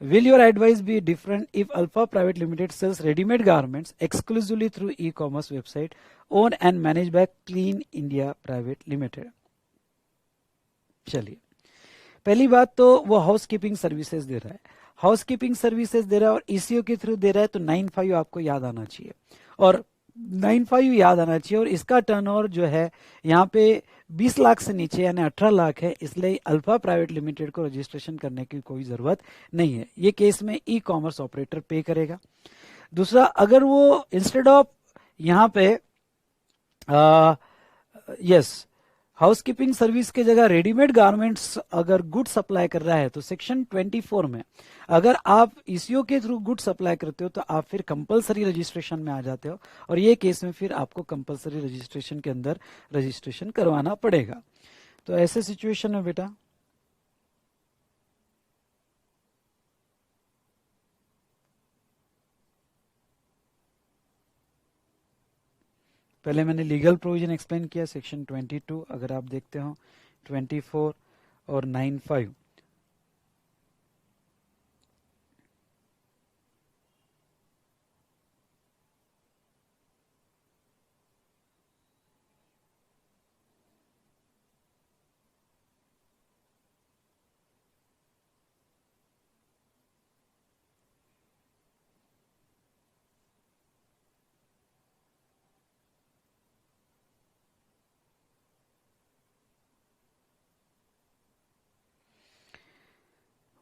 Will your advice be different if Alpha Private Limited sells ready-made garments exclusively through e-commerce website owned and managed by Clean India Private Limited? चलिए, पहली बात तो वो housekeeping services दे रहा है, housekeeping services दे रहा है और ईसीओ के थ्रू दे रहा है, तो 95 आपको याद आना चाहिए और 95 याद आना चाहिए. और इसका टर्नओवर जो है यहाँ पे 20 लाख से नीचे यानी 18 लाख है, इसलिए अल्फा प्राइवेट लिमिटेड को रजिस्ट्रेशन करने की कोई जरूरत नहीं है. ये केस में ई कॉमर्स ऑपरेटर पे करेगा. दूसरा, अगर वो इंस्टेड ऑफ यहाँ पे यस हाउसकीपिंग सर्विस के जगह रेडीमेड गारमेंट्स अगर गुड सप्लाई कर रहा है, तो सेक्शन 24 में अगर आप ईसीओ के थ्रू गुड सप्लाई करते हो तो आप फिर कंपलसरी रजिस्ट्रेशन में आ जाते हो और ये केस में फिर आपको कंपलसरी रजिस्ट्रेशन के अंदर रजिस्ट्रेशन करवाना पड़ेगा. तो ऐसे सिचुएशन में बेटा पहले मैंने लीगल प्रोविजन एक्सप्लेन किया, सेक्शन 22 अगर आप देखते हो 24 और 95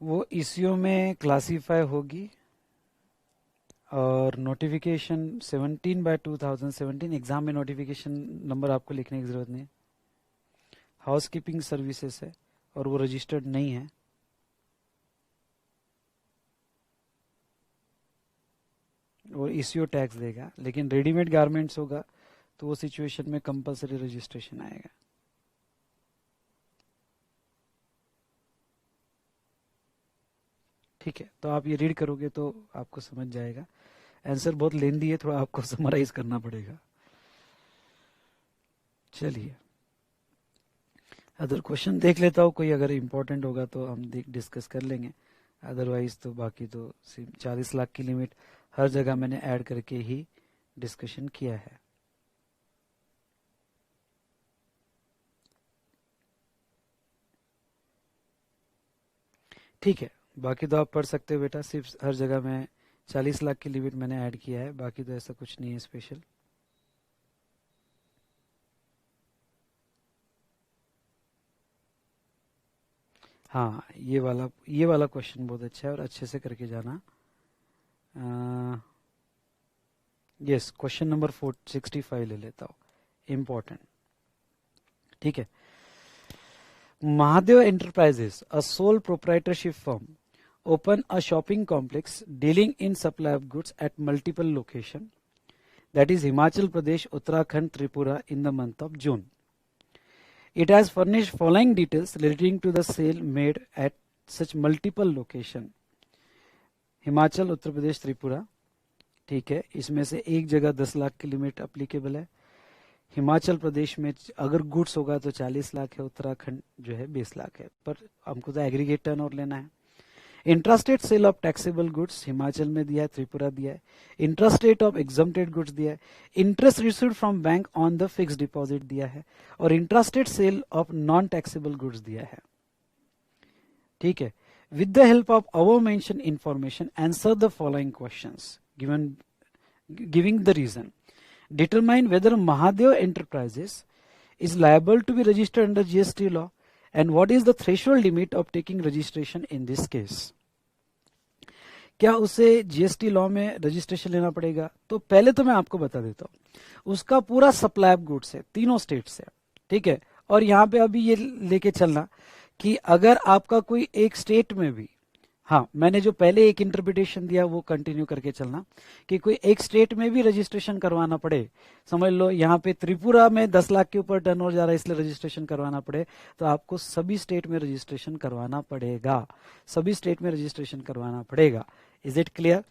वो ईसीओ में क्लासीफाई होगी और नोटिफिकेशन 17/2017, एग्जाम में नोटिफिकेशन नंबर आपको लिखने की जरूरत नहीं है। हाउस कीपिंग सर्विसेज है और वो रजिस्टर्ड नहीं है। और ईसीओ टैक्स देगा, लेकिन रेडीमेड गारमेंट्स होगा तो वो सिचुएशन में कंपलसरी रजिस्ट्रेशन आएगा। ठीक है, तो आप ये रीड करोगे तो आपको समझ जाएगा। आंसर बहुत लेंदी है, थोड़ा आपको समराइज करना पड़ेगा। चलिए अदर क्वेश्चन देख लेता हूँ, कोई अगर इम्पोर्टेंट होगा तो हम डिस्कस कर लेंगे, अदरवाइज तो बाकी तो 40 लाख की लिमिट हर जगह मैंने ऐड करके ही डिस्कशन किया है। ठीक है, बाकी तो आप पढ़ सकते हो बेटा, सिर्फ हर जगह में 40 लाख की लिमिट मैंने ऐड किया है, बाकी तो ऐसा कुछ नहीं है स्पेशल। हाँ, ये वाला क्वेश्चन बहुत अच्छा है और अच्छे से करके जाना। यस, क्वेश्चन नंबर 465 ले लेता हूँ, इम्पोर्टेंट। ठीक है, Mahadev Enterprises, a sole proprietorship firm, open a shopping complex dealing in supply of goods at multiple locations, that is Himachal Pradesh, Uttarakhand, Tripura, in the month of June. It has furnished following details relating to the sale made at such multiple location. Himachal, Uttar Pradesh, Tripura. ठीक है, इसमें से एक जगह 10 लाख की limit applicable है। हिमाचल प्रदेश में अगर गुड्स होगा तो 40 लाख है, उत्तराखंड जो है 20 लाख है, पर हमको तो एग्रीगेट टर्नओवर लेना है। Intrastate sale of taxable goods Himachal में दिया है, त्रिपुरा दिया है। इंट्रास्टेट ऑफ एग्जम्प्टेड गुड्स दिया है। Interest received from bank on the fixed deposit दिया है, और intrastate sale of non taxable goods दिया है। ठीक है, with the help of our mention information answer the following questions giving the reason. Determine whether Mahadev Enterprises is liable to be registered under GST law, and what is the threshold limit of taking registration in this case. क्या उसे GST law में registration लेना पड़ेगा? तो पहले तो मैं आपको बता देता हूं, उसका पूरा सप्लाई ऑफ गुड्स है तीनों स्टेट से। ठीक है, और यहां पे अभी ये लेके चलना कि अगर आपका कोई एक स्टेट में भी, हाँ मैंने जो पहले एक इंटरप्रिटेशन दिया वो कंटिन्यू करके चलना, कि कोई एक स्टेट में भी रजिस्ट्रेशन करवाना पड़े, समझ लो यहाँ पे त्रिपुरा में 10 लाख के ऊपर टर्नओवर जा रहा है इसलिए रजिस्ट्रेशन करवाना पड़े, तो आपको सभी स्टेट में रजिस्ट्रेशन करवाना पड़ेगा, सभी स्टेट में रजिस्ट्रेशन करवाना पड़ेगा। Is it clear?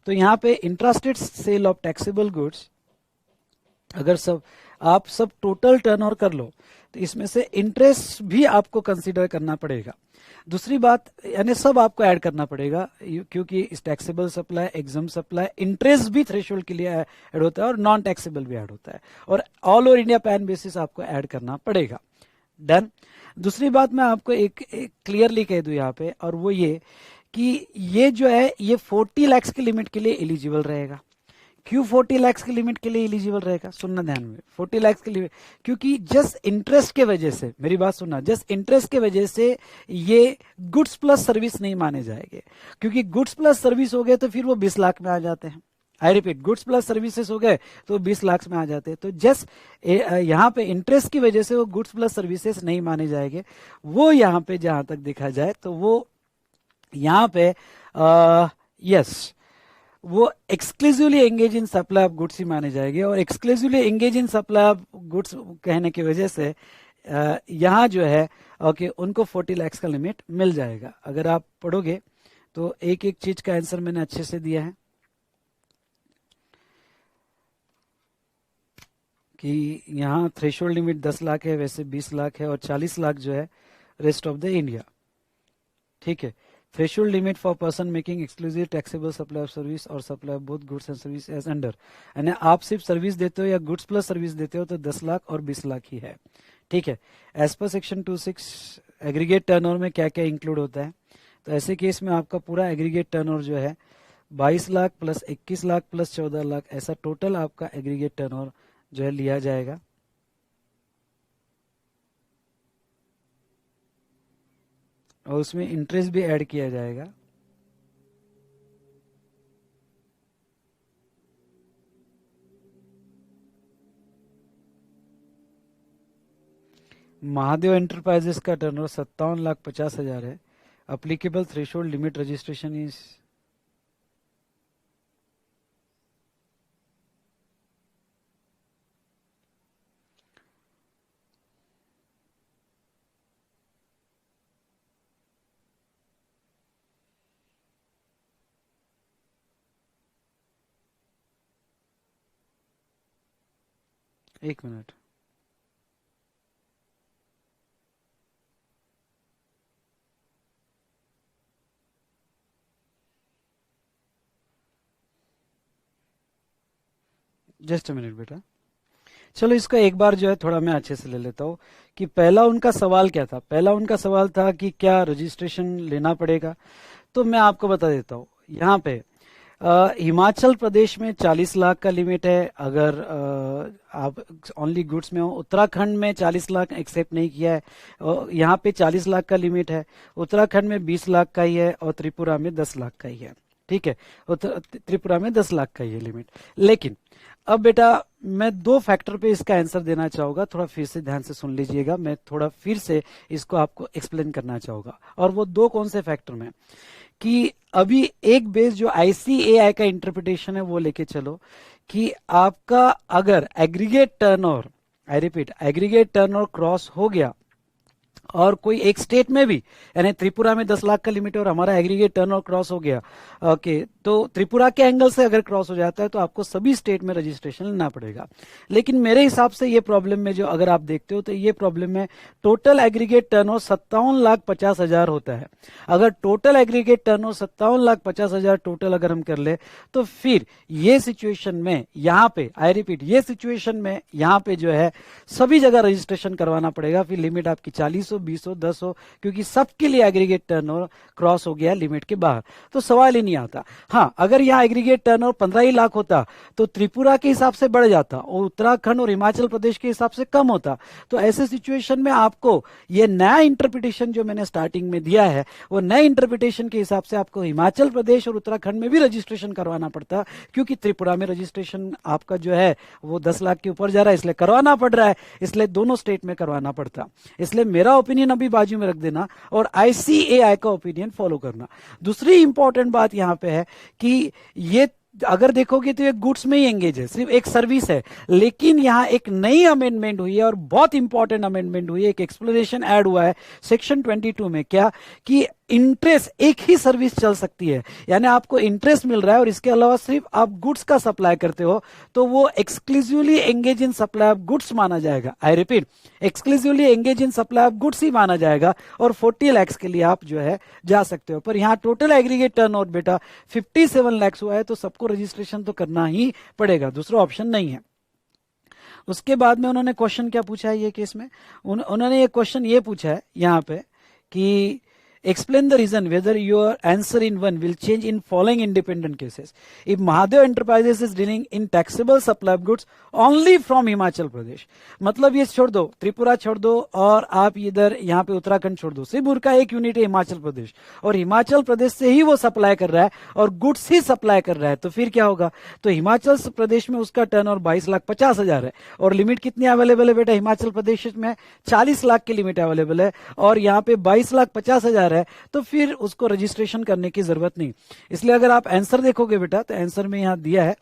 तो यहाँ पे intrastate sale of taxable goods अगर आप सब टोटल टर्नओवर कर लो तो इसमें से इंटरेस्ट भी आपको कंसीडर करना पड़ेगा। दूसरी बात, यानी सब आपको ऐड करना पड़ेगा, क्योंकि इस taxable supply, exempt supply, interest भी थ्रेशोल्ड के लिए ऐड होता है और नॉन टैक्सेबल भी ऐड होता है, और all over India pan basis आपको ऐड करना पड़ेगा। डन। दूसरी बात मैं आपको एक क्लियरली कह दूं यहाँ पे, और वो ये कि ये जो है ये 40 लाख की लिमिट के लिए एलिजिबल रहेगा। क्यों 40 लाख की लिमिट के लिए एलिजिबल रहेगा? सुनना ध्यान में, 40 लाख के लिए, क्योंकि जस्ट इंटरेस्ट के वजह से, मेरी बात सुनना, जस्ट इंटरेस्ट के वजह से ये गुड्स प्लस सर्विस नहीं माने जाएंगे, क्योंकि गुड्स प्लस सर्विस हो गए तो फिर वो 20 लाख में आ जाते हैं। I repeat, goods plus services हो गए तो 20 लाख में आ जाते हैं। तो जस्ट यहाँ पे इंटरेस्ट की वजह से वो गुड्स प्लस सर्विसेज नहीं माने जाएंगे। वो यहाँ पे जहां तक देखा जाए तो वो यहाँ पे यस, वो exclusively engage in supply of goods ही माने जाएंगे, और exclusively engage in supply of goods कहने की वजह से यहाँ जो है ओके उनको 40 लाख का लिमिट मिल जाएगा। अगर आप पढ़ोगे तो एक एक चीज का आंसर मैंने अच्छे से दिया है कि यहाँ थ्रेशोल्ड लिमिट 10 लाख है, वैसे 20 लाख है, और 40 लाख जो है रेस्ट ऑफ द इंडिया। ठीक है, threshold limit for person making exclusive taxable supply of service और supply of both goods and service as under, यानी आप सिर्फ सर्विस देते हो या गुड्स प्लस सर्विस देते हो तो 10 लाख और 20 लाख ही है। ठीक है, as per section 26 aggregate turnover में क्या क्या इंक्लूड होता है, तो ऐसे केस में आपका पूरा एग्रीगेट टर्नओवर जो है 22 लाख प्लस 21 लाख प्लस 14 लाख, ऐसा टोटल आपका एग्रीगेट टर्नओवर जो है लिया जाएगा। और उसमें इंटरेस्ट भी ऐड किया जाएगा। महादेव एंटरप्राइजेस का टर्नओवर 57,50,000 है। Applicable threshold limit registration is 1 minute. Just a minute बेटा। चलो इसका एक बार जो है थोड़ा मैं अच्छे से ले लेता हूँ कि पहला उनका सवाल क्या था। पहला उनका सवाल था कि क्या रजिस्ट्रेशन लेना पड़ेगा। तो मैं आपको बता देता हूँ यहाँ पे हिमाचल प्रदेश में 40 लाख का लिमिट है अगर आप ओनली गुड्स में हो। उत्तराखंड में 40 लाख एक्सेप्ट नहीं किया है, यहाँ पे 40 लाख का लिमिट है। उत्तराखंड में 20 लाख का ही है और त्रिपुरा में 10 लाख का ही है। ठीक है, त्रिपुरा में 10 लाख का ही है लिमिट। लेकिन अब बेटा मैं दो फैक्टर पे इसका आंसर देना चाहूंगा, थोड़ा फिर से ध्यान से सुन लीजिएगा। मैं थोड़ा फिर से इसको आपको एक्सप्लेन करना चाहूंगा। और वो दो कौन से फैक्टर में कि अभी एक बेस जो आईसीएआई का इंटरप्रिटेशन है वो लेके चलो कि आपका अगर aggregate turnover, I repeat aggregate turnover cross हो गया और कोई एक स्टेट में भी, यानी त्रिपुरा में 10 लाख का लिमिट है और हमारा एग्रीगेट टर्नओवर क्रॉस हो गया, ओके, तो त्रिपुरा के एंगल से अगर क्रॉस हो जाता है तो आपको सभी स्टेट में रजिस्ट्रेशन लेना पड़ेगा। लेकिन मेरे हिसाब से ये प्रॉब्लम में जो अगर आप देखते हो तो ये प्रॉब्लम में टोटल एग्रीगेट टर्नओवर 57,50,000 होता है। अगर टोटल एग्रीगेट टर्नओवर 57,50,000 टोटल अगर हम कर ले तो फिर ये सिचुएशन में यहाँ पे, आई रिपीट ये सिचुएशन में यहाँ पे जो है सभी जगह रजिस्ट्रेशन करवाना पड़ेगा। फिर लिमिट आपकी 40 हो, 20 हो, 10 हो, क्योंकि सबके लिए एग्रीगेट टर्नओवर क्रॉस हो गया लिमिट के बाहर, तो सवाल ही नहीं आता। हाँ, अगर यहाँ एग्रीगेट टर्नओवर 15 ही लाख होता तो त्रिपुरा के हिसाब से बढ़ जाता और उत्तराखंड और हिमाचल प्रदेश के हिसाब से कम होता। तो ऐसे सिचुएशन में आपको ये नया इंटरप्रिटेशन जो मैंने स्टार्टिंग में दिया है वो नए इंटरप्रिटेशन के हिसाब से आपको हिमाचल प्रदेश और उत्तराखंड में भी रजिस्ट्रेशन करवाना पड़ता, क्योंकि त्रिपुरा में रजिस्ट्रेशन आपका जो है वो 10 लाख के ऊपर जा रहा है, इसलिए करवाना पड़ रहा है, इसलिए दोनों स्टेट में करवाना पड़ता। इसलिए मेरा ओपिनियन अभी बाजू में रख देना और आईसीएआई का ओपिनियन फॉलो करना। दूसरी इंपॉर्टेंट बात यहां पे है कि ये अगर देखोगे तो ये गुड्स में ही एंगेज है, सिर्फ एक सर्विस है। लेकिन यहां एक नई अमेंडमेंट हुई है और बहुत इंपॉर्टेंट अमेंडमेंट हुई है, एक एक्सप्लेनेशन ऐड हुआ है सेक्शन 22 में, क्या कि इंटरेस्ट एक ही सर्विस चल सकती है, यानी आपको इंटरेस्ट मिल रहा है और इसके अलावा सिर्फ आप गुड्स का सप्लाई करते हो तो वो exclusively engage in supply of goods माना जाएगा। I repeat, exclusively engage in supply of goods ही माना जाएगा और 40 लाख के लिए आप जो है जा सकते हो। पर यहाँ टोटल एग्रीगेट टर्नओवर बेटा 57 लाख हुआ है तो सबको रजिस्ट्रेशन तो करना ही पड़ेगा, दूसरा ऑप्शन नहीं है। उसके बाद में उन्होंने क्वेश्चन क्या पूछा है ये केस में, उन्होंने ये क्वेश्चन ये पूछा है यहाँ पे कि explain the reason whether your answer in one will change in following independent cases. If Mahadev Enterprises is dealing in taxable supply of goods only from Himachal Pradesh, मतलब ये छोड़ दो, त्रिपुरा छोड़ दो और आप इधर यहाँ पे उत्तराखंड छोड़ दो, सिर्फ उनका एक यूनिट है हिमाचल प्रदेश और हिमाचल प्रदेश से ही वो सप्लाई कर रहा है और गुड्स ही सप्लाई कर रहा है, तो फिर क्या होगा, तो हिमाचल प्रदेश में उसका टर्नओवर 22,50,000 है और लिमिट कितनी अवेलेबल है बेटा, हिमाचल प्रदेश में 40 लाख की लिमिट अवेलेबल है और यहाँ पे 22,50,000 है, तो फिर उसको रजिस्ट्रेशन करने की जरूरत नहीं। इसलिए अगर आप आंसर देखोगे बेटा तो आंसर में यहां दिया है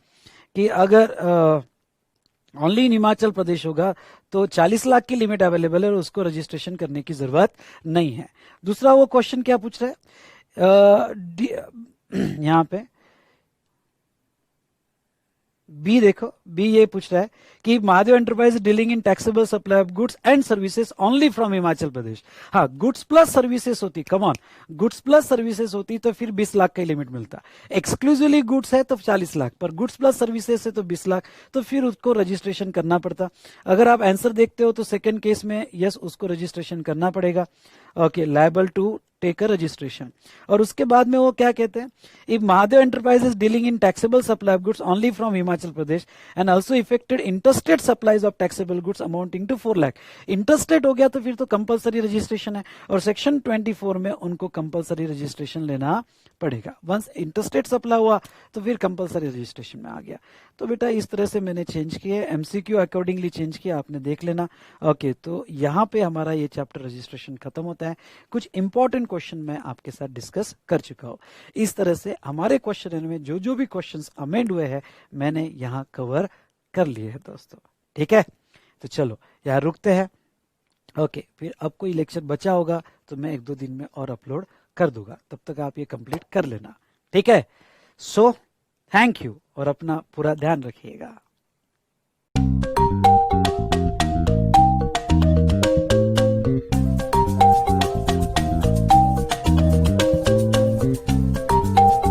कि अगर ओनली इन हिमाचल प्रदेश होगा तो 40 लाख की लिमिट अवेलेबल है और उसको रजिस्ट्रेशन करने की जरूरत नहीं है। दूसरा वो क्वेश्चन क्या पूछ रहा है यहां पे बी, देखो बी ये पूछ रहा है कि Mahadev enterprise dealing in taxable supply of goods and services only from Himachal Pradesh. हाँ, गुड्स प्लस सर्विसेज होती, come on, goods plus services होती तो फिर 20 लाख का लिमिट मिलता। एक्सक्लूसिवली गुड्स है तो 40 लाख, पर गुड्स प्लस सर्विसेज है तो 20 लाख, तो फिर उसको रजिस्ट्रेशन करना पड़ता। अगर आप आंसर देखते हो तो सेकेंड केस में यस उसको रजिस्ट्रेशन करना पड़ेगा। Okay, liable to take a registration. और उसके बाद में वो क्या कहते हैं, if Mahadev enterprises dealing in taxable supply of goods only from Himachal Pradesh and also effected interstate supplies of taxable goods amounting to 4 lakh. Interstate हो गया तो फिर तो कंपलसरी रजिस्ट्रेशन है, और सेक्शन 24 में उनको कंपलसरी रजिस्ट्रेशन लेना पड़ेगा। वंस इंटरस्टेट सप्लाई हुआ तो फिर कंपलसरी रजिस्ट्रेशन में आ गया। तो बेटा इस तरह से मैंने चेंज किए, एमसीक्यू अकॉर्डिंगली चेंज किया, आपने देख लेना। ओके, तो यहाँ पे हमारा ये चैप्टर रजिस्ट्रेशन खत्म होता है। कुछ इंपॉर्टेंट क्वेश्चन मैं आपके साथ डिस्कस कर चुका हूँ। इस तरह से हमारे क्वेश्चन में जो जो भी क्वेश्चंस अमेंड हुए हैं मैंने यहाँ कवर कर लिए हैं दोस्तों, ठीक है। तो चलो यहाँ रुकते हैं। ओके, फिर अब कोई लेक्चर बचा होगा तो मैं 1-2 दिन में और अपलोड कर दूंगा, तब तक आप ये कंप्लीट कर लेना, ठीक है। सो थैंक यू, और अपना पूरा ध्यान रखिएगा।